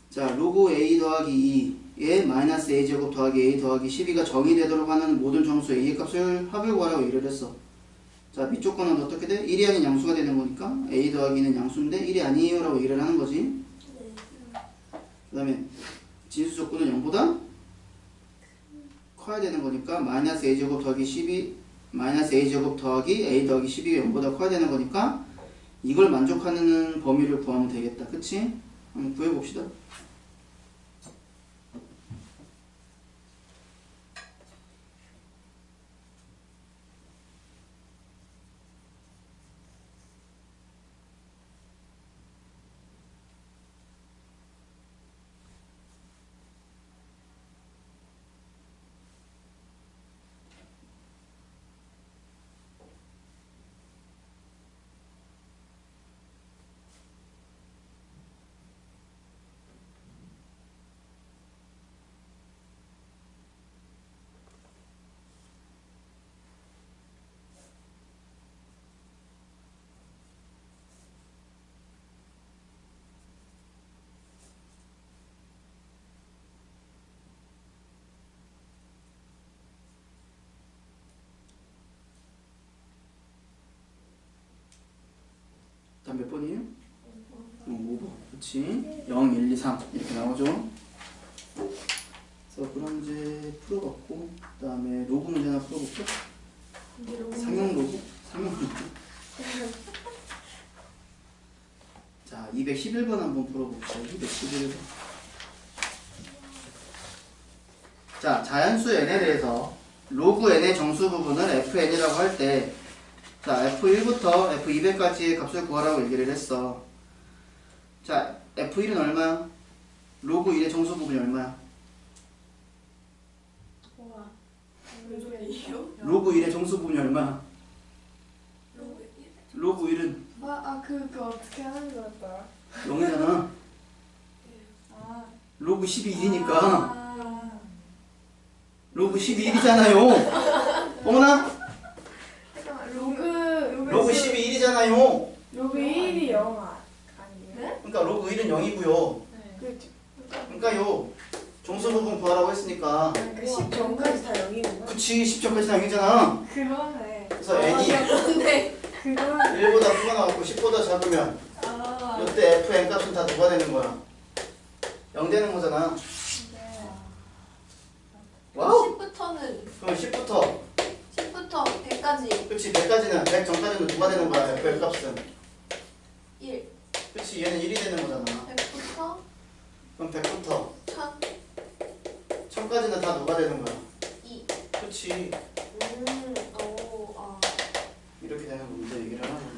자, 로그 a 더하기 2에 마이너스 a 제곱 더하기 a 더하기 12가 정의되도록 하는 모든 정수 a의 값을 합을 구하라고 얘기를 했어. 자, 밑조건은 어떻게 돼? 1이 아닌 양수가 되는 거니까 a 더하기는 양수인데 1이 아니에요 라고 얘기를 하는 거지. 네. 그 다음에 진수 조건은 0보다 커야 되는 거니까 마이너스 a 제곱 더하기 12 마이너스 a 제곱 더하기 a 더하기 12가 0보다 커야 되는 거니까 이걸 만족하는 범위를 구하면 되겠다. 그치? 한번 구해봅시다. 다음 몇 번이에요? 5번. 그치? 0, 1, 2, 3 이렇게 나오죠? 그래서 그럼 이제 풀어봤고, 그 다음에 로그 문제 하나 풀어볼까? 상용 로그? 상용 로그. 자, 211번 한번 풀어봅시다. 211번. 자, 자연수 n에 대해서 로그 n의 정수 부분을 fn이라고 할 때, 자, f1부터 f200까지의 값을 구하라고 얘기를 했어. 자, f1은 얼마야? 로그 1의 정수 부분이 얼마야? 우와. 왜 소리예요? 로그 1의 정수 부분이 얼마야? 로그 1은 그거 어떻게 하는 거였더라? 0이잖아. 아. 로그 12 1이니까. 아. 로그 12 1이잖아요. 어머나? 잠깐만, 로그 12 1이잖아요. 로그 1이 0 아니에요? 네? 그러니까 로그 1은 0이고요. 네. 그렇죠. 그러니까 요 정수 부분 구하라고 했으니까. 그러니까 10 전까지 다 0이구나. 그치, 10점까지 다 0이잖아. 그러네. 그래서 n이 근데 그러네. 1보다 크거나 같고 10보다 작으면 이때 fn 값은 다 누가 되는 거야? 0 되는 거잖아. 네. 와우. 10부터는 그럼 10부터 100까지 그치 100까지는 100 전까지는 누가 되는 거야? fn 값은. 1, 그치 얘는 1이 되는 거잖아. 100부터 그럼 100부터 1000, 1000까지는 다 누가 되는 거야? 2. 그치 오, 아, 이렇게 되는 문제 얘기를 하는 거야.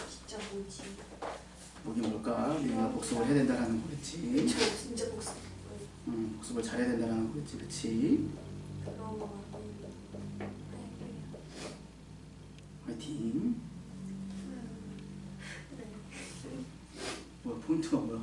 진짜 뭐지? 뭐기 뭘까? 우리가 복습을 해야 된다라는 거겠지. 저 진짜 복습. 복습을 잘해야 된다라는 거겠지. 그치? 그런 거 화이팅. 뭐야 포인트가 뭐야?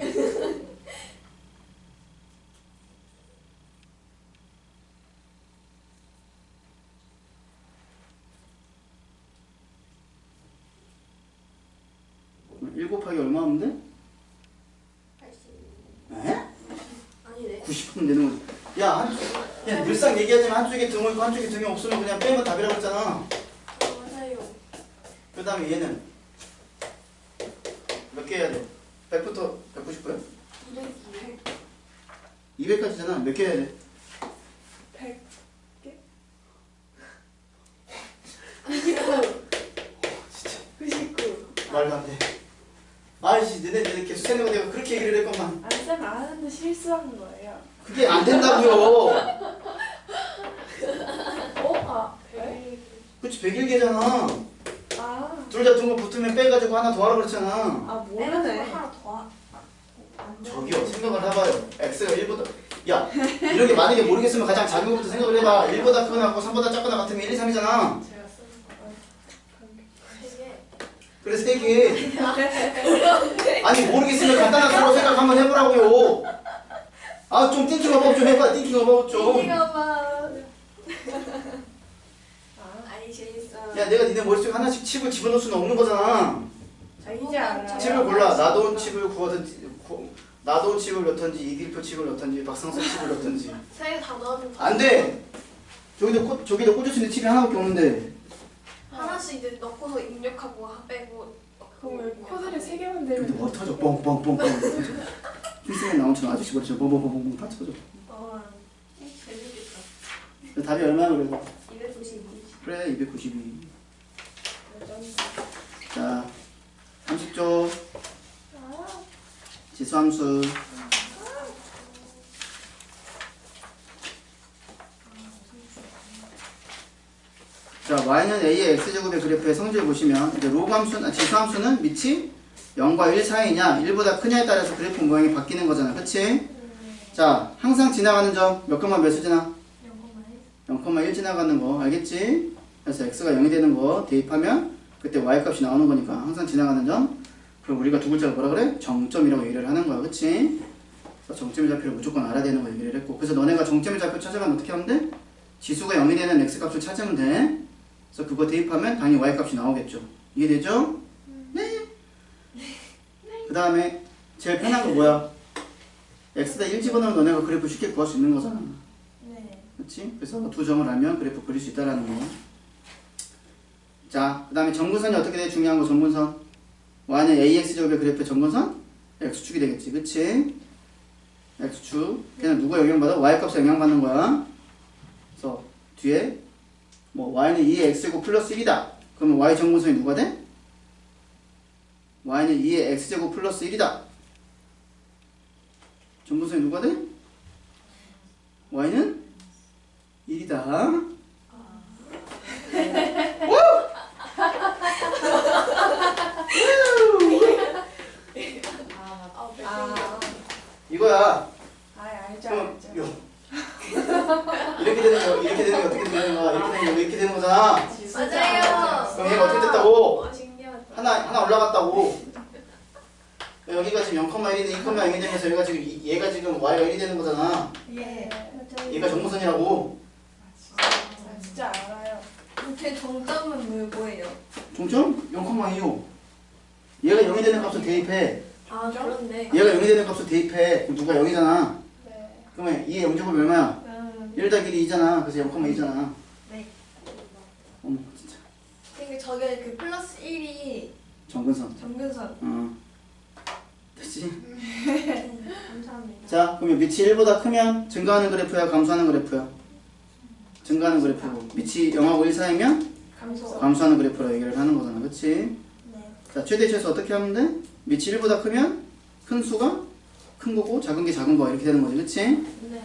일 곱하기 얼마 하면 돼? 80. 에? 아니네. 90하면 되는 거지. 야, 그냥 늘상 얘기하지만 한쪽에 등호 있고 한쪽에 등이 없으면 그냥 빼면 답이라고 했잖아. 맞아요. 그 다음에 얘는 몇 개 해야 돼? 100부터 199야? 200. 200까지잖아. 몇 개 해야 돼? 100 말도 안 돼. 아이씨, 너네 개수 세는 거 내가 그렇게 얘기를 했건만. 쌤 아는데 실수한 거예요. 그게 안 된다고요. 아, 네? 그치, 101개잖아. 아, 둘 다 둥거 붙으면 빼가지고 하나 더 하라 그랬잖아. 아 모르네. 하나 더 저기요, 생각을 해봐요. x가 1보다. 야, 이런 게 만약에 모르겠으면 가장 작은 것부터 생각을 해봐. 1보다 크거나 같고 3보다 작거나 같으면 1, 2, 3이잖아. 제가 쓰는 거. 되게 그래서 3개. 아니, 모르겠으면 간단한 수로 생각 한번 해보라고요. 아, 좀 띵킹 어바웃 좀 해봐. 띵킹 어바웃 좀. 아니 재밌어. 야, 내가 니네 머릿속에 하나씩 칩을 집어넣을 수는 없는 거잖아. 자 이제 알아요. 칩을 골라. 나도운 칩을 구하든지, 나도운 칩을 넣던지, 이길표 칩을 넣던지, 박상석 칩을 넣던지. 세개다 넣으면 안 돼! 저기도 꽂을 수 있는 칩이 하나밖에 없는데. 하나씩 이제 넣고서 입력하고 빼고. 그럼 왜 코드를 3개만 근데 되면 뭐 터져? 뻥뻥뻥뻥. 필승에 나온 척 아저씨 버리죠. 뻥뻥뻥뻥 다 터져. 재밌겠다. 답이 얼마야 그래서? 292. 그래, 292. 자, 30조. 지수함수. 자, y는 a의 x제곱의 그래프의 성질 보시면 이제 로그 함수는, 지수함수는 밑이 0과 1 사이냐 1보다 크냐에 따라서 그래프 모양이 바뀌는 거잖아. 그치? 자, 항상 지나가는 점 몇 컴마 몇을 지나? 0,1 지나가는 거 알겠지? 그래서 x가 0이 되는 거 대입하면 그때 y 값이 나오는 거니까 항상 지나가는 점. 그럼 우리가 두 글자가 뭐라 그래? 정점이라고 얘기를 하는 거야. 그치? 그래서 정점의 좌표를 무조건 알아야 되는 거 얘기를 했고, 그래서 너네가 정점의 좌표 찾아가면 어떻게 하면 돼? 지수가 0이 되는 x 값을 찾으면 돼. 그래서 그거 대입하면 당연히 y 값이 나오겠죠. 이해되죠? 네. 그 다음에 제일 편한 거 뭐야? x다 1 집어넣으면 너네가 그래프 쉽게 구할 수 있는 거잖아. 네. 그렇지? 그래서 두 점을 알면 그래프 그릴 수 있다라는 거. 자, 그 다음에 정근선이 어떻게 돼? 중요한 거 정근선. y는 ax제곱의 그래프의 정근선? x축이 되겠지. 그치? x축. 걔는 누가 영향받아? y값에 영향받는 거야. 그래서 뒤에 뭐 y는 2의 x제곱 플러스 1이다. 그러면 y 정근선이 누가 돼? y는 2의 x제곱 플러스 1이다. 정근선이 누가 돼? y는 1이다. 이거야. 알죠 그럼 알죠. 이렇게 되는 거, 이렇게 되는 거, 어떻게 되는 거, 이렇게 되는 거, 이렇게 되는 거잖아. 맞아요. 그럼 얘가 어떻게 됐다고? 신기하다. 하나 올라갔다고. 여기가 지금 0,1이든 2,0이 되면서 얘가 지금 y가 1이 되는 거잖아. 예. 얘가 정근선이라고. 진짜 알아요. 제 정점은 뭐예요? 종점 0,2요. 얘가 0이 되는 값을 대입해. 아 그런데. 얘가 0이 되는 값을 대입해. 그럼 누가 0이잖아. 네. 그러면 2의 0제곱이 얼마야? 1 더하기 2잖아. 그래서 0,2잖아. 네. 어머 진짜. 그러니까 저게 그 플러스 1이 정근선. 정근선. 됐지? 감사합니다. 자, 그러면 밑이 1보다 크면 증가하는 그래프야, 감소하는 그래프야? 증가하는 그래프고, 밑이 0하고 1 사이면 감소. 감소하는 그래프라고 얘기를 하는 거잖아. 그치? 네. 자, 최대 최소 어떻게 하면 돼? 밑이 1보다 크면 큰 수가 큰 거고 작은 게 작은 거 이렇게 되는 거지. 그치? 네.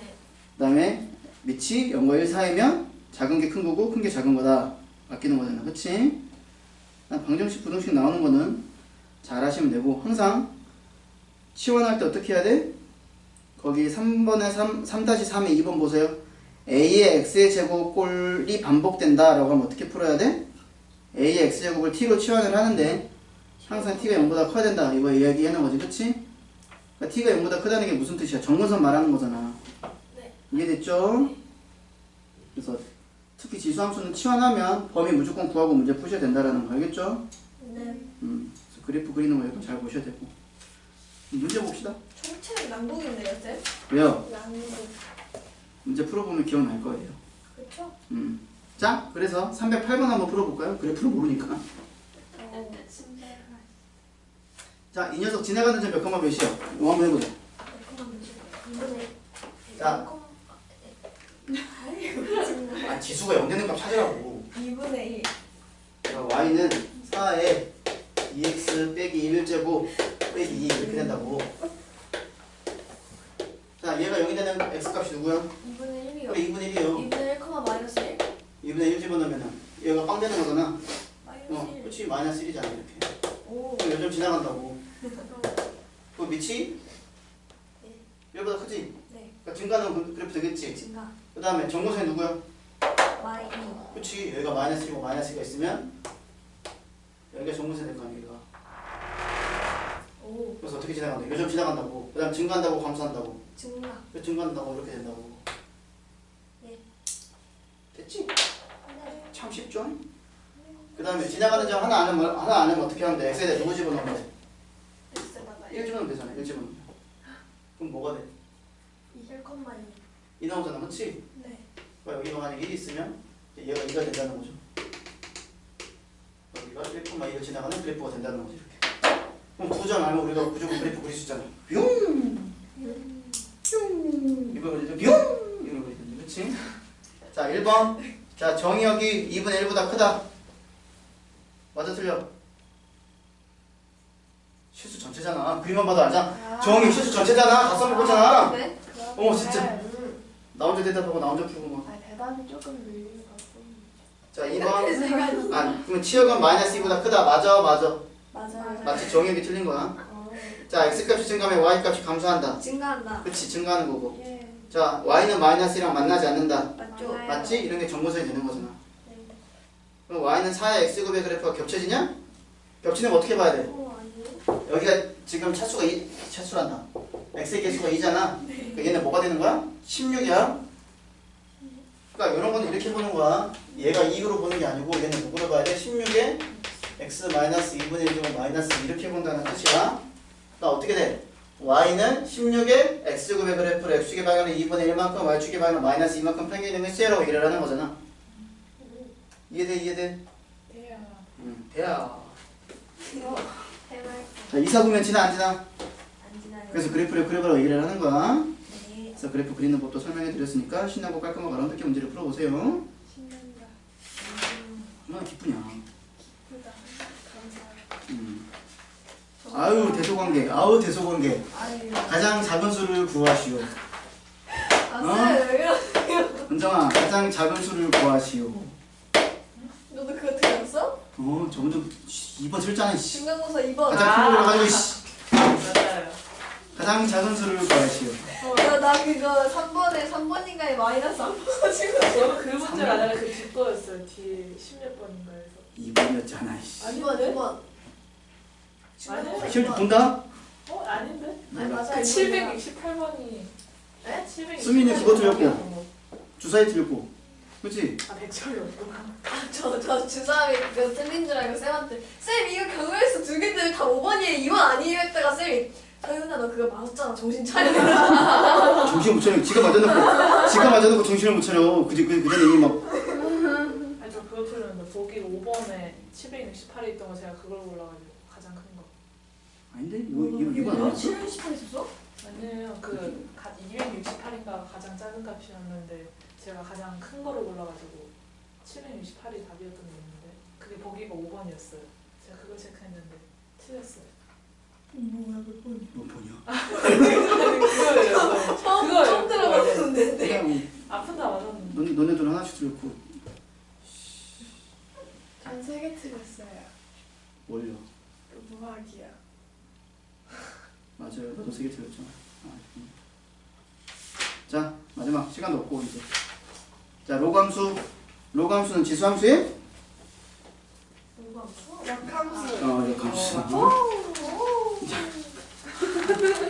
그 다음에 밑이 0과 1 사이면 작은 게 큰 거고 큰 게 작은 거다. 바뀌는 거잖아. 그치? 방정식, 부등식 나오는 거는 잘 하시면 되고, 항상 치환할 때 어떻게 해야 돼? 거기 3번에 3-3에 2번 보세요. a의 x의 제곱 꼴이 반복된다 라고 하면 어떻게 풀어야 돼? a의 x제곱을 t로 치환을 하는데 항상 t가 0보다 커야 된다 이거 이야기하는 거지. 그치? 그러니까 t가 0보다 크다는 게 무슨 뜻이야? 정근선 말하는 거잖아. 네. 이해됐죠? 그래서 특히 지수함수는 치환하면 범위 무조건 구하고 문제 푸셔야 된다라는 거 알겠죠? 네. 그래서 그래프 그리는 거 이거 잘 보셔야 되고. 문제 봅시다. 총체는 난국인데요, 쌤? 왜요? 난국. 문제 풀어보면 기억날 거예요. 그렇죠? 자, 그래서 308번 한번 풀어볼까요? 그래프를 모르니까. 자, 이 녀석 지나가는 점 몇 컴마 몇이야? 이거 한번 해보자. 자. 아, 지수가 0 되는 값 찾으라고. 2분의 1. 자, y는 4에 2x 빼기 1제곱 빼기 2 이렇게 된다고. 자, 얘가 0이 되는 x값이 누구야? 2분의 1이요. 그래 2분의 1이에요. 2분의 1, 마이너스 1? 2분의 1 집어넣으면 얘가 빵 되는 거잖아. 마이너스 1. 그렇지. 마이너스 1이잖아 이렇게. 오. 그럼 요즘 지나간다고. 그 밑이 네. 얘보다 크지? 네. 그러니까 증가는 그래프 되겠지? 증가. 그 다음에 정고선이 누구야? 마이 2. 그렇지. 여기가 마이너스 1이고 마이너스 2가 있으면 여기가 정고선 될 거 아니야 얘가. 오. 그래서 어떻게 지나간다? 요즘 지나간다고. 그 다음 증가한다고 감소한다고. 증가. 증가한다고 이렇게 된다고. 네. 됐지? 네. 참 쉽죠? 그 다음에 지나가는 점 하나 안 하면 어떻게 하면 돼? x에 대해 누구 집어넣으면 돼? X마다 1 집어넣으면 되잖아. 1 집어넣으면. 그럼 뭐가 돼? 1, 2 나오잖아. 그렇지? 네. 그러니까 여기가 만약에 1이 있으면 얘가 2가 된다는 거죠. 여기가 1,2가 지나가는 그래프가 된다는 거지 이렇게. 그럼 두 점 알면 우리가 무조건 그래프 그릴 수 있잖아. 뿅! 뿅! 이거 그리죠? 뿅! 이거 그리죠. 그렇지? 자 1번. 자 정의역이 2분의 1보다 크다. 맞아 틀려? 실수 전체잖아. 그림만 봐도 알잖아. 정의 실수 전체잖아. 다 써먹었잖아. 네. 어머 진짜. 나 혼자 대답하고 나 혼자 풀고 막. 아 대답이 조금 밀리는 것 같고. 자 2번. 그러면 치역은 마이너스 2보다 크다. 맞아. 맞아요. 맞지? 정의역이 틀린 거야. 어. 자 x값이 증가하면 y값이 감소한다. 증가한다. 그렇지 증가하는 거고. 예. 자 y는 마이너스 1이랑 만나지 않는다. 맞죠? 맞아요. 맞지? 이런 게 정보선이 되는 거잖아. 네. 그럼 y는 4의 x급의 그래프가 겹쳐지냐? 겹치는 거 어떻게 봐야 돼? 오, 아니요. 여기가 지금 차수가 차수란다. x의 개수가 2잖아. 그러니까 얘는 뭐가 되는 거야? 16이야. 그러니까 이런 거는 이렇게 보는 거야. 얘가 2로 보는 게 아니고 얘는 누구로 봐야 돼? 16에 x 마이너스 2분의 1제곱 마이너스 이렇게 본다는 뜻이야. 그러니까 어떻게 돼? y는 16에 x제곱의 그래프를 x축의 방향은 2분의 1만큼 y축의 방향은 마이너스 2만큼 평균이는 세라고 얘기를 하는 거잖아. 이해돼? 돼요. 돼야. 해말 자, 이사구면 지나 안 지나? 안 지나요. 그래서 그래프를 그려보라고 얘기를 하는 거야. 네. 그래서 그래프 그리는 법도 설명해 드렸으니까 신나고 깔끔하고 아름답게 문제를 풀어보세요. 신난다. 얼마나 기쁘냐. 기쁘다. 감사해요. 아유 대소관계. 아우 대소관계. 아유. 가장 작은 수를 구하시오. 아, 왜 이러세요? 은정아 가장 작은 수를 구하시오. 너도 그거 들었어? 저번에 2번 틀렸잖아. 씨. 중간고사 2번. 가장 큰 걸로 가지고 씨. 맞아요. 가장 작은 수를 구하시오. 나 그거 3번인가에 마이너스 안 봐가지고. 저는 그 문제가 아니라 그 뒷거였어요. 뒤에 16번인가에서. 2번이었잖아. 씨. 2번. 아니에요. 실드 본다? 아닌데? 아니, 맞아요. 그 768번이. 네? 768번이. 수민이 그거 틀렸고. 주사위 틀렸고. 그치? 아, 100점이었구나. 저 주사위 그거 틀린 줄 알고 쌤한테 쌤 이거 경우에서 두 개들 다 5번이에요 2번 아니에요 했다가 쌤이 서윤아 너 그거 맞았잖아 정신 차려. 정신을 못 차려. 지가 맞아놓고 정신을 못 차려. 그전에 이미 막. 아니, 저 그거 틀렸는데, 보기 5번에 768이 있던 거 제가 그걸 골라가지고 가장 큰 거. 아닌데? 이거 아니야? 718 있었어? 아니에요. 268인가 가장 작은 값이었는데 제가 가장 큰 거를 골라가지고 768이 답이었던 게 있는데 그게 보기가 5번이었어요. 제가 그걸 체크했는데 틀렸어요. 뭐야 몇 번이야? 뭐 보냐? 그거예요. 처음 들어봤는데. 그냥 아픈 다 맞았는데. 너네들 하나씩 틀렸고. 전 3개 틀렸어요. 뭘요? 무학이야. 맞아요. 너도 3개 틀렸죠. 자 마지막 시간도 없고 이제. 자 로감수. 로감수는 지수함수에? 역함수. 역함수.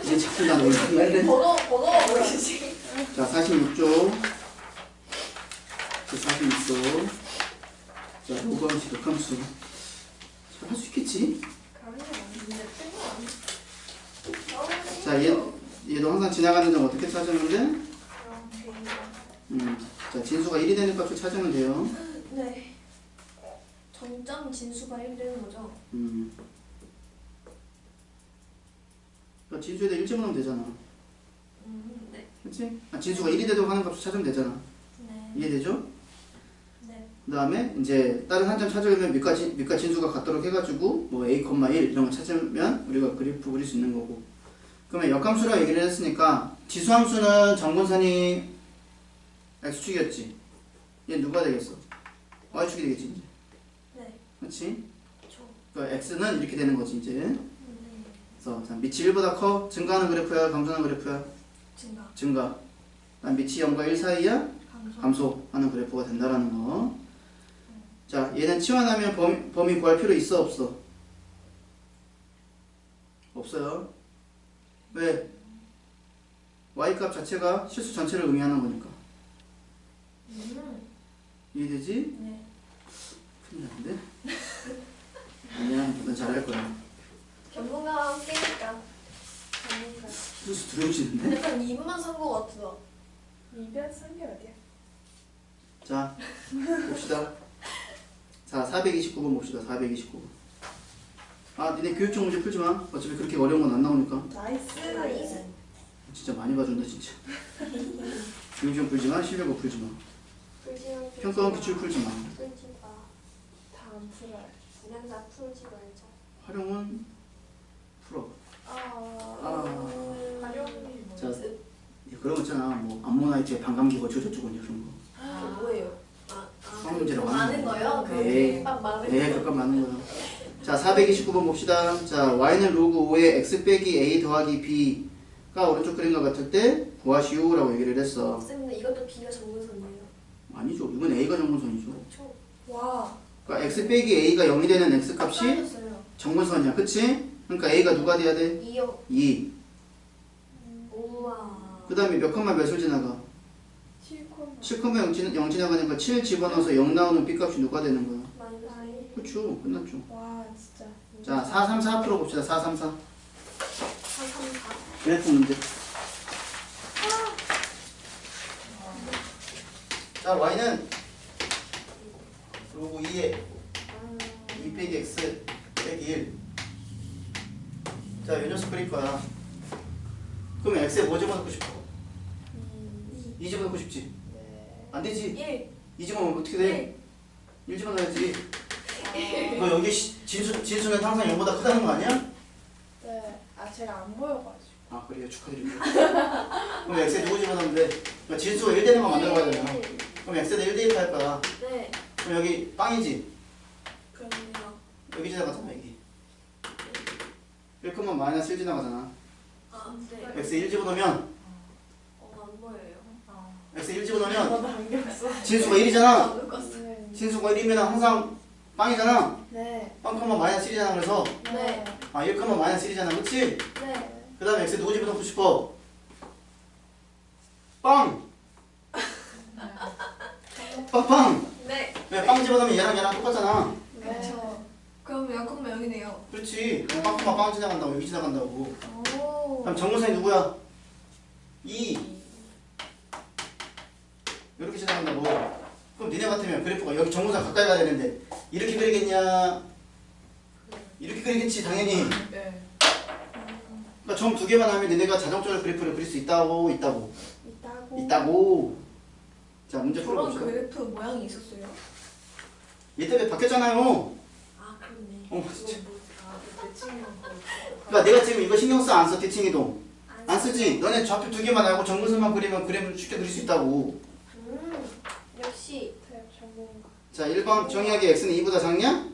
이제 자꾸 나 놀리네. 번호 모르시지? 자 46조. 자 46조. 자 로감수 역함수. 잘 할 수 있겠지? 가면이 없는데 뺀거 아니야? 자 얘도 항상 지나가는 점 어떻게 찾으는데? 자 진수가 1이 되는 값을 찾으면 돼요. 네. 점점 진수가 1 되는 거죠? 그러니까 진수에다 1 집어넣으면 되잖아. 네. 그치? 진수가 1이 되도록 하는 값을 찾으면 되잖아. 네. 이해되죠? 네. 그 다음에 이제 다른 한 점 찾으려면 밑과 진수가 같도록 해가지고 뭐 a, 1 이런 거 찾으면 우리가 그래프 그릴 수 있는 거고. 그러면 역함수라고 얘기를 했으니까 지수함수는 정근선이 x축이었지. 얘 누가 되겠어? y축이 되겠지 이제. 네. 그렇지? 저. 그러니까 x는 이렇게 되는 거지 이제. 네. 그래서 자, 밑이 1보다 커 증가하는 그래프야 감소하는 그래프야? 증가. 증가. 그다음 밑이 0과 1 사이야 감소. 감소하는 그래프가 된다라는 거. 자, 얘는 치환하면 범위 구할 필요 있어 없어? 없어요. 왜? y값 자체가 실수 전체를 의미하는 거니까. 이해되지? 네. 큰일 났는데? 아니야, 넌 잘할 거야. 전문가와 함께니까. 전문가. 실수 두려우시는데? 약간 2분만 산 거 같아. 이변 쓴 게 어디야? 자, 봅시다. 자, 429번 봅시다. 429번. 아, 니네 교육청 문제 풀지 마. 어차피 그렇게 어려운 건 안 나오니까. 나이스. 진짜 많이 봐준다, 진짜. 교육청 풀지 마. 실력고 풀지 마. 평가원 기출 풀지 마. 풀지 마. 다 안 풀어요. 그냥 다 풀지 말자. 활용은 풀어. 활용이 뭐 자, 그런 거 있잖아. 뭐 암모나이트에 반감기고 저쩌고 이런 거. 그게 뭐예요? 수학 문제라고 하는 많은 거요? 네. 막 많은 네, 거. 그건 맞는 거야. 자, 429번 봅시다. 자, y는 로그 5에 x 빼기 a 더하기 b가 오른쪽 그림과 같을 때 구하시오라고 얘기를 했어. 쌤, 이것도 B가 정근선이에요. 아니죠. 이건 a가 정근선이죠. 그렇죠. 와. 그러니까 x 빼기 a가 0이 되는 x 값이 헷갈렸어요. 정근선이야. 그치? 그러니까 a가 누가 돼야 돼? 2요. 2. 우와. 그 다음에 몇 컴마 몇을 지나가? 7컴마 0 지나가니까 7 집어넣어서 0 나오는 b값이 누가 되는 거야? 마이너스 그렇죠. 끝났죠. 와 진짜. 자, 434 풀어봅시다. 434. 434. 그래프 문제. 자, y는 로그 2에 2 빼기 x 빼기 1. 자, 요 녀석 그릴 거야. 그럼 x에 뭐 집어넣고 싶어? 2 집어넣고 싶지? 네. 안 되지? 1. 2 집어넣으면 어떻게 돼? 1 집어넣어야지. 너 여기 진수는 항상 0보다 크다는 거 아니야? 네. 아 제가 안 보여가지고. 아, 그래요. 축하드립니다. 그럼 x에 누구 집어넣으면 돼? 그러니까 진수가 1 되는 거 만들어가야 되잖아. 그럼 x에다 1 대입 할 거야. 네. 그럼 여기 빵이지? 그럼요. 여기 지나가잖아, 여기. 1컴마 마이너스 1 지나가잖아. 아, 네. x에 1 집어넣으면 안 보여요. x에 1 집어넣으면 너도 안경 써. 진수가 1이잖아. 안 묶었어. 네. 진수가 1이면 항상 빵이잖아. 네. 빵 컴마 마이너스 1이잖아. 그래서 네. 아, 1 컴마 마이너스 1이잖아. 그치? 네. 그 다음에 x에 누구 집어넣고 싶어? 빵! 빵빵! 네. 왜 빵 집어넣으면 얘랑 똑같잖아. 그렇죠. 그럼 0,0이네요. 그렇지. 빵 컴마 빵 지나간다고. 여기 지나간다고. 오. 그럼 정근선이 누구야? 2. 이렇게 지나간다고. 그럼 니네 같으면 그래프가 여기 정근선 가까이 가야 되는데 이렇게 그리겠냐? 이렇게 그리겠지 당연히. 네. 그러니까 점 두 개만 하면 니네가 자동적으로 그래프를 그릴 수 있다고. 있다고. 자, 문제 저런 풀어봅시다. 그래프 모양이 있었어요? 얘 때문에 바뀌었잖아요. 아, 그렇네. 어머, 진짜. 대칭이랑 그러니까 내가 지금 이거 신경 써 안 써? 대칭 이동 안 쓰지? 너네 좌표 두 개만 알고 정근선만 그리면 그래프를 쉽게 그릴 수 있다고. 역시 네, 전문가. 자, 1번 정의하게 x는 2보다 작냐? 작아요?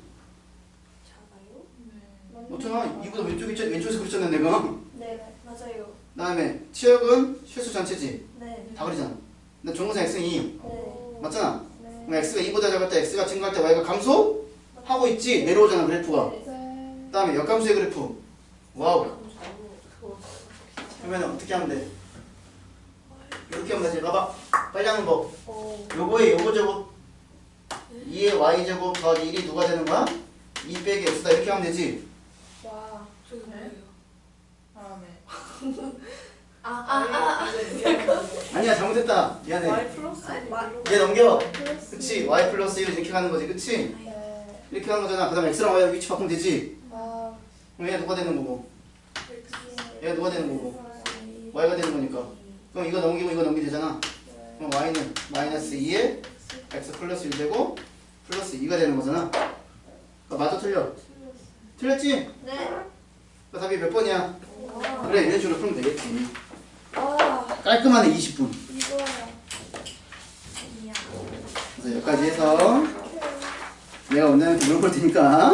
네. 어쩌나 2보다 왼쪽에서 그렸잖아 내가. 네, 맞아요. 그 다음에 치역은 실수 전체지. 네. 다 그리잖아. 근데 정근선 x는 2 네. 맞잖아. 네. 그럼 x가 2보다 작을 때 x가 증가할 때 y가 감소하고 있지. 내려오잖아 그래프가. 네. 네. 그 다음에 역감수의 그래프. 와우. 그거. 그러면 어떻게 하면 돼? 이렇게 하면 되지. 봐봐. 빨리 하는 법. 오. 요거에 요거 제곱 2의 y제곱 더하기 1이 누가 되는 거야? 2 빼기 x다. 이렇게 하면 되지. 와. 저기 뭐예요? 아, 네. 아니야 잘못했다. 미안해. Y 플러스 얘 넘겨. 플러스. 그치. y 플러스 1 이렇게 가는 거지. 그치? 네. 이렇게 하는 거잖아. 그 다음에 x랑 y 위치 바꾸면 되지. 와. 그럼 얘 누가 되는 거고 얘 누가 되는 거고 y가 되는 거니까. 그럼 이거 넘기고 이거 넘기면 되잖아. 네. 그럼 y는 마이너스 2에 x 플러스 1 되고 플러스 2가 되는 거잖아. 맞아 틀려? 틀렸지? 네. 그 답이 몇 번이야? 와. 그래 이런 식으로 풀면 되겠지. 와. 깔끔하네 20분. 이거야. 이야. 그래서 여기까지 해서 내가 오늘 물어볼 테니까